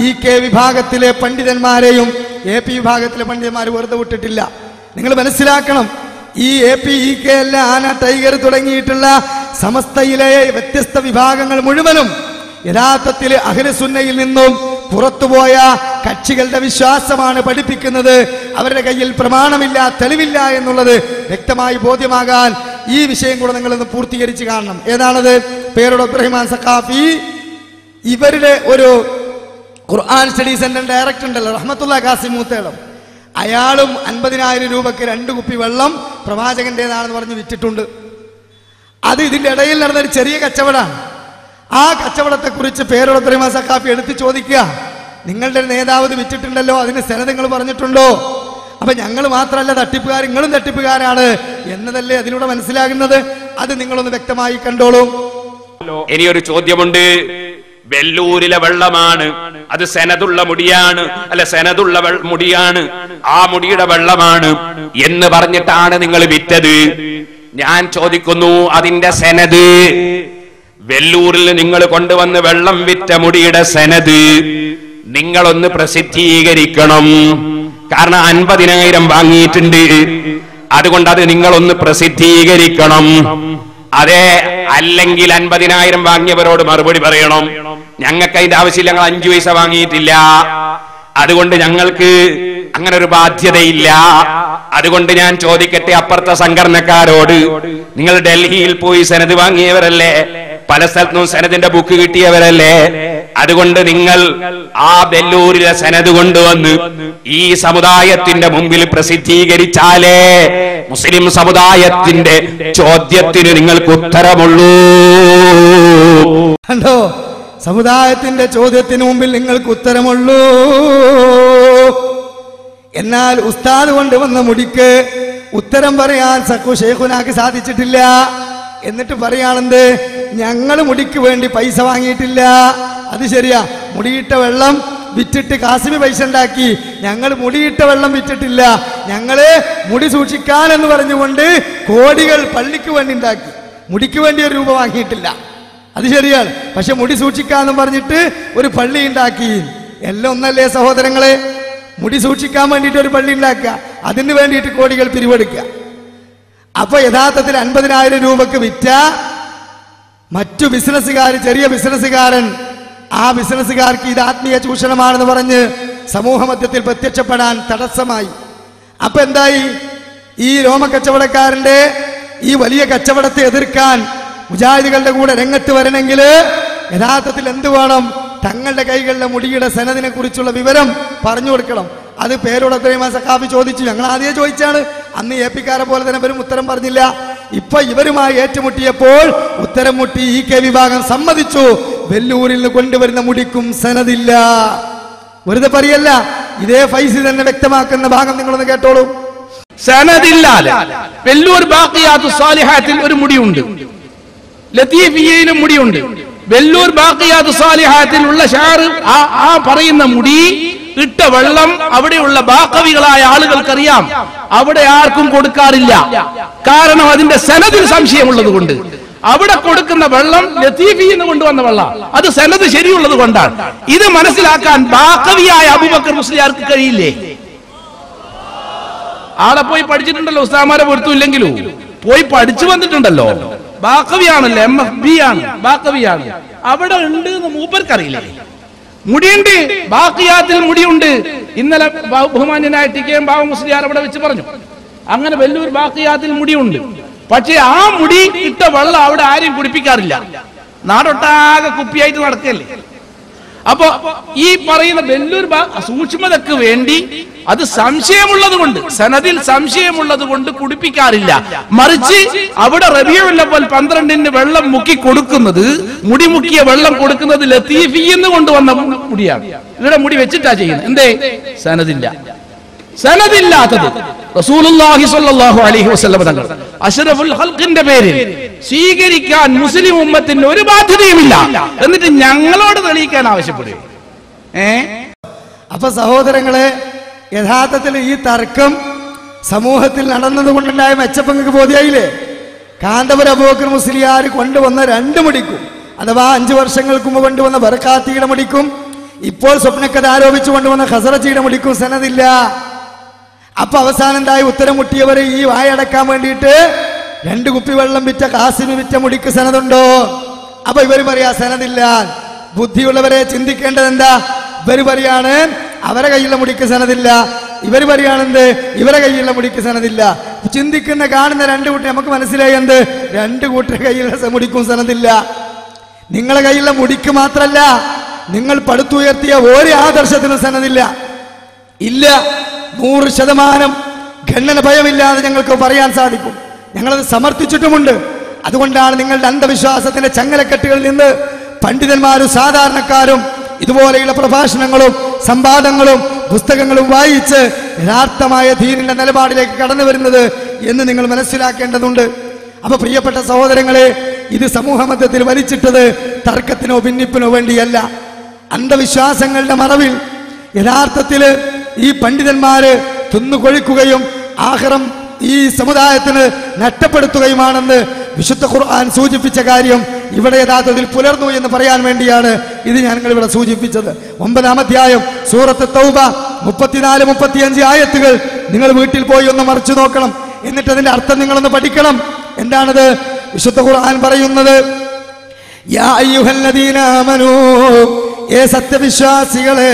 EK വിഭാഗത്തിലെ പണ്ഡിതന്മാരെയും AP വിഭാഗത്തിലെ പണ്ഡിതന്മാർ വെറുതെ വിട്ടിട്ടില്ല. നിങ്ങൾ മനസ്സിലാക്കണം, ഈ APEK അല്ല, ആന, ടൈഗർ തുടങ്ങിയിട്ടുള്ള സമസ്തയിലെ വ്യത്യസ്ത വിഭാഗങ്ങൾ മുഴുവനും യഥാർത്ഥത്തിൽ അഹ്ലുസുന്നയിൽ നിന്നും പുറത്തുപോയ കക്ഷികളുടെ വിശ്വാസമാണ് പഠിപ്പിക്കുന്നത്. അവരുടെ കയ്യിൽ പ്രമാണമില്ല, തെളിവില്ല എന്നുള്ളത് വ്യക്തമായി ബോധ്യമാകാൻ ഈ വിഷയം കൂടെ നിങ്ങളൊന്ന് പൂർത്തീകരിച്ച് കാണണം. ഏതാണത്? പേരോട് അബ്ദുറഹ്മാൻ സഖാഫി, ഇവരുടെ ഒരു ഖുർആൻ സ്റ്റഡി സെന്റർ ഡയറക്ടർ ഉണ്ടല്ലോ, റഹ്മത്തുള്ള ഖാസിം മൂത്തേളം, അയാളും 50,000 രൂപയ്ക്ക് 2 കുപ്പി വെള്ളം പ്രവാചകന്റേതാണെന്ന് പറഞ്ഞ് വിറ്റിട്ടുണ്ട്. അത് ഇതിന്റെ ഇടയിൽ നടന്നൊരു ചെറിയ കച്ചവടമാണ്. ആ കച്ചവടത്തെ കുറിച്ച് പേരോട് അബ്ദുറഹ്മാൻ സഖാഫി എടുത്ത് ചോദിക്കുക, നിങ്ങളുടെ നേതാവ് ഇത് വിറ്റിട്ടുണ്ടല്ലോ, അതിന് സനദ് നിങ്ങൾ പറഞ്ഞിട്ടുണ്ടോ? അപ്പൊ ഞങ്ങൾ മാത്രമല്ല തട്ടിപ്പുകാർ, നിങ്ങളും തട്ടിപ്പുകാരാണ് എന്നതല്ലേ അതിലൂടെ മനസ്സിലാകുന്നത്. അത് നിങ്ങളൊന്ന് വ്യക്തമായി കണ്ടോളൂ. ഇനിയൊരു ചോദ്യമുണ്ട്. വെല്ലൂരിലെ വെള്ളമാണ്, അത് സനദുള്ള മുടിയാണ്, അല്ല സനദുള്ള മുടിയാണ്, ആ മുടിയുടെ വെള്ളമാണ് എന്ന് പറഞ്ഞിട്ടാണ് നിങ്ങൾ വിറ്റത്. ഞാൻ ചോദിക്കുന്നു, അതിന്റെ സനദ്, വെല്ലൂരിൽ നിങ്ങൾ കൊണ്ടുവന്ന് വെള്ളം വിറ്റ മുടിയുടെ സനദ് നിങ്ങളൊന്ന് പ്രസിദ്ധീകരിക്കണം. കാരണം 50,000 വാങ്ങിയിട്ടുണ്ട്, അതുകൊണ്ട് അത് നിങ്ങളൊന്ന് പ്രസിദ്ധീകരിക്കണം. അതെ, അല്ലെങ്കിൽ 50,000 വാങ്ങിയവരോട് മറുപടി പറയണം, ഞങ്ങൾക്ക് അതിന്റെ ആവശ്യമില്ല, ഞങ്ങൾ 5 പൈസ വാങ്ങിയിട്ടില്ല, അതുകൊണ്ട് ഞങ്ങൾക്ക് അങ്ങനെ ഒരു ബാധ്യതയില്ല. അതുകൊണ്ട് ഞാൻ ചോദിക്കട്ടെ അപ്പുറത്തെ സംഘടനക്കാരോട്, നിങ്ങൾ ഡൽഹിയിൽ പോയി സനദ് വാങ്ങിയവരല്ലേ, പല സ്ഥലത്തും സനദിന്റെ ബുക്ക് കിട്ടിയവരല്ലേ, അതുകൊണ്ട് നിങ്ങൾ ആ വെല്ലൂരിലെ സനദ് കൊണ്ടുവന്ന് ഈ സമുദായത്തിന്റെ മുമ്പിൽ പ്രസിദ്ധീകരിച്ചാലേ മുസ്ലിം സമുദായത്തിന്റെ ചോദ്യത്തിന് നിങ്ങൾക്ക് ഉത്തരമുള്ളൂ. കണ്ടോ, സമുദായത്തിന്റെ ചോദ്യത്തിന് മുമ്പിൽ നിങ്ങൾക്ക് ഉത്തരമുള്ളൂ. എന്നാൽ ഉസ്താദ് കൊണ്ടുവന്ന മുടിക്ക് ഉത്തരം പറയാൻ സഖു ഷെയ്ഖുനാക്ക് സാധിച്ചിട്ടില്ല. എന്നിട്ട് പറയാണെന്ത്, ഞങ്ങൾ മുടിക്ക് വേണ്ടി പൈസ വാങ്ങിയിട്ടില്ല. അത് ശരിയാ, മുടിയിട്ട വെള്ളം വിറ്റിട്ട് കാസിമി പൈസ ഉണ്ടാക്കി, ഞങ്ങൾ മുടിയിട്ട വെള്ളം വിറ്റിട്ടില്ല, ഞങ്ങള് മുടി സൂക്ഷിക്കാൻ എന്ന് പറഞ്ഞുകൊണ്ട് കോടികൾ പള്ളിക്ക് വേണ്ടി ഉണ്ടാക്കി, മുടിക്ക് വേണ്ടി 1 രൂപ വാങ്ങിയിട്ടില്ല. അത് ശരിയാണ്. പക്ഷെ മുടി സൂക്ഷിക്കാന്നും പറഞ്ഞിട്ട് ഒരു പള്ളി ഉണ്ടാക്കി. എല്ലാം ഒന്നല്ലേ സഹോദരങ്ങളെ? മുടി സൂക്ഷിക്കാൻ വേണ്ടിയിട്ട് ഒരു പള്ളി ഉണ്ടാക്കുക, അതിന് വേണ്ടിയിട്ട് കോടികൾ പിരിവെടുക്കുക. അപ്പൊ യഥാർത്ഥത്തിൽ 50,000 രൂപക്ക് വിറ്റ മറ്റു ബിസിനസ്സുകാർ, ചെറിയ ബിസിനസ്സുകാരൻ, ആ ബിസിനസ്സുകാർക്ക് ഇത് ആത്മീയ ചൂഷണമാണെന്ന് പറഞ്ഞ് സമൂഹ മധ്യത്തിൽ പ്രത്യക്ഷപ്പെടാൻ തടസ്സമായി. അപ്പൊ എന്തായി? ഈ രോമക്കച്ചവടക്കാരന്റെ ഈ വലിയ കച്ചവടത്തെ എതിർക്കാൻ മുജാഹിദുകളുടെ കൂടെ രംഗത്ത് വരണമെങ്കിൽ യഥാർത്ഥത്തിൽ എന്ത് വേണം? തങ്ങളുടെ കൈകളിലെ മുടിയുടെ സനദിനെ കുറിച്ചുള്ള വിവരം പറഞ്ഞു കൊടുക്കണം. അത് പേരോട് അബ്ദുറഹ്മാൻ സഖാഫി ചോദിച്ചു. ഞങ്ങൾ ആദ്യം ചോദിച്ചാണ്, അന്ന് APക്കാരെ പോലെ തന്നെ ഇവരും ഉത്തരം പറഞ്ഞില്ല. ഇപ്പൊ ഇവരുമായി ഏറ്റുമുട്ടിയപ്പോൾ ഉത്തരം മുട്ടി EK വിഭാഗം സമ്മതിച്ചു, വെല്ലൂരിൽ നിന്ന് കൊണ്ടുവരുന്ന മുടിക്കും സനദില്ല. വെറുതെ പറയല്ല, ഇതേ ഫൈസി തന്നെ വ്യക്തമാക്കുന്ന ഭാഗം നിങ്ങളൊന്ന് കേട്ടോളൂ. സനദില്ലാതെ വെല്ലൂർ ബാഖിയാത്തു സാലിഹാത്തിൽ ഒരു മുടിയുണ്ട്, ലത്തീഫിയയിലും മുടിയുണ്ട്, വെല്ലൂർ ബാഖിയാത്ത് സാലിഹാത്തിലുള്ള ഷാർ ആ പറയുന്ന മുടി ഇട്ട വെള്ളം അവിടെയുള്ള ബാഖവികളായ ആളുകൾക്കറിയാം, അവിടെ ആർക്കും കൊടുക്കാറില്ല. കാരണം അതിന്റെ സനദിൽ സംശയമുള്ളത് കൊണ്ട്. അവിടെ കൊടുക്കുന്ന വെള്ളം ലത്തീഫിന്ന് കൊണ്ടുവന്ന വെള്ളം, അത് സനദ് ശരിയുള്ളത് കൊണ്ടാണ്. ഇത് മനസ്സിലാക്കാൻ ബാഖവിയായ അബൂബക്കർ മുസ്ലിയാർക്ക് കഴിയില്ലേ? ആളെ പോയി പഠിച്ചിട്ടുണ്ടല്ലോ, ഉസ്താമാരെ പൊരുത്തമില്ലെങ്കിലും പോയി പഠിച്ചു വന്നിട്ടുണ്ടല്ലോ. ബാഖവിയാണല്ലോ, MFB ആണ്, ബാഖവിയാണ്. അവിടെ ഉണ്ട് എന്ന് മൂപ്പർക്കറിയില്ലേ? മുടിയുണ്ട്, ബാഖിയാത്തിൽ മുടിയുണ്ട്. ഇന്നലെ ബഹുമാന്യനായ TK ബാവ മുസ്ലിയാർ അവിടെ വെച്ച് പറഞ്ഞു, അങ്ങനെ വെല്ലൂർ ബാഖിയാത്തിൽ മുടിയുണ്ട്. പക്ഷെ ആ മുടി ഇട്ട വെള്ളം അവിടെ ആരും കുടിപ്പിക്കാറില്ല. നാടൊട്ടാകെ കുപ്പിയായിട്ട് നടക്കല്ലേ. അപ്പൊ ഈ പറയുന്ന വെല്ലൂർ സൂക്ഷ്മതക്ക് വേണ്ടി അത് സംശയമുള്ളത് കൊണ്ട്, സനദിൽ സംശയമുള്ളത് കൊണ്ട് കുടിപ്പിക്കാറില്ല. മറിച്ച് അവിടെ റബീഉൽ അവ്വൽ 12-ന് വെള്ളം മുക്കി കൊടുക്കുന്നത്, മുടി മുക്കിയ വെള്ളം കൊടുക്കുന്നത് ലത്തീഫിന്ന് കൊണ്ടുവന്ന മുടിയാണ്. ഇവിടെ മുടി വെച്ചിട്ടാ ചെയ്യുന്നത്. എന്തേ? സനദില്ല. സനദില്ലാത്തത് റസൂലുള്ളാഹി സ്വല്ലല്ലാഹു അലൈഹി വസല്ലം തങ്ങൾ അഷ്റഫുൽ ഖൽഖിന്റെ പേരിൽ സ്വീകരിക്കാൻ മുസ്ലിം ഉമ്മത്തിന് ഒരു ബാധ്യതയുമില്ല. എന്നിട്ട് ഞങ്ങളോട് തെളിയിക്കാൻ ആവശ്യപ്പെടുക. അപ്പൊ സഹോദരങ്ങളെ, യഥാർത്ഥത്തിൽ ഈ തർക്കം സമൂഹത്തിൽ നടന്നതുകൊണ്ടുണ്ടായ മെച്ചപ്പങ്ങൾക്ക് ബോധ്യായില്ലേ? കാന്തപുരം അബൂബക്കർ മുസ്ലിയാർ കൊണ്ടുവന്ന 2 മുടിക്കും, അഥവാ 5 വർഷങ്ങൾക്ക് മുമ്പ് കൊണ്ടുവന്ന ബർക്കാത്തിയുടെ മുടിക്കും, ഇപ്പോൾ സ്വപ്നക്കഥ ആരോപിച്ചു കൊണ്ടുവന്ന ഖസറജിയുടെ മുടിക്കും സനദില്ല. അപ്പൊ അവസാനം എന്തായി? ഉത്തരം മുട്ടിയവരെ ഈ വായടക്കാൻ വേണ്ടിയിട്ട് 2 കുപ്പി വെള്ളം വിറ്റ കാസിമി വിറ്റ മുടിക്ക് സനതുണ്ടോ? അപ്പൊ ഇവര് പറയാ സനദില്ല. ബുദ്ധിയുള്ളവരെ ചിന്തിക്കേണ്ടത് എന്താ? ഇവര് പറയാണ് അവരെ കയ്യിലുള്ള മുടിക്ക് സനദില്ല, ഇവര് പറയാണെന്ത് ഇവരെ കയ്യിലുള്ള മുടിക്ക് സനദില്ല. ചിന്തിക്കുന്ന കാണുന്ന 2 കൂട്ടർ നമുക്ക് മനസ്സിലായി എന്ത്? 2 കൂട്ടർ കയ്യിലുള്ള മുടിക്കും സനദില്ല. നിങ്ങളെ കയ്യിലുള്ള മുടിക്ക് മാത്രല്ല, നിങ്ങൾ പടുത്തുയർത്തിയ ഒരു ആദർശത്തിനും സനദില്ല. ഇല്ല, 100% ഖണ്ഡന ഭയമില്ലാതെ ഞങ്ങൾക്ക് പറയാൻ സാധിക്കും. ഞങ്ങളത് സമർത്ഥിച്ചിട്ടുമുണ്ട്. അതുകൊണ്ടാണ് നിങ്ങളുടെ അന്ധവിശ്വാസത്തിന്റെ ചങ്ങലക്കെട്ടുകളിൽ നിന്ന് പണ്ഡിതന്മാരും സാധാരണക്കാരും ഇതുപോലെയുള്ള പ്രഭാഷണങ്ങളും സംവാദങ്ങളും പുസ്തകങ്ങളും വായിച്ച് യഥാർത്ഥമായ ദീനിന്റെ നിലപാടിലേക്ക് കടന്നു വരുന്നത് എന്ന് നിങ്ങൾ മനസ്സിലാക്കേണ്ടതുണ്ട്. അപ്പൊ പ്രിയപ്പെട്ട സഹോദരങ്ങളെ, ഇത് സമൂഹ മധ്യത്തിൽ വലിച്ചിട്ടത് തർക്കത്തിനോ ഭിന്നിപ്പിനോ വേണ്ടിയല്ല. അന്ധവിശ്വാസങ്ങളുടെ മറവിൽ യഥാർത്ഥത്തിൽ ഈ പണ്ഡിതന്മാര് തിന്നുകൊഴിക്കുകയും ആഖിറം ഈ സമുദായത്തിന് നഷ്ടപ്പെടുത്തുകയുമാണെന്ന് വിശുദ്ധ ഖുർആൻ സൂചിപ്പിച്ച കാര്യം ഇവിടെ യഥാർത്ഥത്തിൽ പുലർന്നു എന്ന് പറയാൻ വേണ്ടിയാണ് ഇത് ഞങ്ങൾ ഇവിടെ സൂചിപ്പിച്ചത്. 9-ാം അധ്യായം സൂറത്ത് തൗബ 34-35 ആയത്തുകൾ നിങ്ങൾ വീട്ടിൽ പോയി ഒന്ന് മറിച്ചു നോക്കണം. എന്നിട്ട് അതിന്റെ അർത്ഥം നിങ്ങളൊന്ന് പഠിക്കണം. എന്താണത്? വിശുദ്ധ ഖുർആൻ പറയുന്നത്, യാ അയ്യുഹല്ലദീന ആമനൂ, ഏ സത്യവിശ്വാസികളെ,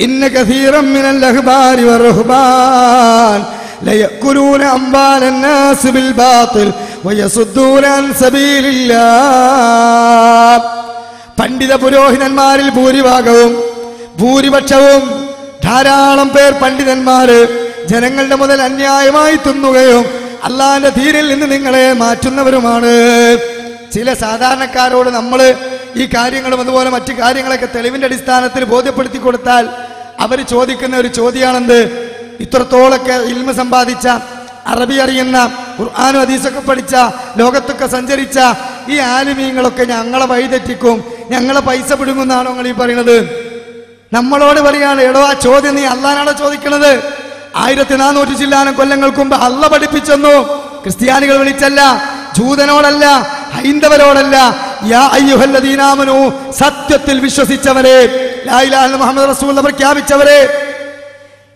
ഇന്ന കസീറൻ മിനൽ അഹ്ബാരി വറുഹ്ബാൻ ലയഅകുലൂന അംവാലൻ നാസ് ബിൽ ബാത്തിൽ വയസുദ്ദൂന അൻ സബീലില്ലാഹ്. പണ്ഡിത പുരോഹിതന്മാരിൽ ഭൂരിപക്ഷവും ധാരാളം പേർ പണ്ഡിതന്മാര് ജനങ്ങളുടെ മുതൽ അന്യായമായി തിന്നുകയും അള്ളാന്റെ ദീനിൽ നിന്ന് നിങ്ങളെ മാറ്റുന്നവരുമാണ്. ചില സാധാരണക്കാരോട് നമ്മൾ ഈ കാര്യങ്ങളും അതുപോലെ മറ്റു കാര്യങ്ങളൊക്കെ തെളിവിന്റെ അടിസ്ഥാനത്തിൽ ബോധ്യപ്പെടുത്തി കൊടുത്താൽ അവർ ചോദിക്കുന്ന ഒരു ചോദ്യമാണെന്ത്? ഇത്രത്തോളൊക്കെ ഇൽമ സമ്പാദിച്ച, അറബി അറിയുന്ന, ഖുർആനും ഹദീസൊക്കെ പഠിച്ച, ലോകത്തൊക്കെ സഞ്ചരിച്ച ഈ ആലിമീങ്ങളൊക്കെ ഞങ്ങളെ വഴിതെറ്റിക്കും, ഞങ്ങളെ പൈസ പിടുങ്ങുന്നാണോ നിങ്ങൾ ഈ പറയുന്നത്? നമ്മളോട് പറയാണ്, എടോ ആ ചോദ്യം നീ അള്ളാനാണോ ചോദിക്കണത്? 1400 ചില്ലാനം കൊല്ലങ്ങൾക്ക് മുമ്പ് അള്ള പഠിപ്പിച്ചെന്നു. ക്രിസ്ത്യാനികൾ വിളിച്ചല്ല, ജൂതനോടല്ല, ഹൈന്ദവരോടല്ല. യാ അയ്യുഹല്ലദീന ആമനൂ, സത്യത്തിൽ വിശ്വസിച്ചവരെ, ലാ ഇലാഹ ഇല്ലല്ലാഹ് മുഹമ്മദ് റസൂലുള്ളാഹി പ്രഖ്യാപിച്ചവരെ,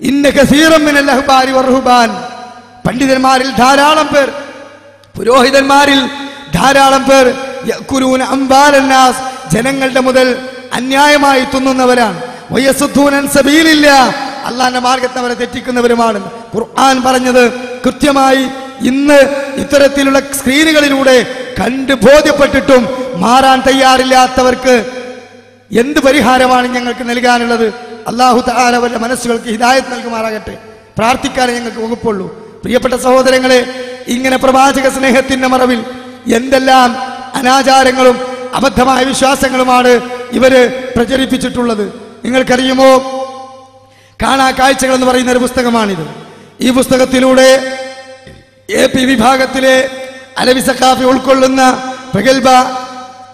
ഇന്ന കസീറൻ മിനൽ അഹ്ബാരി വറുഹ്ബാൻ, പണ്ഡിതന്മാരിൽ ധാരാളം പേർ, പുരോഹിതന്മാരിൽ ധാരാളം പേർ, യഅകുലൂന അംവാലൻ നാസ്, ജനങ്ങളുടെ മുതൽ അന്യായമായി തിന്നുന്നവരാണ്. വയസുദ്ദൂന അൻ സബീലില്ലാഹ്, അള്ളാന്റെ മാർഗത്തെ അവരെ തെറ്റിക്കുന്നവരുമാണ്. ഖുർആൻ പറഞ്ഞത് കൃത്യമായി. ഇന്ന് ഇത്തരത്തിലുള്ള സ്ക്രീനുകളിലൂടെ കണ്ട് ബോധ്യപ്പെട്ടിട്ടും മാറാൻ തയ്യാറില്ലാത്തവർക്ക് എന്ത് പരിഹാരമാണ് ഞങ്ങൾക്ക് നൽകാനുള്ളത്? അല്ലാഹു തആല അവരുടെ മനസ്സുകൾക്ക് ഹിദായത്ത് നൽകുമാറാകട്ടെ. പ്രാർത്ഥിക്കാനേ ഞങ്ങൾക്ക് വകുപ്പുള്ളൂ. പ്രിയപ്പെട്ട സഹോദരങ്ങളെ, ഇങ്ങനെ പ്രവാചക സ്നേഹത്തിന്റെ മറവിൽ എന്തെല്ലാം അനാചാരങ്ങളും അബദ്ധമായ വിശ്വാസങ്ങളുമാണ് ഇവര് പ്രചരിപ്പിച്ചിട്ടുള്ളത്. നിങ്ങൾക്കറിയുമോ? കാണാ കാഴ്ചകൾ എന്ന് പറയുന്ന ഒരു പുസ്തകമാണിത്. ഈ പുസ്തകത്തിലൂടെ AP വിഭാഗത്തിലെ അലവി സഖാഫി ഉൾക്കൊള്ളുന്ന പ്രഗത്ഭ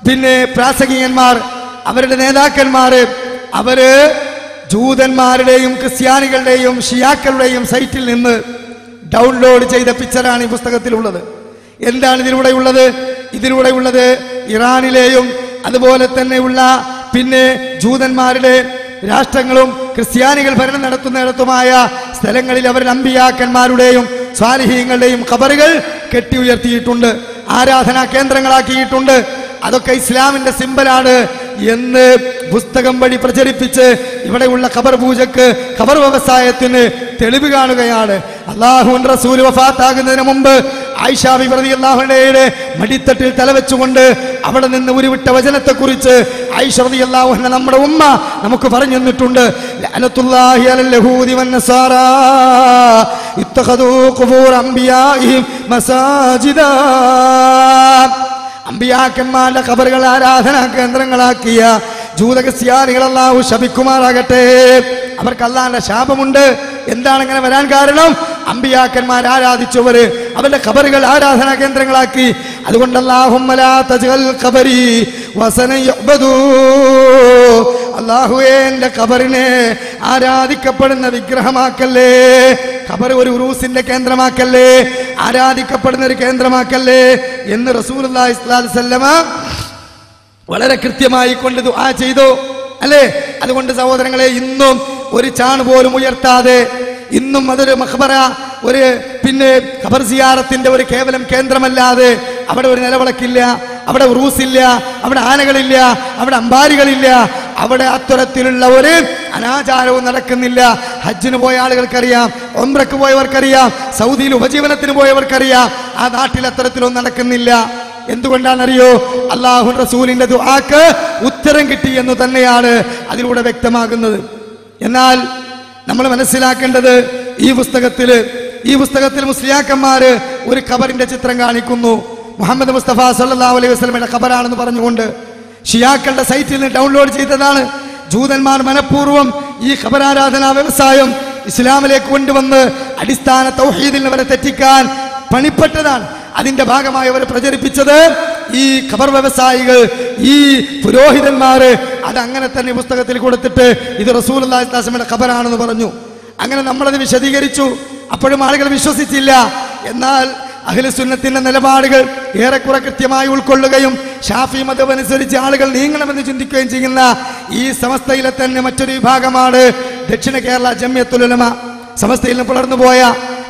പിന്നെ പ്രാസംഗികന്മാർ, അവരുടെ നേതാക്കന്മാര്, അവര് ജൂതന്മാരുടെയും ക്രിസ്ത്യാനികളുടെയും ഷിയാക്കളുടെയും സൈറ്റിൽ നിന്ന് ഡൗൺലോഡ് ചെയ്ത പിക്ചറാണ് ഈ പുസ്തകത്തിലുള്ളത്. എന്താണ് ഇതിലൂടെയുള്ളത്? ഇറാനിലെയും അതുപോലെ തന്നെയുള്ള പിന്നെ ജൂതന്മാരുടെ രാഷ്ട്രങ്ങളും ക്രിസ്ത്യാനികൾ ഭരണം നടത്തുന്നിടത്തുമായ സ്ഥലങ്ങളിൽ അവരുടെ അമ്പിയാക്കന്മാരുടെയും സ്വാലിഹീങ്ങളുടെയും ഖബറുകൾ കെട്ടി ഉയർത്തിയിട്ടുണ്ട്, ആരാധനാ കേന്ദ്രങ്ങളാക്കിയിട്ടുണ്ട്. അതൊക്കെ ഇസ്ലാമിന്റെ സിംബലാണ് എന്ന് പുസ്തകം വഴി പ്രചരിപ്പിച്ച് ഇവിടെയുള്ള ഖബർ പൂജക്ക്, ഖബർ വ്യവസായത്തിന് തെളിവ് കാണുകയാണ്. അല്ലാഹുവിന്റെ റസൂൽ വഫാത്താകുന്നതിന് മുമ്പ് ആയിഷ ബിബി റളിയല്ലാഹു അൻഹയുടെ മടിത്തട്ടിൽ തലവെച്ചുകൊണ്ട് അവിടെ നിന്ന് ഉരുവിട്ട വചനത്തെക്കുറിച്ച് ആയിഷ റളിയല്ലാഹു അൻഹ നമ്മുടെ ഉമ്മ നമുക്ക് പറഞ്ഞു തന്നിട്ടുണ്ട്. ലഅനത്തുല്ലാഹി അലൽ യഹൂദി വൻ നസാറാ ഇത്തഖദൂ ഖുബൂർ അംബിയാഇഹിം മസാജിദാ. അമ്പിയാക്കന്മാരുടെ ഖബറുകൾ ആരാധനാ കേന്ദ്രങ്ങളാക്കിയ ജൂത ക്രിസ്ത്യാനികൾ അല്ലാഹു ശപിക്കുമാറാകട്ടെ. അവർക്ക് അല്ലാഹുവിന്റെ ശാപമുണ്ട്. എന്താണ് അങ്ങനെ വരാൻ കാരണം? അമ്പിയാക്കന്മാർ ആരാധിച്ചവര് അവരുടെ ഖബറുകൾ ആരാധനാ കേന്ദ്രങ്ങളാക്കി. അതുകൊണ്ട് അല്ലാഹുമ്മ ലാ തജ്അൽ ഖബരി വസന യുഅ്ബദൂ, അല്ലാഹുവേ എന്റെ ഖബറിനെ ആരാധിക്കപ്പെടുന്ന വിഗ്രഹമാക്കല്ലേ, ഖബർ ഒരു ഉറൂസിന്റെ കേന്ദ്രമാക്കല്ലേ, ആരാധിക്കപ്പെടുന്ന ഒരു കേന്ദ്രമാക്കല്ലേ എന്ന് റസൂലുള്ളാഹി സ്വല്ലല്ലാഹു അലൈഹി വസല്ലമ വളരെ കൃത്യമായി കൊണ്ട് ദുആ ചെയ്തു അല്ലേ? അതുകൊണ്ട് സഹോദരങ്ങളെ, ഇന്നും ഒരു ചാണ് പോലും ഉയർത്താതെ, ഇന്നും അതൊരു മഖബറ, ഒരു പിന്നെ ഖബർ സിയാറത്തിന്റെ ഒരു കേവലം കേന്ദ്രമല്ലാതെ അവിടെ ഒരു നിലവിളക്കില്ല, അവിടെ ഉറൂസില്ല, അവിടെ ആനകളില്ല, അവിടെ അമ്പാരികളില്ല, അവിടെ അത്തരത്തിലുള്ള ഒരു അനാചാരവും നടക്കുന്നില്ല. ഹജ്ജിന് പോയ ആളുകൾക്കറിയാം, ഉംറക്ക് പോയവർക്കറിയാം, സൗദിയിൽ ഉപജീവനത്തിന് പോയവർക്കറിയാം, ആ നാട്ടിൽ അത്തരത്തിലൊന്നും നടക്കുന്നില്ല. എന്തുകൊണ്ടാണെന്നറിയോ? അല്ലാഹു റസൂലിന്റെ ദുആക്ക് ഉത്തരം കിട്ടി എന്ന് തന്നെയാണ് അതിലൂടെ വ്യക്തമാകുന്നത്. എന്നാൽ നമ്മൾ മനസ്സിലാക്കേണ്ടത്, ഈ പുസ്തകത്തിൽ മുസ്ലിയാക്കന്മാര് ഒരു ഖബറിന്റെ ചിത്രം കാണിക്കുന്നു. മുഹമ്മദ് മുസ്തഫ സല്ലല്ലാഹു അലൈഹി വസല്ലമയുടെ ഖബറാണെന്ന് പറഞ്ഞുകൊണ്ട് ഷിയാക്കളുടെ സൈറ്റിൽ നിന്ന് ഡൗൺലോഡ് ചെയ്തതാണ്. ജൂതന്മാർ മനഃപൂർവ്വം ഈ ഖബറാരാധനാ വ്യവസായം ഇസ്ലാമിലേക്ക് കൊണ്ടുവന്ന് അടിസ്ഥാന തൗഹീദിൽ അവരെ തെറ്റിക്കാൻ പണിപ്പെട്ടതാണ്. അതിന്റെ ഭാഗമായി അവർ പ്രചരിപ്പിച്ചത് ഈ ഖബർ വ്യവസായികൾ, ഈ പുരോഹിതന്മാര് അതങ്ങനെ തന്നെ പുസ്തകത്തിൽ കൊടുത്തിട്ട് ഇത് റസൂലുള്ളാഹി സ്വല്ലല്ലാഹു അലൈഹി വസല്ലമയുടെ ഖബറാണെന്ന് പറഞ്ഞു. അങ്ങനെ നമ്മളത് വിശദീകരിച്ചു. അപ്പോഴും ആളുകൾ വിശ്വസിച്ചില്ല. എന്നാൽ അഹ്ലു സുന്നത്തിന്റെ നിലപാടുകൾ ഏറെക്കുറെ കൃത്യമായി ഉൾക്കൊള്ളുകയും ഷാഫി മദ്ഹബ് അനുസരിച്ച് ആളുകൾ നീങ്ങണമെന്ന് ചിന്തിക്കുകയും ചെയ്യുന്ന ഈ സമസ്തയിലെ തന്നെ മറ്റൊരു വിഭാഗമാണ് ദക്ഷിണ കേരള ജംഇയ്യത്തുൽ ഉലമ. സമസ്തയിൽ നിന്ന് പുലർന്നുപോയ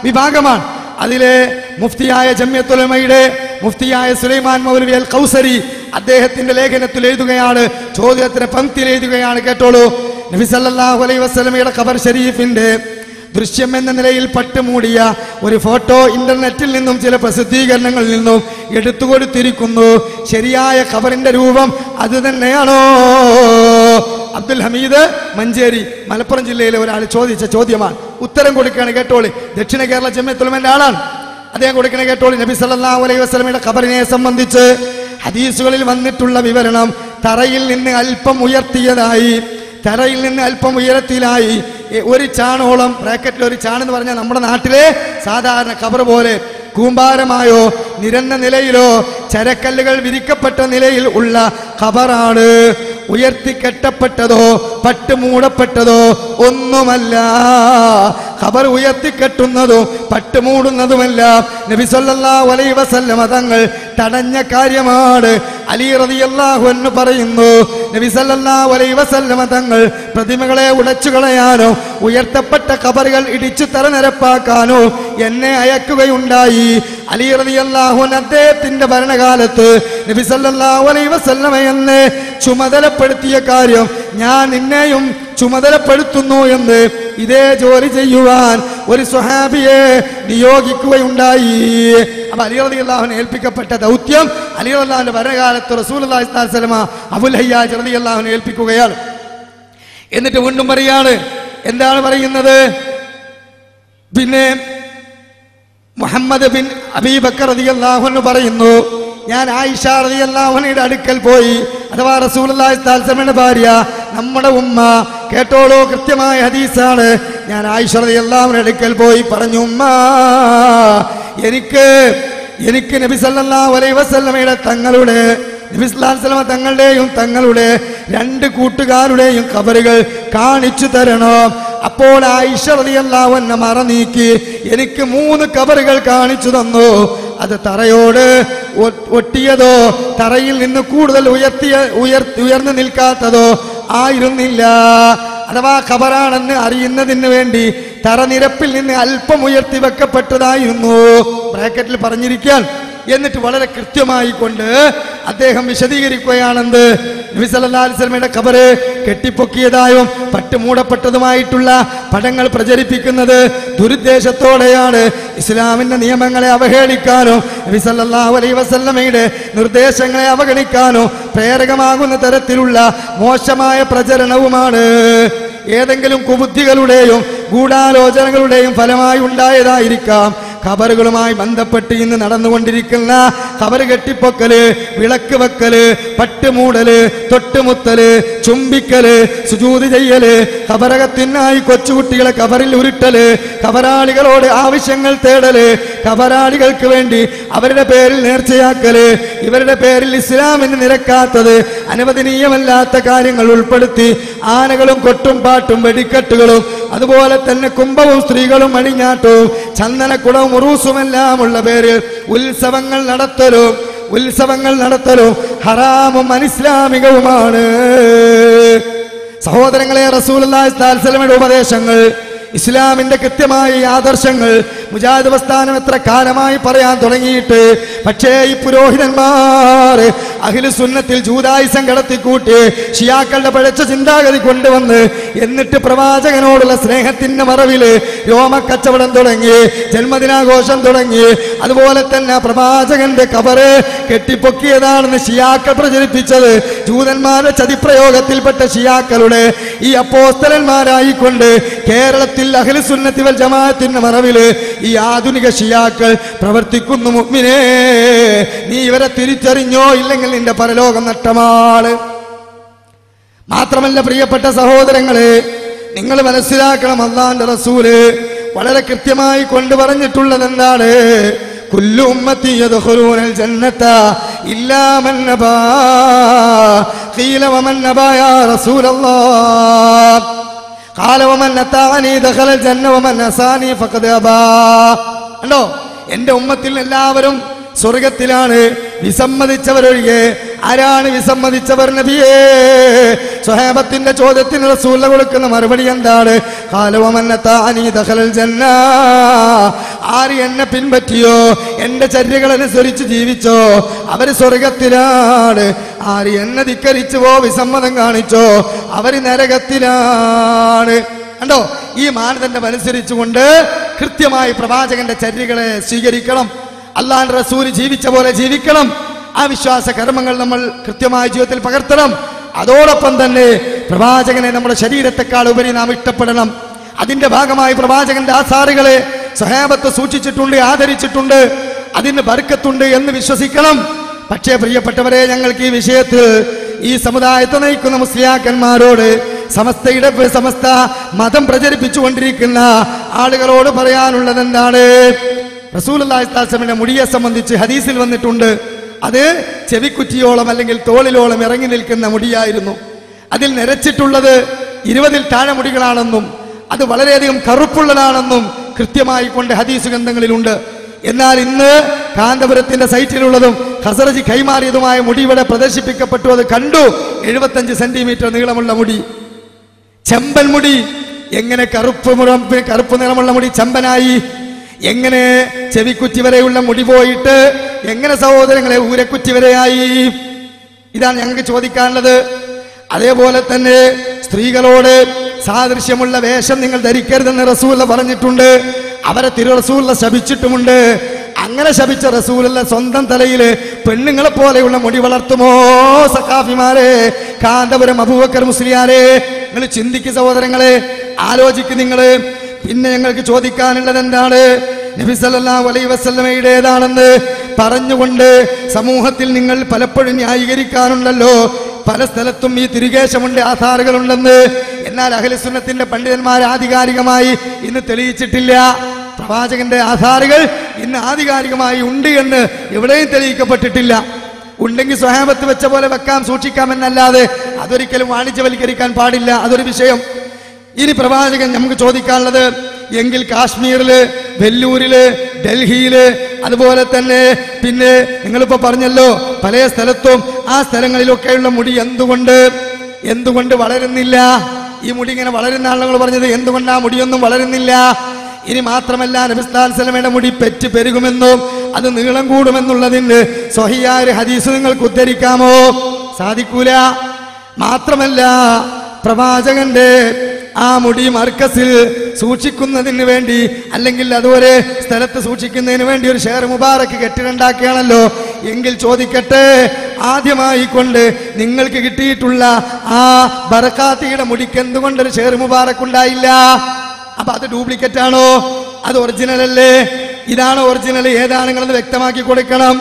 വിഭാഗമാണ്. അതിലെ മുഫ്തിയായ ജംഇയ്യത്തുൽ ഉലമയുടെ മുഫ്തിയായ സുലൈമാൻ മൗലവി അൽ ഖൗസരി അദ്ദേഹത്തിന്റെ ലേഖനത്തിൽ എഴുതുകയാണ്, ചോദ്യത്തിന് പങ്ക്തിയിൽ എഴുതുകയാണ്, കേട്ടോളൂ. നബി സല്ലല്ലാഹു അലൈഹി വസല്ലമയുടെ ഖബർ ഷരീഫിന്റെ ദൃശ്യം എന്ന നിലയിൽ പട്ടുമൂടിയ ഒരു ഫോട്ടോ ഇന്റർനെറ്റിൽ നിന്നും ചില പ്രസിദ്ധീകരണങ്ങളിൽ നിന്നും എടുത്തുകൊടുത്തിരിക്കുന്നു. ശരിയായ ഖബറിന്റെ രൂപം അത് തന്നെയാണോ? അബ്ദുൽ ഹമീദ് മഞ്ചേരി, മലപ്പുറം ജില്ലയിലെ ഒരാൾ ചോദിച്ച ചോദ്യമാണ്. ഉത്തരം കൊടുക്കുകയാണ്, കേട്ടോളി. ദക്ഷിണ കേരള ജംഇയ്യത്തുൽ ഉലമയുടെ ആളാണ് അദ്ദേഹം. കൊടുക്കണ കേട്ടോളി. നബി സല്ലല്ലാഹു അലൈഹി വസല്ലമയുടെ ഖബറിനെ സംബന്ധിച്ച് ഹദീസുകളിൽ വന്നിട്ടുള്ള വിവരണം തറയിൽ നിന്ന് അല്പം ഉയർത്തിയതായി, തറയിൽ നിന്ന് അല്പം ഉയരത്തിലായി ഒരു ചാണോളം, ബ്രാക്കറ്റിൽ ഒരു ചാണെന്ന് പറഞ്ഞാൽ നമ്മുടെ നാട്ടിലെ സാധാരണ ഖബർ പോലെ കൂമ്പാരമായോ നിരന്ന നിലയിലോ ചരക്കല്ലുകൾ വിരിക്കപ്പെട്ട നിലയിൽ ഉള്ള ഖബറാണ്. ഉയർത്തിക്കെട്ടപ്പെട്ടതോ പട്ടുമൂടപ്പെട്ടതോ ഒന്നുമല്ല. ഖബർ ഉയർത്തിക്കെട്ടുന്നതും പട്ടുമൂടുന്നതുമല്ല നബി സല്ലല്ലാഹു അലൈഹി വസല്ലമ തങ്ങൾ തടഞ്ഞ കാര്യമാണ്. അലി റളിയല്ലാഹു അൻഹു പറയുന്നു, നബി സല്ലല്ലാഹു അലൈഹി വസല്ലമ തങ്ങൾ പ്രതിമകളെ ഉടച്ചു കളയാനോ ഉയർത്തപ്പെട്ട ഖബറുകൾ ഇടിച്ചു തറനിരപ്പാക്കാനോ എന്നെ അയക്കുകയുണ്ടായി. അലി റളിയല്ലാഹു അൻഹു അദ്ദേഹത്തിന്റെ ഭരണകാലത്ത് നബി സല്ലല്ലാഹു അലൈഹി വസല്ലമ എന്നെ ചുമതലപ്പെടുത്തിയ കാര്യം ഞാൻ നിന്നെയും ചുമതലപ്പെടുത്തുന്നു എന്ന് ഇതേ ജോലി ചെയ്യുവാൻ ഒരു സ്വഹാബിയെ നിയോഗിക്കുകയുണ്ടായി. അപ്പൊ അലി റളിയല്ലാഹു അൻഹു ഏൽപ്പിക്കപ്പെട്ട ദൗത്യം അലി റളിയല്ലാഹുവിന്റെ ഭരണകാലത്ത് റസൂലുള്ളാഹി സ്വല്ലല്ലാഹു അലൈഹി വസല്ലമ അബുൽ ഹയ്യാജ് റളിയല്ലാഹു അൻഹു ഏൽപ്പിക്കുകയാണ്. എന്നിട്ട് വീണ്ടും പറയാണ്, എന്താണ് പറയുന്നത്? പിന്നെ മുഹമ്മദ് ബിൻ അബീ ബക്കർ റളിയല്ലാഹു അൻഹു പറയുന്നു, ഞാൻ ആയിഷ റളിയല്ലാഹു അൻഹയുടെ അടുക്കൽ പോയി, അഥവാ റസൂലുള്ളാഹി സ്വല്ലല്ലാഹു അലൈഹി വസല്ലമയുടെ ഭാര്യ, നമ്മുടെ ഉമ്മ, കേട്ടോളൂ, കൃത്യമായ ഹദീസാണ്. ഞാൻ ആയിഷ റളിയല്ലാഹു അൻഹയുടെ അടുക്കൽ പോയി പറഞ്ഞു, ഉമ്മ, എനിക്ക് നബി സല്ലല്ലാഹു അലൈഹി വസല്ലമയുടെ തങ്ങളുടെ നബി സല്ലല്ലാഹു അലൈഹി വസല്ലം തങ്ങളുടെയും തങ്ങളുടെ 2 കൂട്ടുകാരുടെയും ഖബറുകൾ കാണിച്ചു തരണം. അപ്പോൾ ആയിഷ റളിയല്ലാഹു അൻഹ മറ നീക്കി എനിക്ക് 3 ഖബറുകൾ കാണിച്ചു തന്നു. അത് തറയോട് ഒട്ടിയതോ തറയിൽ നിന്ന് കൂടുതൽ ഉയർന്നു നിൽക്കാത്തതോ ആയിരുന്നില്ല. അഥവാ ഖബറാണെന്ന് അറിയുന്നതിന് വേണ്ടി തറനിരപ്പിൽ നിന്ന് അല്പം ഉയർത്തി വെക്കപ്പെട്ടതായിരുന്നു. ബ്രാക്കറ്റിൽ പറഞ്ഞിരിക്കാൻ. എന്നിട്ട് വളരെ കൃത്യമായി കൊണ്ട് അദ്ദേഹം വിശദീകരിക്കുകയാണെന്ന് നബി സല്ലല്ലാഹു അലൈഹി വസല്ലമയുടെ ഖബറ് കെട്ടിപ്പൊക്കിയതായും പട്ട് മൂടപ്പെട്ടതുമായിട്ടുള്ള പടങ്ങൾ പ്രചരിപ്പിക്കുന്നത് ദുരുദ്ദേശത്തോടെയാണ്. ഇസ്ലാമിന്റെ നിയമങ്ങളെ അവഹേളിക്കാനോ നബി സല്ലല്ലാഹു അലൈഹി വസല്ലമയുടെ നിർദ്ദേശങ്ങളെ അവഗണിക്കാനോ പ്രേരകമാകുന്ന തരത്തിലുള്ള മോശമായ പ്രചരണവുമാണ്. ഏതെങ്കിലും കുബുദ്ധികളുടെയും ഗൂഢാലോചനകളുടെയും ഫലമായി ഉണ്ടായതായിരിക്കാം ഖബറുകളുമായി ബന്ധപ്പെട്ട് ഇന്ന് നടന്നുകൊണ്ടിരിക്കുന്ന ഖബറ് കെട്ടിപ്പൊക്കല്, വിളക്ക് വെക്കല്, പട്ടുമൂടല്, തൊട്ടുമുത്തല്, ചുംബിക്കല്, സുജൂദ് ചെയ്യല്, ഖബറകത്തിനായി കൊച്ചുകുട്ടികളെ ഖബറിൽ ഉരുട്ടല്, ഖബറാളികളോട് ആവശ്യങ്ങൾ തേടല്, ഖബറാളികൾക്ക് വേണ്ടി അവരുടെ പേരിൽ നേർച്ചയാക്കല്, ഇവരുടെ പേരിൽ ഇസ്ലാമിന് നിരക്കാത്തത് അനുവദനീയമല്ലാത്ത കാര്യങ്ങൾ ഉൾപ്പെടുത്തി ആനകളും കൊട്ടും പാട്ടും വെടിക്കെട്ടുകളും അതുപോലെ തന്നെ കുംഭവും സ്ത്രീകളും അണിഞ്ഞാട്ടവും ചന്ദനക്കുടവും ഉറൂസുമെല്ലാമുള്ള പേരിൽ ഉത്സവങ്ങൾ നടത്തലും ഹറാമും അനിസ്ലാമികവുമാണ്. സഹോദരങ്ങളെ, റസൂലുള്ളാഹി സ്വല്ലല്ലാഹു അലൈഹി വസല്ലമയുടെ ഉപദേശങ്ങൾ, ഇസ്ലാമിന്റെ കൃത്യമായ ആദർശങ്ങൾ മുജാഹിദ് പ്രസ്ഥാനം എത്ര കാലമായി പറയാൻ തുടങ്ങിയിട്ട്, പക്ഷേ ഈ പുരോഹിതന്മാർ അഹ്ലു സുന്നത്തിൽ ജൂദായിസം കടത്തിക്കൂട്ടി ഷിയാക്കളുടെ പഴച്ച ചിന്താഗതി കൊണ്ടുവന്ന് എന്നിട്ട് പ്രവാചകനോടുള്ള സ്നേഹത്തിന്റെ മറവില് രോമക്കച്ചവടം തുടങ്ങി, ജന്മദിനാഘോഷം തുടങ്ങി. അതുപോലെ തന്നെ പ്രവാചകന്റെ ഖബറ് കെട്ടിപ്പൊക്കിയതാണെന്ന് ഷിയാക്കൾ പ്രചരിപ്പിച്ചത് ജൂതന്മാരുടെ ചതിപ്രയോഗത്തിൽപ്പെട്ട ഷിയാക്കളുടെ ഈ അപ്പോസ്തലന്മാരായിക്കൊണ്ട് കേരളത്തിൽ അഹ്ലു സുന്നത്തി വൽ ജമാഅത്തിന്റെ മറവില് ഈ ആധുനിക ഷിയാക്കൾ പ്രവർത്തിക്കുന്നു. മുഅ്മിനേ, നീ ഇവരെ തിരിച്ചറിഞ്ഞോ? ഇല്ലെങ്കിൽ നിന്റെ പരലോകം നഷ്ടമാണ്. മാത്രമല്ല പ്രിയപ്പെട്ട സഹോദരങ്ങളെ, നിങ്ങൾ മനസ്സിലാക്കണം, അല്ലാഹുവിന്റെ റസൂല് വളരെ കൃത്യമായി കൊണ്ട് പറഞ്ഞിട്ടുള്ളത് എന്താണ്? കുല്ലു ഉമ്മത്തി യദ്ഖുലൂനൽ ജന്നത ഇല്ലാ മൻ നബാ. ഖീല വമൻ നബാ യാ റസൂലല്ലാഹ്? ഖാല വമൻ അതാനി ദഖലൽ ജന്ന വമൻ അസാനി ഫഖദ് അബാ. കണ്ടോ, എന്റെ ഉമ്മത്തിൽ എല്ലാവരും സ്വർഗത്തിലാണ്, വിസമ്മതിച്ചവരൊഴികെ. ആരാണ് വിസമ്മതിച്ചവർ നബിയേ? സ്വഹാബത്തിന്റെ ചോദ്യത്തിന് റസൂൽ കൊടുക്കുന്ന മറുപടി എന്താണ്? ഖാല വമൻ അതാനി ദഖലൽ ജന്ന. ആര് എന്നെ പിൻപറ്റിയോ, എന്റെ ചര്യകൾ അനുസരിച്ച് ജീവിച്ചോ, അവര് സ്വർഗത്തിലാണ്. ആര് എന്നെ ധിക്കരിച്ചുവോ, വിസമ്മതം കാണിച്ചോ, അവര് നരകത്തിലാണ്. കണ്ടോ, ഈ മാനദണ്ഡം അനുസരിച്ചുകൊണ്ട് കൃത്യമായി പ്രവാചകന്റെ ചര്യകളെ സ്വീകരിക്കണം. അല്ലാഹുവിന്റെ റസൂൽ ജീവിച്ച പോലെ ജീവിക്കണം. ആ വിശ്വാസ കർമ്മങ്ങൾ നമ്മൾ കൃത്യമായ ജീവിതത്തിൽ പകർത്തണം. അതോടൊപ്പം തന്നെ പ്രവാചകനെ നമ്മുടെ ശരീരത്തെക്കാൾ ഉപരി നാം ഇഷ്ടപ്പെടണം. അതിന്റെ ഭാഗമായി പ്രവാചകന്റെ ആസാറുകളെ സ്വഹാബത്ത് സൂക്ഷിച്ചിട്ടുണ്ട്, ആദരിച്ചിട്ടുണ്ട്, അതിന് ബർക്കത്തുണ്ട് എന്ന് വിശ്വസിക്കണം. പക്ഷേ പ്രിയപ്പെട്ടവരെ, ഞങ്ങൾക്ക് ഈ വിഷയത്തിൽ ഈ സമുദായത്തെ നയിക്കുന്ന മുസ്ലിയാക്കന്മാരോട്, സമസ്ത മതം പ്രചരിപ്പിച്ചുകൊണ്ടിരിക്കുന്ന ആളുകളോട് പറയാനുള്ളത് എന്താണ്? റസൂലുള്ളാഹി സ്വല്ലല്ലാഹു അലൈഹി വസല്ലമയുടെ മുടിയെ സംബന്ധിച്ച് ഹദീസിൽ വന്നിട്ടുണ്ട്. അത് ചെവിക്കുറ്റിയോളം അല്ലെങ്കിൽ തോളിലോളം ഇറങ്ങി നിൽക്കുന്ന മുടിയായിരുന്നു. അതിൽ നിരച്ചിട്ടുള്ളത് 20-ൽ താഴെ മുടികളാണെന്നും അത് വളരെയധികം കറുപ്പുള്ളതാണെന്നും കൃത്യമായി കൊണ്ട് ഹദീസ് ഗ്രന്ഥങ്ങളിലുണ്ട്. എന്നാൽ ഇന്ന് കാന്തപുരത്തിന്റെ സൈറ്റിലുള്ളതും ഖസറജി കൈമാറിയതുമായ മുടി ഇവിടെ പ്രദർശിപ്പിക്കപ്പെട്ടു. അത് കണ്ടു. 75 സെന്റിമീറ്റർ നീളമുള്ള മുടി, ചെമ്പൻ മുടി. എങ്ങനെ കറുപ്പ് നിറമുള്ള മുടി ചെമ്പനായി? എങ്ങനെ ചെവിക്കുറ്റി വരെയുള്ള മുടി പോയിട്ട് എങ്ങനെ സഹോദരങ്ങളെ ഊരക്കുറ്റി വരെയായി? ഇതാണ് ഞങ്ങൾക്ക് ചോദിക്കാനുള്ളത്. അതേപോലെ തന്നെ സ്ത്രീകളോട് സാദൃശ്യമുള്ള വേഷം നിങ്ങൾ ധരിക്കരുതെന്ന് റസൂൽ പറഞ്ഞിട്ടുണ്ട്. അവരെ റസൂൽ ശപിച്ചിട്ടുമുണ്ട്. അങ്ങനെ ശപിച്ച റസൂലുള്ള സ്വന്തം തലയിൽ പെണ്ണുങ്ങളെ പോലെയുള്ള മുടി വളർത്തുമോ? സഖാഫിമാരെ, കാന്തപുരം അബൂബക്കർ മുസ്ലിയാരെ, നിങ്ങൾ ചിന്തിക്ക് സഹോദരങ്ങളെ, ആലോചിക്ക് നിങ്ങൾ. പിന്നെ ഞങ്ങൾക്ക് ചോദിക്കാനുള്ളത് എന്താണ്? നബി സല്ലല്ലാഹു അലൈഹി വസല്ലമയുടേതാണെന്ന് പറഞ്ഞുകൊണ്ട് സമൂഹത്തിൽ നിങ്ങൾ പലപ്പോഴും ന്യായീകരിക്കാറുണ്ടല്ലോ. പല സ്ഥലത്തും ഈ തിരികേശമുണ്ട്, ആധാറുകളുണ്ടെന്ന്. എന്നാൽ അഹ്ലു സുന്നത്തിന്റെ പണ്ഡിതന്മാർ ആധികാരികമായി ഇന്ന് തെളിയിച്ചിട്ടില്ല. പ്രവാചകന്റെ ആധാറുകൾ ഇന്ന് ആധികാരികമായി ഉണ്ട് എന്ന് എവിടെയും തെളിയിക്കപ്പെട്ടിട്ടില്ല. ഉണ്ടെങ്കിൽ സ്വഹാബത്ത് വെച്ച പോലെ വെക്കാം, സൂക്ഷിക്കാമെന്നല്ലാതെ അതൊരിക്കലും വാണിജ്യവൽക്കരിക്കാൻ പാടില്ല. അതൊരു വിഷയം. ഇനി പ്രവാചകൻ നമുക്ക് ചോദിക്കാനുള്ളത്, എങ്കിൽ കാശ്മീരില്, വെല്ലൂരില്, ഡൽഹിയില്, അതുപോലെ തന്നെ പിന്നെ നിങ്ങളിപ്പോ പറഞ്ഞല്ലോ പല സ്ഥലത്തും ആ സ്ഥലങ്ങളിലൊക്കെയുള്ള മുടി എന്തുകൊണ്ട് വളരുന്നില്ല? ഈ മുടി ഇങ്ങനെ വളരുന്ന ആളുകൾ പറഞ്ഞത് എന്തുകൊണ്ട് ആ മുടിയൊന്നും വളരുന്നില്ല? ഇനി മാത്രമല്ല, നബി സല്ലല്ലാഹു അലൈഹി വസല്ലമയുടെ മുടി പെറ്റ് പെരുകുമെന്നും അത് നീളം കൂടുമെന്നുള്ളതിന് സ്വഹിയായ ഹദീസ് നിങ്ങൾക്ക് ഉദ്ധരിക്കാമോ? സാധിക്കൂല. മാത്രമല്ല, പ്രവാചകന്റെ ആ മുടി മർക്കസിൽ സൂക്ഷിക്കുന്നതിന് വേണ്ടി, അല്ലെങ്കിൽ അതുവരെ സ്ഥലത്ത് സൂക്ഷിക്കുന്നതിന് വേണ്ടി ഒരു ഷെയർ മുബാറക്ക് കെട്ടിടണ്ടാക്കുകയാണല്ലോ. എങ്കിൽ ചോദിക്കട്ടെ, ആദ്യമായി കൊണ്ട് നിങ്ങൾക്ക് കിട്ടിയിട്ടുള്ള ആ ബറക്കാത്തിയുടെ മുടിക്ക് എന്തുകൊണ്ടൊരു ഷെയർ മുബാറക്ക് ഉണ്ടായില്ല? അപ്പൊ അത് ഡ്യൂപ്ലിക്കേറ്റ് ആണോ? അത് ഒറിജിനൽ അല്ലേ? ഇതാണ് ഒറിജിനൽ, ഏതാണ് നിങ്ങളെന്ന് വ്യക്തമാക്കി കൊടുക്കണം.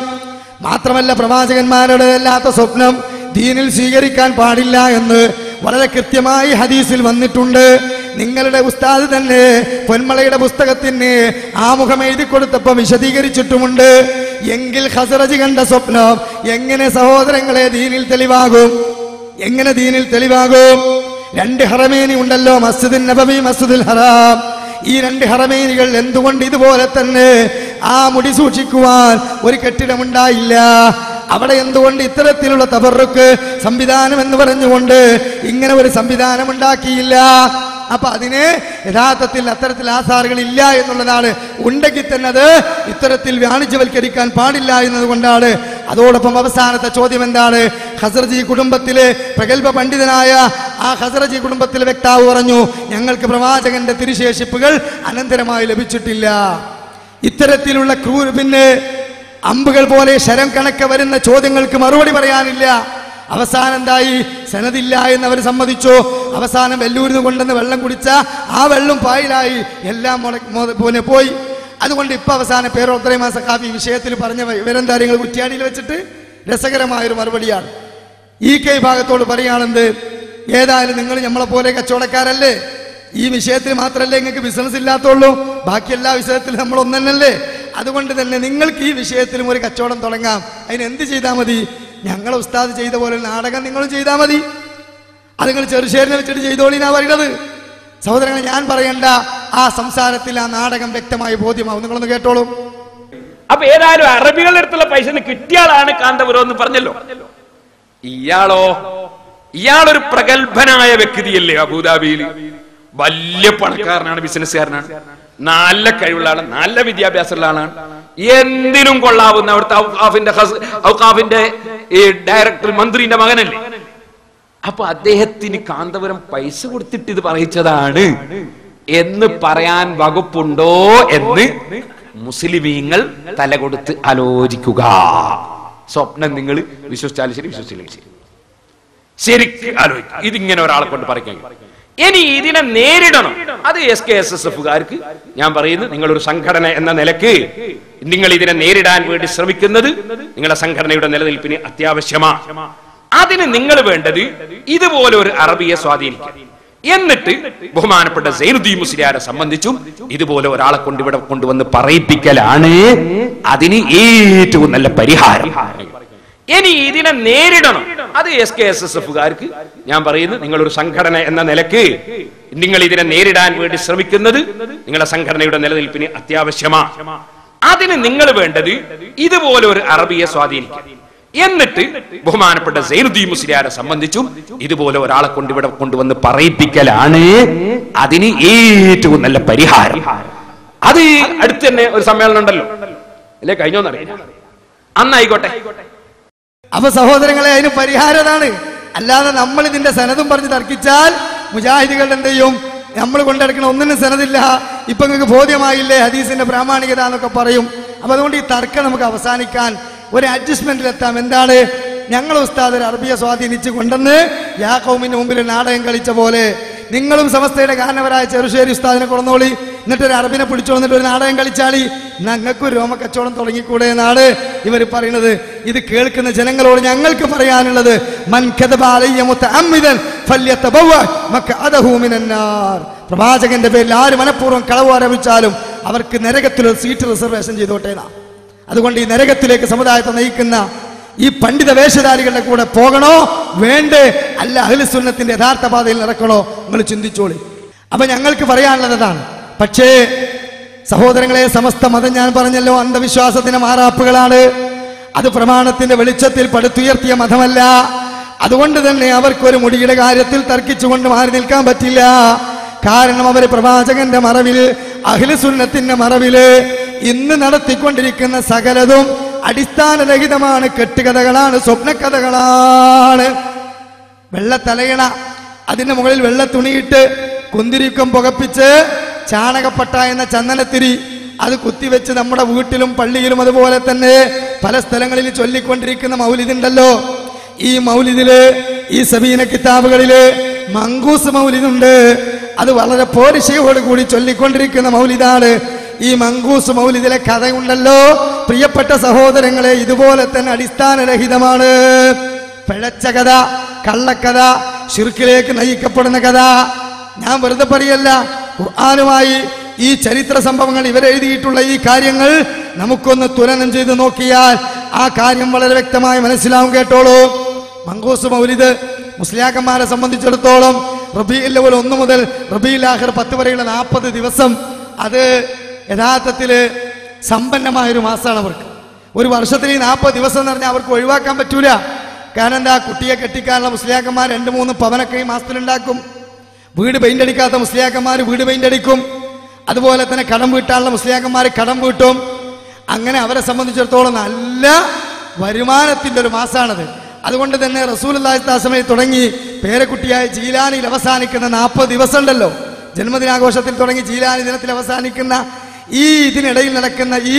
മാത്രമല്ല, പ്രവാചകന്മാരുടെ അല്ലാത്ത സ്വപ്നം ദീനിൽ സ്വീകരിക്കാൻ പാടില്ല എന്ന് വളരെ കൃത്യമായി ഹദീസിൽ വന്നിട്ടുണ്ട്. നിങ്ങളുടെ ഉസ്താദ് തന്നെ പൊന്മളയുടെ പുസ്തകത്തിന് ആമുഖം എഴുതി കൊടുത്തപ്പോൾ വിശദീകരിച്ചിട്ടുമുണ്ട്. എങ്കിൽ ഖസറജ് കണ്ട സ്വപ്നം എങ്ങനെ സഹോദരങ്ങളെ ദീനിൽ തെളിവാകും? എങ്ങനെ ദീനിൽ തെളിവാകും? രണ്ട് ഹറമേനി ഉണ്ടല്ലോ, മസ്ജിദുൻ നബവി, മസ്ജിദുൽ ഹറാം. ഈ രണ്ട് ഹറമേനികൾ എന്തുകൊണ്ട് ഇതുപോലെ തന്നെ ആ മുടി സൂക്ഷിക്കുവാൻ ഒരു കെട്ടിടമുണ്ടായില്ല? അവിടെ എന്തുകൊണ്ട് ഇത്തരത്തിലുള്ള തബറുക്ക് സംവിധാനം എന്ന് പറഞ്ഞുകൊണ്ട് ഇങ്ങനെ ഒരു സംവിധാനം ഉണ്ടാക്കിയില്ല? അപ്പൊ അതിന് യഥാർത്ഥത്തിൽ അത്തരത്തിൽ ആധാറുകൾ ഇല്ല എന്നുള്ളതാണ്. ഉണ്ടെങ്കിൽ തന്നെ അത് ഇത്തരത്തിൽ വാണിജ്യവൽക്കരിക്കാൻ പാടില്ല എന്നതുകൊണ്ടാണ്. അതോടൊപ്പം അവസാനത്തെ ചോദ്യം എന്താണ്? ഖസറജി കുടുംബത്തിലെ പ്രഗത്ഭ പണ്ഡിതനായ ആ ഖസറജി കുടുംബത്തിലെ വ്യക്താവ് പറഞ്ഞു, ഞങ്ങൾക്ക് പ്രവാചകന്റെ തിരുശേഷിപ്പുകൾ അനന്തരമായി ലഭിച്ചിട്ടില്ല. ഇത്തരത്തിലുള്ള പിന്നെ അമ്പുകൾ പോലെ ശരം കണക്കെ വരുന്ന ചോദ്യങ്ങൾക്ക് മറുപടി പറയാനില്ല. അവസാനം എന്തായി? സനദില്ല എന്നവർ സമ്മതിച്ചു. അവസാനം വെല്ലൂരിൽ നിന്ന് കൊണ്ടുവന്ന് വെള്ളം കുടിച്ച ആ വെള്ളം പായിലായി, എല്ലാം പോയി. അതുകൊണ്ട് ഇപ്പൊ അവസാനം പേരോത്തരമാ സഖാഫി വിഷയത്തിൽ പറഞ്ഞ വിവരന്താര്യങ്ങൾ കുറ്റ്യാടിയിൽ വെച്ചിട്ട് രസകരമായൊരു മറുപടിയാണ്. ഈ കെ ഭാഗത്തോട് പറയുകയാണെന്ത്, ഏതായാലും നിങ്ങൾ നമ്മളെ പോലെ കച്ചവടക്കാരല്ലേ, ഈ വിഷയത്തിൽ മാത്രമല്ലേ നിങ്ങൾക്ക് ബിസിനസ് ഇല്ലാത്തുള്ളൂ, ബാക്കി എല്ലാ വിഷയത്തിലും നമ്മൾ ഒന്നല്ലേ. അതുകൊണ്ട് തന്നെ നിങ്ങൾക്ക് ഈ വിഷയത്തിലും ഒരു കച്ചവടം തുടങ്ങാം. അതിന് എന്ത് ചെയ്താൽ മതി? ഞങ്ങളെ ഉസ്താദ് ചെയ്ത പോലെ നാടകം നിങ്ങളും ചെയ്താൽ മതി. അത് നിങ്ങൾ ചെറുശ്ശേരിനെ വെച്ചിട്ട് ചെയ്തോളിനാ പറയുന്നത്. സഹോദരങ്ങളെ, ഞാൻ പറയേണ്ട ആ സംസാരത്തിൽ ആ നാടകം വ്യക്തമായി ബോധ്യമാവും. നിങ്ങളൊന്ന് കേട്ടോളൂ. അപ്പൊ ഏതായാലും അറബികളുടെ അടുത്തുള്ള പൈസ കിട്ടിയാളാണ് കാന്തപുരം എന്ന് പറഞ്ഞല്ലോ. ഇയാളൊരു പ്രഗത്ഭനായ വ്യക്തിയല്ലേ? അബുദാബിയിൽ വലിയ പണക്കാരനാണ്, ബിസിനസ്സുകാരനാണ്, നല്ല കഴിവുള്ള ആളാണ്, നല്ല വിദ്യാഭ്യാസമുള്ള ആളാണ്, എന്തിനും കൊള്ളാവുന്ന അവിടുത്തെ ഔഖാഫിന്റെ ഡയറക്ടർ, മന്ത്രിന്റെ മകനല്ലേ. അപ്പൊ അദ്ദേഹത്തിന് കാന്തപുരം പൈസ കൊടുത്തിട്ട് ഇത് പറയിച്ചതാണ് എന്ന് പറയാൻ വകുപ്പുണ്ടോ എന്ന് മുസ്ലിമീങ്ങൾ തലകൊടുത്ത് ആലോചിക്കുക. സ്വപ്നം നിങ്ങൾ വിശ്വസിച്ചാലും ശരി, വിശ്വസിച്ചില്ലെങ്കിൽ ശരി, ശരിക്കും ആലോചിക്കുക. ഇതിങ്ങനെ ഒരാളെ കൊണ്ട് പറയാൻ. ഇനി ഇതിനെ നേരിടണം. അത് SKSSFകാർക്ക് ഞാൻ പറയുന്നു, നിങ്ങളൊരു സംഘടന എന്ന നിലക്ക് നിങ്ങൾ ഇതിനെ നേരിടാൻ വേണ്ടി ശ്രമിക്കുന്നത് നിങ്ങളുടെ സംഘടനയുടെ നിലനിൽപ്പിന് അത്യാവശ്യമാണ്. അതിന് നിങ്ങൾ വേണ്ടത് ഇതുപോലെ ഒരു അറബിയെ സ്വാധീനിക്കുക. എന്നിട്ട് ബഹുമാനപ്പെട്ട സൈനുദ്ദീൻ മുസ്ലിയാരെ സംബന്ധിച്ചും ഇതുപോലെ ഒരാളെ കൊണ്ട് ഇവിടെ കൊണ്ടുവന്ന് പറയിപ്പിക്കലാണ് അതിന് ഏറ്റവും നല്ല പരിഹാരം. ഇനി ഇതിനെ നേരിടണം. അത് SKSSFകാർക്ക് ഞാൻ പറയുന്നു, നിങ്ങളൊരു സംഘടന എന്ന നിലക്ക് നിങ്ങൾ ഇതിനെ നേരിടാൻ വേണ്ടി ശ്രമിക്കുന്നത് നിങ്ങളുടെ സംഘടനയുടെ നിലനിൽപ്പിന് അത്യാവശ്യമാണ്. അതിന് നിങ്ങൾ വേണ്ടത് ഇതുപോലെ ഒരു അറബിയെ സ്വാധീനിക്കുക. എന്നിട്ട് ബഹുമാനപ്പെട്ട സൈനുദ്ദീൻ മുസ്ലിയാരെ സംബന്ധിച്ചും ഇതുപോലെ ഒരാളെ കൊണ്ട് ഇവിടെ കൊണ്ടുവന്ന് പറയിപ്പിക്കലാണ് അതിന് ഏറ്റവും നല്ല പരിഹാരം. അത് അടുത്ത് തന്നെ ഒരു സമ്മേളനം ഉണ്ടല്ലോ അല്ലെ, കഴിഞ്ഞോന്നറിയില്ല, അന്നായിക്കോട്ടെ. അപ്പൊ സഹോദരങ്ങളെ, അതിന് പരിഹാരതാണ്. അല്ലാതെ നമ്മൾ ഇതിന്റെ സനതും പറഞ്ഞ് തർക്കിച്ചാൽ മുജാഹിദികളുടെ എന്ത് ചെയ്യും? നമ്മൾ കൊണ്ടെടുക്കണ ഒന്നിനും സനദില്ല, ഇപ്പൊ നിങ്ങൾക്ക് ബോധ്യമായില്ലേ ഹദീസിന്റെ പ്രാമാണികത എന്നൊക്കെ പറയും. അപ്പൊ അതുകൊണ്ട് ഈ തർക്കം നമുക്ക് അവസാനിക്കാൻ ഒരു അഡ്ജസ്റ്റ്മെന്റിലെത്താം. എന്താണ്? ഞങ്ങൾ ഉസ്താദ് ഒരു അറബിയെ സ്വാധീനിച്ച് കൊണ്ടുവന്ന് യാ ഖൗമിന്റെ മുമ്പിൽ നാടകം കളിച്ച പോലെ നിങ്ങളും സമസ്തയുടെ കാരണവരായ ചെറുശ്ശേരി ഉസ്താദിനെ കൊണ്ടുവന്നോളി, എന്നിട്ട് ഒരു അറബിനെ പിടിച്ചു വന്നിട്ട് ഒരു നാടകം കളിച്ചാളി, ഞങ്ങൾക്ക് ഒരു രോമക്കച്ചവടം തുടങ്ങിക്കൂടെ എന്നാണ് ഇവർ പറയുന്നത്. ഇത് കേൾക്കുന്ന ജനങ്ങളോട് ഞങ്ങൾക്ക് പറയാനുള്ളത്, മൻ കദബ അലയ്യ മുതഅമ്മിദൻ ഫല്യതബവ്വ മഖഅദഹു മിനന്നാർ. പ്രവാചകന്റെ പേരിൽ ആര് മനഃപൂർവ്വം കളവ് ആരോപിച്ചാലും അവർക്ക് നരകത്തിൽ ഒരു സീറ്റ് റിസർവേഷൻ ചെയ്തോട്ടേനാ. അതുകൊണ്ട് ഈ നരകത്തിലേക്ക് സമുദായത്തെ നയിക്കുന്ന ഈ പണ്ഡിത വേഷധാരികളുടെ കൂടെ പോകണോ വേണ്ടേ, അല്ല അഹ്ലു സുന്നത്തിന്റെ യഥാർത്ഥ പാതയിൽ നടക്കണോ? നിങ്ങൾ ചിന്തിച്ചോളി. അപ്പൊ ഞങ്ങൾക്ക് പറയാനുള്ളത് അതാണ്. പക്ഷേ സഹോദരങ്ങളെ, സമസ്ത മതം ഞാൻ പറഞ്ഞല്ലോ അന്ധവിശ്വാസത്തിന്റെ മാറാപ്പുകളാണ്. അത് പ്രമാണത്തിന്റെ വെളിച്ചത്തിൽ പടുത്തുയർത്തിയ മതമല്ല. അതുകൊണ്ട് തന്നെ അവർക്കൊരു മുടിയുടെ കാര്യത്തിൽ തർക്കിച്ചുകൊണ്ട് മാറി നിൽക്കാൻ പറ്റില്ല. കാരണം അവർ പ്രവാചകന്റെ മറവിൽ, അഹ്ലു സുന്നത്തിന്റെ മറവില് ഇന്ന് നടത്തിക്കൊണ്ടിരിക്കുന്ന സകലതും അടിസ്ഥാനരഹിതമാണ്, കെട്ടുകഥകളാണ്, സ്വപ്നക്കഥകളാണ്. വെള്ളത്തലയണ, അതിന്റെ മുകളിൽ വെള്ള തുണിയിട്ട് കുന്തിരിക്കം പുകപ്പിച്ച് ചാണകപ്പട്ട എന്ന ചന്ദനത്തിരി അത് കുത്തിവെച്ച് നമ്മുടെ വീട്ടിലും പള്ളിയിലും അതുപോലെ തന്നെ പല സ്ഥലങ്ങളിൽ ചൊല്ലിക്കൊണ്ടിരിക്കുന്ന മൗലിദുണ്ടല്ലോ. ഈ മൗലിദില്, ഈ സബീന കിതാബുകളില് മങ്കൂസ് മൗലിദുണ്ട്. അത് വളരെ പോരിശയോടുകൂടി ചൊല്ലിക്കൊണ്ടിരിക്കുന്ന മൗലിദാണ്. ഈ മങ്കൂസ് മൗലിദിലെ കഥയുണ്ടല്ലോ പ്രിയപ്പെട്ട സഹോദരങ്ങളെ, ഇതുപോലെ തന്നെ അടിസ്ഥാനരഹിതമാണ്. പിഴച്ച കഥ, കള്ളക്കഥ, ശിർക്കിലേക്ക് നയിക്കപ്പെടുന്ന കഥ. ഞാൻ വെറുതെ പറയല്ല, ഖുർആനുമായി ഈ ചരിത്ര സംഭവങ്ങൾ ഇവരെഴുതിയിട്ടുള്ള ഈ കാര്യങ്ങൾ നമുക്കൊന്ന് തുലനം ചെയ്ത് നോക്കിയാൽ ആ കാര്യം വളരെ വ്യക്തമായി മനസ്സിലാവും. കേട്ടോളൂ. മങ്കൂസ് മൗലിദ് മുസ്ലിയാക്കന്മാരെ സംബന്ധിച്ചിടത്തോളം റബീഉൽ അവ്വൽ 1 മുതൽ റബീഉൽ ആഖിർ 10 വരെയുള്ള 40 ദിവസം അത് യഥാർത്ഥത്തിൽ സമ്പന്നമായൊരു മാസമാണ് അവർക്ക്. ഒരു വർഷത്തിൽ ഈ 40 ദിവസം എന്ന് പറഞ്ഞാൽ അവർക്ക് ഒഴിവാക്കാൻ പറ്റൂല. കാരണം എന്താ, കുട്ടിയെ കെട്ടിക്കാനുള്ള മുസ്ലിയാക്കന്മാർ 2-3 പവനൊക്കെ ഈ മാസത്തിലുണ്ടാക്കും. വീട് പെയിന്റ് അടിക്കാത്ത മുസ്ലിയാക്കന്മാർ വീട് പെയിന്റ് അടിക്കും. അതുപോലെ തന്നെ കടം വീട്ടാനുള്ള മുസ്ലിയാക്കന്മാർ കടം വീട്ടും. അങ്ങനെ അവരെ സംബന്ധിച്ചിടത്തോളം നല്ല വരുമാനത്തിന്റെ ഒരു മാസമാണത്. അതുകൊണ്ട് തന്നെ റസൂലുള്ളാഹി സ്വല്ലല്ലാഹു അലൈഹി വസല്ലം തുടങ്ങി പേരക്കുട്ടിയായ ജീലാനിയിൽ അവസാനിക്കുന്ന 40 ദിവസം ഉണ്ടല്ലോ, ജന്മദിനാഘോഷത്തിൽ തുടങ്ങി ജീലാനി ദിനത്തിൽ അവസാനിക്കുന്ന ഈ ഇതിനിടയിൽ നടക്കുന്ന ഈ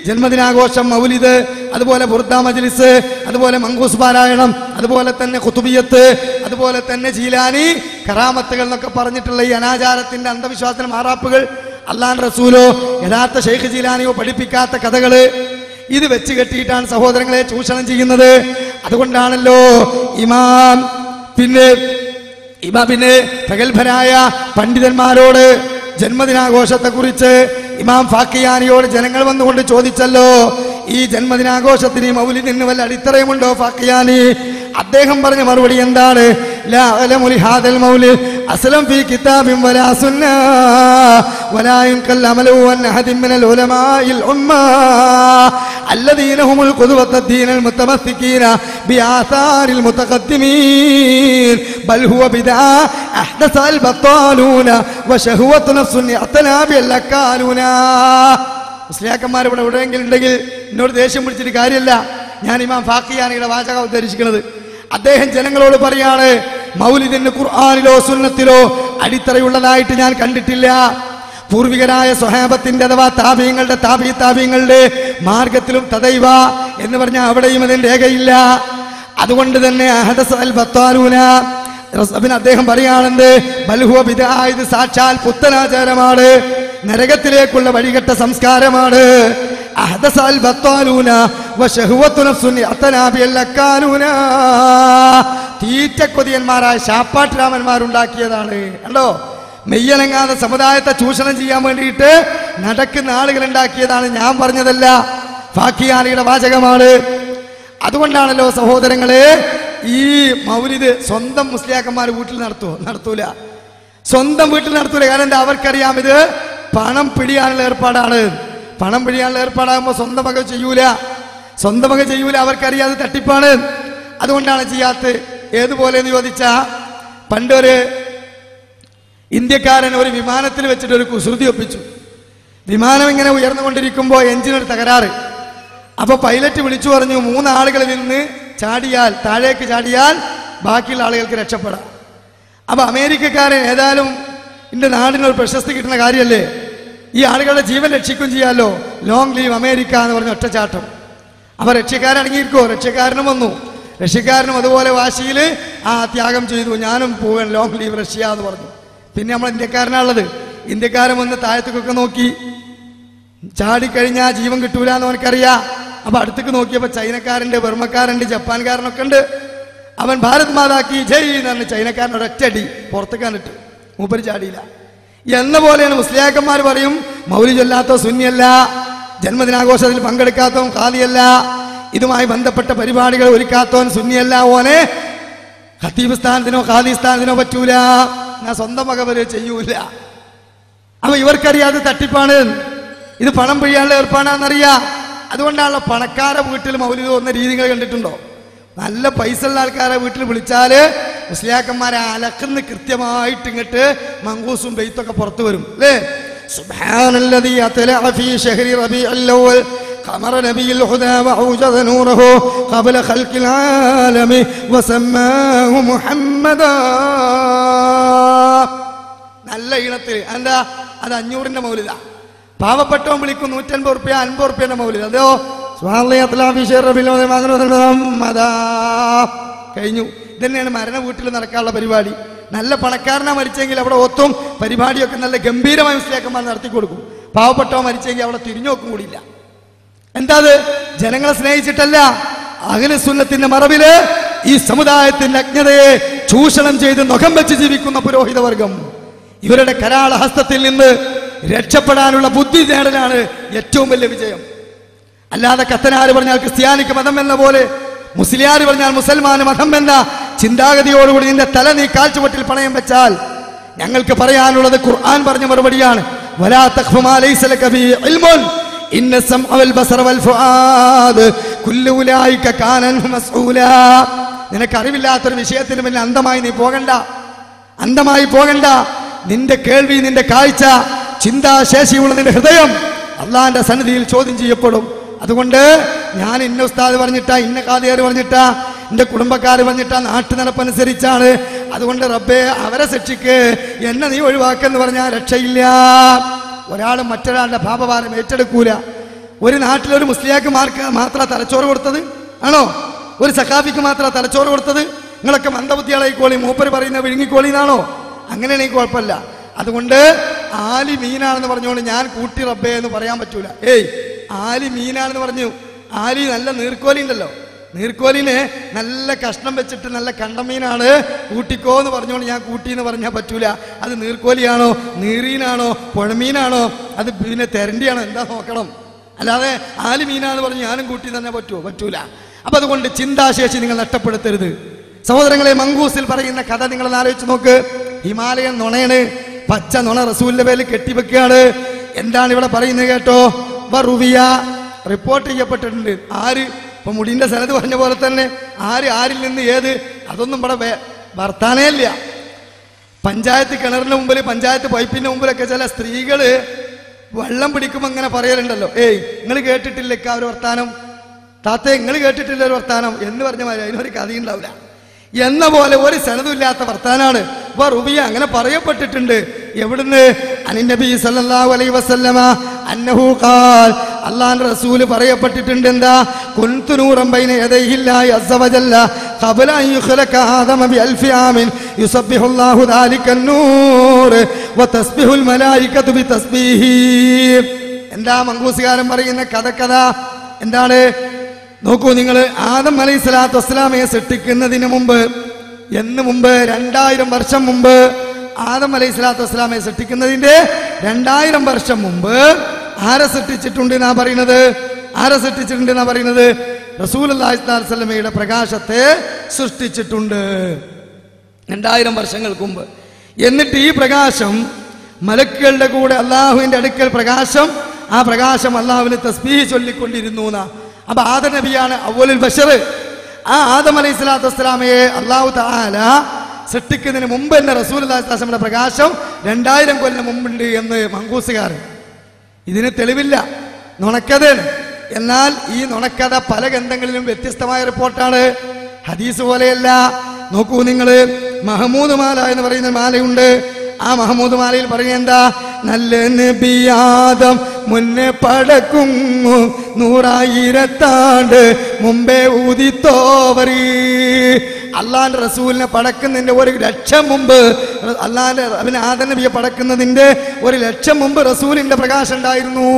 ജന്മദിനാഘോഷം, മൗലിദ്, അതുപോലെ ബുർദ മജ്ലിസ്, അതുപോലെ മങ്കൂസ് പാരായണം, അതുപോലെ തന്നെ ഖുതുബിയത്ത്, അതുപോലെ തന്നെ ജീലാനി കറാമത്തുകൾ എന്നൊക്കെ പറഞ്ഞിട്ടുള്ള ഈ അനാചാരത്തിന്റെ അന്ധവിശ്വാസത്തിന്റെ മാറാപ്പുകൾ, അല്ലാഹുവിന്റെ റസൂലോ യഥാർത്ഥ ഷെയ്ഖ് ജീലാനിയോ പഠിപ്പിക്കാത്ത കഥകള് ഇത് വെച്ച് കെട്ടിയിട്ടാണ് സഹോദരങ്ങളെ ചൂഷണം ചെയ്യുന്നത്. അതുകൊണ്ടാണല്ലോ ഇമാം പിന്നെ പ്രഗത്ഭരായ പണ്ഡിതന്മാരോട് ജന്മദിനാഘോഷത്തെ കുറിച്ച് ഇമാം ഫാക്കിയാനിയോട് ജനങ്ങൾ വന്നുകൊണ്ട് ചോദിച്ചല്ലോ, ഈ ജന്മദിനാഘോഷത്തിന് മൗലിദിന് വല്ല അടിത്തറയുമുണ്ടോ ഫാക്കിയാനി? അദ്ദേഹം പറഞ്ഞ മറുപടി എന്താണ്? ലാ അലമു ലിഹാദൽ മൗലിദ് അസ്ലം ഫീ കിതാബിൻ വലാ സുന്ന വലാ യുൻകൽ അമലു അൻ അഹദിൻ മിനൽ ഉലമാഇൽ ഉമ്മ الذين هم القدوة الدين المتمسكين بآثار المتقدمين بل هو بدعة أحدث البطالون وشهوة نفس اعتنى بالأكالون. മുസ്ലിയാക്കന്മാർ ഇവിടെ എവിടെയെങ്കിലും ഉണ്ടെങ്കിൽ എന്നോട് ദേഷ്യം പിടിച്ചിട്ട് കാര്യമില്ല. ഞാൻ ഇമാം ഫാക്കിയാനിയുടെ വാചകം ഉദ്ധരിച്ചിരിക്കുന്നത്. അദ്ദേഹം ജനങ്ങളോട് പറയാണ്, മൗലിദിന് ഖുർആനിലോ സുന്നത്തിലോ അടിത്തറയുള്ളതായിട്ട് ഞാൻ കണ്ടിട്ടില്ല. പൂർവികരായ സ്വഹാബത്തിന്റെ അഥവാ താബീങ്ങളുടെ താബീങ്ങളുടെ മാർഗത്തിലും തദൈവ എന്ന് പറഞ്ഞാൽ അവിടെയും അതിന് രേഖയില്ല. അതുകൊണ്ട് തന്നെ അദ്ദേഹം പറയാണെന്ന് ബൽഹുവ ബിദ്അ, ഇത് സാക്ഷാൽ പുത്തനാചാരമാണ്, നരകത്തിലേക്കുള്ള വഴികെട്ട സംസ്കാരമാണ്. തീറ്റക്കൊതിയന്മാരായ ശാപ്പാട്ട് രാമന്മാരുണ്ടാക്കിയതാണ്. കണ്ടോ, മെയ്യനങ്ങാതെ സമുദായത്തെ ചൂഷണം ചെയ്യാൻ വേണ്ടിയിട്ട് നടക്കുന്ന ആളുകൾ ഉണ്ടാക്കിയതാണ്, ഞാൻ പറഞ്ഞതല്ല, ഫാക്കിയാനിയുടെ വാചകമാണ്. അതുകൊണ്ടാണല്ലോ സഹോദരങ്ങളെ ഈ മൗലിദ് സ്വന്തം മുസ്ലിയാക്കന്മാർ വീട്ടിൽ നടത്തൂല, സ്വന്തം വീട്ടിൽ നടത്തൂല. കാരണം എന്താ, അവർക്കറിയാം ഇത് പണം പിടിയാനുള്ള ഏർപ്പാടാണ്. പണം പിടിയാനുള്ള ഏർപ്പാടാകുമ്പോൾ സ്വന്തം വക ചെയ്യൂല, അവർക്കറിയാം അത് തട്ടിപ്പാണ്. അതുകൊണ്ടാണ് ചെയ്യാത്തത്. ഏതുപോലെ എന്ന് ചോദിച്ചാ, പണ്ടൊരു ഇന്ത്യക്കാരൻ ഒരു വിമാനത്തിൽ വെച്ചിട്ട് ഒരു കുസൃതി ഒപ്പിച്ചു. വിമാനം ഇങ്ങനെ ഉയർന്നുകൊണ്ടിരിക്കുമ്പോൾ എഞ്ചിനൊരു തകരാറ്. അപ്പൊ പൈലറ്റ് വിളിച്ചു പറഞ്ഞു, 3 ആളുകളിൽ നിന്ന് താഴേക്ക് ചാടിയാൽ ബാക്കിയുള്ള ആളുകൾക്ക് രക്ഷപ്പെടാം. അപ്പൊ അമേരിക്കക്കാരൻ ഏതായാലും എന്റെ നാടിനൊരു പ്രശസ്തി കിട്ടുന്ന കാര്യമല്ലേ, ഈ ആളുകളുടെ ജീവൻ രക്ഷിക്കും ചെയ്യാമല്ലോ, ലോങ് ലീവ് അമേരിക്ക എന്ന് പറഞ്ഞ ഒറ്റച്ചാട്ടം. അപ്പൊ രക്ഷ്യക്കാരൻ അടങ്ങിയിരിക്കോ? രക്ഷ്യക്കാരനും വന്നു. റഷ്യക്കാരനും അതുപോലെ വാശിയിൽ ത്യാഗം ചെയ്തു, ഞാനും പോവാൻ ലോങ് ലീവ് റഷ്യ എന്ന് പറഞ്ഞു. പിന്നെ നമ്മൾ ഇന്ത്യക്കാരനാണുള്ളത്. ഇന്ത്യക്കാരൻ വന്ന് താഴത്തേക്കൊക്കെ നോക്കി, ചാടിക്കഴിഞ്ഞാൽ ജീവൻ കിട്ടൂല എന്ന് അവനക്കറിയാം. അപ്പൊ അടുത്തേക്ക് നോക്കിയപ്പോ ചൈനക്കാരുണ്ട്, ബർമ്മക്കാരുണ്ട്, ജപ്പാൻകാരനൊക്കെ ഉണ്ട്. അവൻ ഭാരത് മാതാക്കി ജയ് എന്ന് പറഞ്ഞ് ചൈനക്കാരനോട് ഒറ്റടി പുറത്തേക്കാനിട്ട് മൂപ്പര് ചാടിയില്ല. എന്ന പോലെയാണ് മുസ്ലിയാക്കന്മാർ പറയും, മൗലിദ് ചൊല്ലാത്ത സുന്നിയല്ല, ജന്മദിനാഘോഷത്തിൽ പങ്കെടുക്കാത്തവൻ ഖാദിയല്ല. ഇതുമായി ബന്ധപ്പെട്ട പരിപാടികൾ ഒരുക്കാത്തോൻ സുന്നിയല്ല, ഓനെ ഖത്തീബ് സ്ഥാനത്തിനോ ഖാദി സ്ഥാനത്തിനോ പറ്റൂല, ഞാൻ സ്വന്തം വകവര് ചെയ്യൂല. അപ്പൊ ഇവർക്കറിയാതെ തട്ടിപ്പാണ്, ഇത് പണം പിഴിയാനുള്ള ഏർപ്പാടാണെന്നറിയാം. അതുകൊണ്ടാണല്ലോ പണക്കാരെ വീട്ടിൽ മൗലിദ് പോകുന്ന രീതികൾ കണ്ടിട്ടുണ്ടോ? നല്ല പൈസ ഉള്ള ആൾക്കാരെ വീട്ടിൽ വിളിച്ചാല് മുസ്ലിയാക്കന്മാരെ അലക്കുന്ന കൃത്യമായിട്ട് ഇങ്ങോട്ട് മങ്കൂസും ബെയ്ത്തൊക്കെ പുറത്തു വരും അല്ലേ? സുബ്ഹാനല്ലദീ അത്ലഅ ഫീ ശഹ്രി റബീഉൽ അവ്വൽ ഖമറ നബിയുൽ ഹുദാ വഅൗജദ നൂറഹു ഖബല ഖൽഖിൽ ആലമി വസമ്മാഹു മുഹമ്മദാ. നല്ല ഈണത്തിൽ. എന്താ അത്? 500ന്റെ മൗലിദ. പാവപ്പെട്ടവൻ വിളിക്കും 150 റുപ്യ 50 റുപ്യന്റെ മൗലിദ്. അതോ കഴിഞ്ഞു. ഇതന്നെയാണ് മരണ വീട്ടിൽ നടക്കാനുള്ള പരിപാടി. നല്ല പണക്കാരനാ മരിച്ചെങ്കിൽ അവിടെ ഒത്തും പരിപാടിയൊക്കെ നല്ല ഗംഭീരമായി മുസ്ലിയാക്കന്മാർ നടത്തി കൊടുക്കും. പാവപ്പെട്ടവൻ മരിച്ചെങ്കിൽ അവിടെ തിരിഞ്ഞു നോക്കും കൂടിയില്ല. എന്താ അത്? ജനങ്ങളെ സ്നേഹിച്ചിട്ടല്ല, അഹ്ലു സുന്നത്തിന്റെ മറവില് ഈ സമുദായത്തിന്റെ അജ്ഞതയെ ചൂഷണം ചെയ്ത് നഖം വെച്ച് ജീവിക്കുന്ന പുരോഹിത വർഗം, ഇവരുടെ കരാള ഹസ്തത്തിൽ നിന്ന് രക്ഷപ്പെടാനുള്ള ബുദ്ധി നേടലാണ് ഏറ്റവും വലിയ വിജയം. അല്ലാതെ കത്തനാര് പറഞ്ഞാൽ ക്രിസ്ത്യാനിക്ക് മതം എന്ന പോലെ, മുസ്ലിയാർ പറഞ്ഞാൽ മുസൽമാന് മതം എന്ന ചിന്താഗതിയോടുകൂടി നിന്റെ തല നീ കാൽച്ചുവട്ടിൽ പണയം വെച്ചാൽ ഞങ്ങൾക്ക് പറയാനുള്ളത് ഖുർആൻ പറഞ്ഞ മറുപടിയാണ്. വലാ തഖ്ഫു മാ ലൈസ ലക ബിഹി ഇൽമുൻ ഇന്ന സമഅ വൽ ബസറ വൽ ഫുആദ് കുല്ലു ഉലൈക കാന അൻഹു മസ്ഊലാ. നിനക്ക് അറിവില്ലാത്തൊരു വിഷയത്തിന് പിന്നെ അന്ധമായി നീ പോകണ്ട, അന്ധമായി പോകണ്ട. നിന്റെ കേൾവി, നിന്റെ കാഴ്ച, ചിന്താശേഷിയുള്ള നിന്റെ ഹൃദയം അള്ളാന്റെ സന്നിധിയിൽ ചോദ്യം ചെയ്യപ്പെടും. അതുകൊണ്ട് ഞാൻ ഇന്ന ഉസ്താദ് പറഞ്ഞിട്ടാ, ഇന്ന ഖാദിയാർ പറഞ്ഞിട്ടാ, എന്റെ കുടുംബക്കാർ പറഞ്ഞിട്ടാ, നാട്ടു നടപ്പനുസരിച്ചാണ്, അതുകൊണ്ട് റബ്ബേ അവരെ ശിക്ഷിക്ക്, എന്നെ നീ ഒഴിവാക്കെന്ന് പറഞ്ഞാൽ രക്ഷയില്ല. ഒരാളും മറ്റൊരാളുടെ പാപഭാരം ഏറ്റെടുക്കൂല. ഒരു നാട്ടിലൊരു മുസ്ലിയാക്ക് മാത്രം തലച്ചോറ് കൊടുത്തത് ആണോ? ഒരു സഖാഫിക്ക് മാത്രം തലച്ചോറ് കൊടുത്തത്? നിങ്ങളൊക്കെ മന്ദബുദ്ധിയാളായിക്കോളി, മൂപ്പര് പറയുന്ന വിഴുങ്ങിക്കോളി എന്നാണോ? അങ്ങനെയാണെങ്കിൽ കുഴപ്പമില്ല. അതുകൊണ്ട് ആലി മീനാണെന്ന് പറഞ്ഞുകൊണ്ട് ഞാൻ കൂട്ടി റബ്ബേ എന്ന് പറയാൻ പറ്റൂല. ആലി മീനാണെന്ന് പറഞ്ഞു. ആലി നല്ല നീർക്കോലി ഉണ്ടല്ലോ, നീർക്കോലിനെ നല്ല കഷ്ണം വെച്ചിട്ട് നല്ല കണ്ടമീനാണ്, കൂട്ടിക്കോ എന്ന് പറഞ്ഞുകൊണ്ട് ഞാൻ കൂട്ടി എന്ന് പറഞ്ഞാൽ പറ്റൂല. അത് നീർക്കോലിയാണോ, നീറീനാണോ, പുഴമീനാണോ, അത് പിന്നെ തെരണ്ടിയാണോ, എന്താ നോക്കണം. അല്ലാതെ ആലി മീനാന്ന് പറഞ്ഞ് ഞാനും കൂട്ടി തന്നെ പറ്റുമോ? പറ്റൂല. അപ്പൊ അതുകൊണ്ട് ചിന്താശേഷി നിങ്ങൾ നഷ്ടപ്പെടുത്തരുത് സഹോദരങ്ങളെ. മങ്കൂസിൽ പറയുന്ന കഥ നിങ്ങൾ ആലോചിച്ച് നോക്ക്. ഹിമാലയൻ നുണയാണ്, പച്ച നുണ റസൂലിന്റെ പേരിൽ കെട്ടിവെക്കുകയാണ്. എന്താണ് ഇവിടെ പറയുന്നത് കേട്ടോ? വറുവിയ റിപ്പോർട്ട് ചെയ്യപ്പെട്ടിട്ടുണ്ട്. ആര്? ഇപ്പൊ മുടിന്റെ സനത് പറഞ്ഞ പോലെ തന്നെ ആര്, ആരിൽ നിന്ന്, ഏത്, അതൊന്നും ഇവിടെ വർത്താനേ ഇല്ല. പഞ്ചായത്ത് കിണറിന്റെ മുമ്പിൽ, പഞ്ചായത്ത് പൈപ്പിന്റെ മുമ്പിലൊക്കെ ചില സ്ത്രീകള് വെള്ളം പിടിക്കുമ്പോ അങ്ങനെ പറയലുണ്ടല്ലോ, നിങ്ങൾ കേട്ടിട്ടില്ല ഒരു വർത്താനം, താത്തേ നിങ്ങൾ കേട്ടിട്ടില്ല ഒരു വർത്താനം എന്ന് പറഞ്ഞ മാതിരി അതിനൊരു കഥയുണ്ടാവില്ല എന്ന പോലെ ഒരു സനതുമില്ലാത്ത വർത്താനാണ്. വറുവിയ അങ്ങനെ പറയപ്പെട്ടിട്ടുണ്ട്. എവിടുന്ന്? അനിന്നബി സല്ലല്ലാഹു അലൈഹി വസല്ലമ അന്നഹു ഖാൽ, അല്ലാഹുവിന്റെ റസൂൽ പറയപ്പെട്ടിട്ടുണ്ട്. എന്താ? കുൻതു നൂറൻ ബൈന യദൈഹില്ലാഹി അസ്സ വജല്ല ഖബല അൻ യുഖ്ലഖ ആദമ ബിഅൽഫി ആമിൻ യുസബ്ബിഹുല്ലാഹു ദാലികൻ നൂർ വതസ്ബിഹുൽ മലായികതു ബിതസ്ബീഹി. എന്താ മങ്കൂസുകാരൻ പറയുന്ന കഥ? എന്താണ്? നോക്കൂ നിങ്ങൾ. ആദം അലൈഹി സ്വലാത്തു വസ്സലാമയെ സൃഷ്ടിക്കുന്നതിന് മുമ്പ്, എന്ന് മുമ്പ്, 2000 വർഷം മുമ്പ്, ആദം അലൈഹി സ്വലാത്തു വസ്സലാമയെ സൃഷ്ടിക്കുന്നതിന്റെ 2000 വർഷം മുമ്പ് ആരെ സൃഷ്ടിച്ചിട്ടുണ്ട് എന്നാ പറയുന്നത്? ആരെ സൃഷ്ടിച്ചിട്ടുണ്ട് എന്നാ പറയുന്നത്? റസൂലുള്ളാഹി സ്വല്ലല്ലാഹു അലൈഹി വസല്ലമയുടെ പ്രകാശത്തെ സൃഷ്ടിച്ചിട്ടുണ്ട് 2000 വർഷങ്ങൾക്ക് മുമ്പ്. എന്നിട്ട് ഈ പ്രകാശം മലക്കുകളുടെ കൂടെ അള്ളാഹുവിന്റെ അടുക്കൽ പ്രകാശം, ആ പ്രകാശം അള്ളാഹുവിന് തസ്ബീഹ് ചൊല്ലിക്കൊണ്ടിരുന്നു എന്നാ. അപ്പൊ ആദം നബിയാണ് അവ്വലുൽ ബശർ. ആ ആദം അലൈഹി സ്വലാത്തു വസ്സലാമയെ അല്ലാഹു തആല സൃഷ്ടിക്കുന്നതിന് മുമ്പ് തന്നെ റസൂലുള്ളാഹി സ്വല്ലല്ലാഹു അലൈഹി വസല്ലമയുടെ പ്രകാശം 2000 കൊല്ലം മുമ്പുണ്ട് എന്ന് മങ്കൂസുകാരൻ. ഇതിന് തെളിവില്ല, നുണക്കഥയാണ്. എന്നാൽ ഈ നുണക്കഥ പല ഗ്രന്ഥങ്ങളിലും വ്യത്യസ്തമായ റിപ്പോർട്ടാണ്, ഹദീസ് പോലെയല്ല. നോക്കൂ നിങ്ങൾ, മഹമൂദ് മാല എന്ന് പറയുന്ന മാലയുണ്ട്. ആ മഹമൂദ് മാലയിൽ പറയുന്നത് എന്താ? നല്ല നബിയാദം മുന്നേ പടക്കുന്നു 100,000 മുമ്പേ ഊതിത്തോവറി. അള്ളാന്റെ റസൂലിനെ പടക്കുന്നതിന്റെ 1,00,000 മുമ്പ്, അള്ളാന്റെ അവന് ആദം നബിയെ പടക്കുന്നതിന്റെ 1,00,000 മുമ്പ് റസൂലിന്റെ പ്രകാശം ഉണ്ടായിരുന്നു.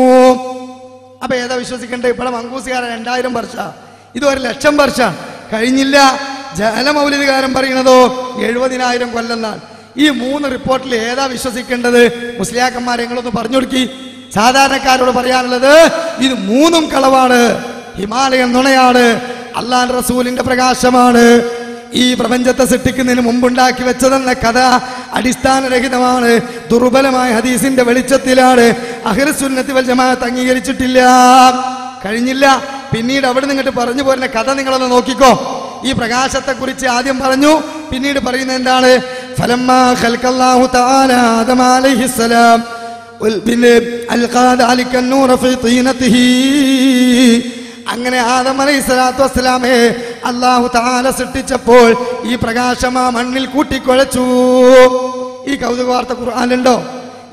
അപ്പൊ ഏതാ വിശ്വസിക്കണ്ടേ? ഇവിടെ മങ്കൂസുകാരൻ 2000 വർഷം, ഇത് 1,00,000 വർഷം കഴിഞ്ഞില്ല. ജലമൗലിദുകാരൻ പറയുന്നതോ 70,000 കൊല്ലെന്നാണ്. ഈ 3 റിപ്പോർട്ടിൽ ഏതാ വിശ്വസിക്കേണ്ടത്? മുസ്ലിയാക്കന്മാരെ നിങ്ങളൊന്ന് പറഞ്ഞു കൊടുക്കി. സാധാരണക്കാരോട് പറയാനുള്ളത് ഇത് 3ഉം കളവാണ്. ഹിമാലയൻ നുണയാണ്, അള്ളാഹുവിന്റെ റസൂലിന്റെ പ്രകാശമാണ്. ഈ പ്രപഞ്ചത്തെ സൃഷ്ടിക്കുന്നതിന് മുമ്പുണ്ടാക്കി വെച്ചതെന്ന കഥ അടിസ്ഥാനരഹിതമാണ്, ദുർബലമായ ഹദീസിന്റെ വെളിച്ചത്തിലാണ്. അഹ്ലുസുന്നത്തി വൽ ജമാഅത്ത് അംഗീകരിച്ചിട്ടില്ല, കഴിഞ്ഞില്ല. പിന്നീട് അവിടെ നിന്നിട്ട് പറഞ്ഞു പോരുന്ന കഥ നിങ്ങളൊന്ന് നോക്കിക്കോ. ഈ പ്രകാശത്തെ കുറിച്ച് ആദ്യം പറഞ്ഞു, പിന്നീട് പറയുന്നത് എന്താണ്? ഫലമ്മാ ഖൽഖല്ലാഹു തആല ആദമ അലൈഹിസ്സലാം പിന്നെ അൽഖാദ അലിക്കൻ നൂറ ഫീ തീനതിഹി. അങ്ങനെ ആദം അലൈഹിസ്സലാത്തു വസ്സലാമെ അല്ലാഹു തആല സൃഷ്ടിച്ചപ്പോൾ ഈ പ്രകാശം ആ മണ്ണിൽ കൂട്ടിക്കുഴച്ചു. ഈ കൗതുക വാർത്ത ഖുർആനിലുണ്ടോ?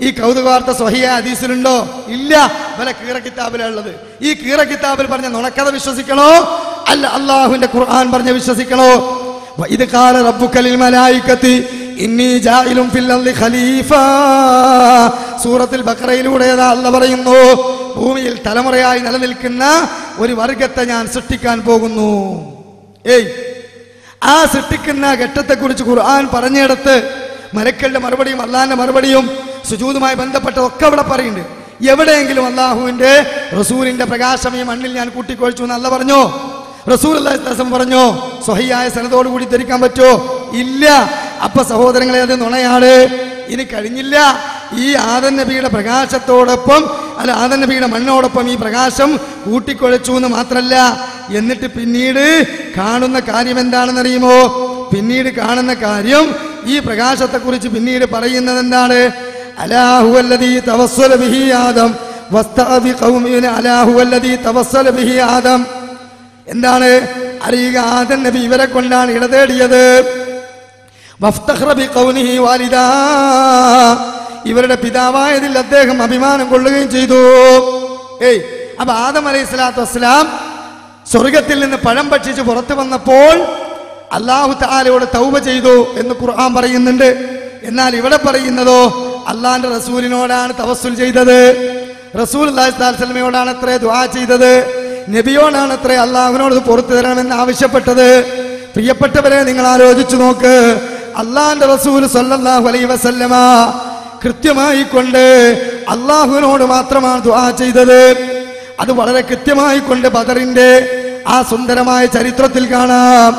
ഈ കൗതുക വാർത്ത സ്വഹീഹ ഹദീസിലുണ്ടോ? ഇല്ല. വല കീറ കിതാബിലാണ് ഉള്ളത്. ഈ കീറ കിതാബിൽ പറഞ്ഞ നുണക്കഥ വിശ്വസിക്കണോ അല്ല അല്ലാഹുവിന്റെ ഖുർആൻ പറഞ്ഞ വിശ്വസിക്കണോ? വഇദ് ഖാല റബ്ബുക ലിൽ മലായികതി ഇന്നി ജാഇലുൻ ഫിൽ അർളി ഖലീഫ. സൂറത്തുൽ ബഖറയിലൂടെ അല്ലാഹു പറയുന്നു, ഭൂമിയിൽ തലമുറയായി നിലനിൽക്കുന്ന ഒരു വർഗത്തെ ഞാൻ സൃഷ്ടിക്കാൻ പോകുന്നു. ആ സൃഷ്ടിക്കുന്ന ഘട്ടത്തെക്കുറിച്ച് ഖുർആൻ പറഞ്ഞിടത്ത് മലക്കളുടെ മറുപടിയും അള്ളാഹിന്റെ മറുപടിയും സുജൂദുമായി ബന്ധപ്പെട്ടതൊക്കെ അവിടെ പറയുന്നുണ്ട്. എവിടെയെങ്കിലും അള്ളാഹുവിന്റെ റസൂലിന്റെ പ്രകാശം ഈ മണ്ണിൽ ഞാൻ കൂട്ടിക്കൊഴിച്ചു എന്ന് അല്ലാഹു പറഞ്ഞോ? റസൂലുള്ളാഹി സ്വല്ലല്ലാഹു അലൈഹി വസല്ലം പറഞ്ഞോ? സ്വഹീഹായ സനദോട് കൂടി ധരിക്കാൻ പറ്റോ? ഇല്ല. അപ്പൊ സഹോദരങ്ങളെ, അത് നുണയാണ്. ഇനി കഴിഞ്ഞില്ല. ഈ ആദം നബിയുടെ പ്രകാശത്തോടൊപ്പം അല്ല ആദം നബിയുടെ മണ്ണോടൊപ്പം ഈ പ്രകാശം കൂട്ടിക്കൊഴിച്ചു എന്ന് മാത്രല്ല, എന്നിട്ട് പിന്നീട് കാണുന്ന കാര്യം എന്താണെന്നറിയുമോ? പിന്നീട് കാണുന്ന കാര്യം, ഈ പ്രകാശത്തെ കുറിച്ച് പിന്നീട് പറയുന്നത് എന്താണ്? അലാഹുവല്ലദീ തവസ്സല ബിഹി ആദം വസ്തഅബി ഖൗമിന. അലാഹുവല്ലദീ തവസ്സല ബിഹി ആദം എന്താണ്? അറിയുക, ആദം നബി ഇവരെ കൊണ്ടാണ് ഇടതേടിയത്. വഫ്തഖറ ബിഖൗനിഹി വാലിദാ, ഇവരുടെ പിതാവായതിൽ അദ്ദേഹം അഭിമാനം കൊള്ളുകയും ചെയ്തു. അപ്പൊ ആദം അലൈഹിസ്സലാത്തു വസ്സലാം സ്വർഗത്തിൽ നിന്ന് പഴം ഭക്ഷിച്ച് പുറത്തു വന്നപ്പോൾ അല്ലാഹു തആലയോട് തൗബ ചെയ്തു എന്ന് ഖുർആൻ പറയുന്നുണ്ട്. എന്നാൽ ഇവിടെ പറയുന്നതോ അള്ളാഹിന്റെ റസൂലിനോടാണ് തവസ്സുൽ ചെയ്തത്. റസൂലുള്ളാഹി സ്വല്ലല്ലാഹു അലൈഹി വസല്ലമയോടാണ് അത്രേ ദുആ ചെയ്തത്. നബിയോടാണ് അത്രേ അള്ളാഹുവിനോട് പുറത്തു തരണമെന്ന് ആവശ്യപ്പെട്ടത്. പ്രിയപ്പെട്ടവരെ, നിങ്ങൾ ആലോചിച്ചു നോക്ക്. അള്ളാഹിന്റെ റസൂൽ സ്വല്ലല്ലാഹു അലൈഹി വസല്ലമ കൃത്യമായി കൊണ്ട് അള്ളാഹുവിനോട് മാത്രമാണ് ദുആ ചെയ്തത്. അത് വളരെ കൃത്യമായി കൊണ്ട് ബദറിന്റെ ആ സുന്ദരമായ ചരിത്രത്തിൽ കാണാം.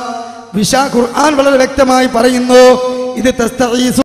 ഖുർആൻ വളരെ വ്യക്തമായി പറയുന്നു, ഇത് തസ്തഈസു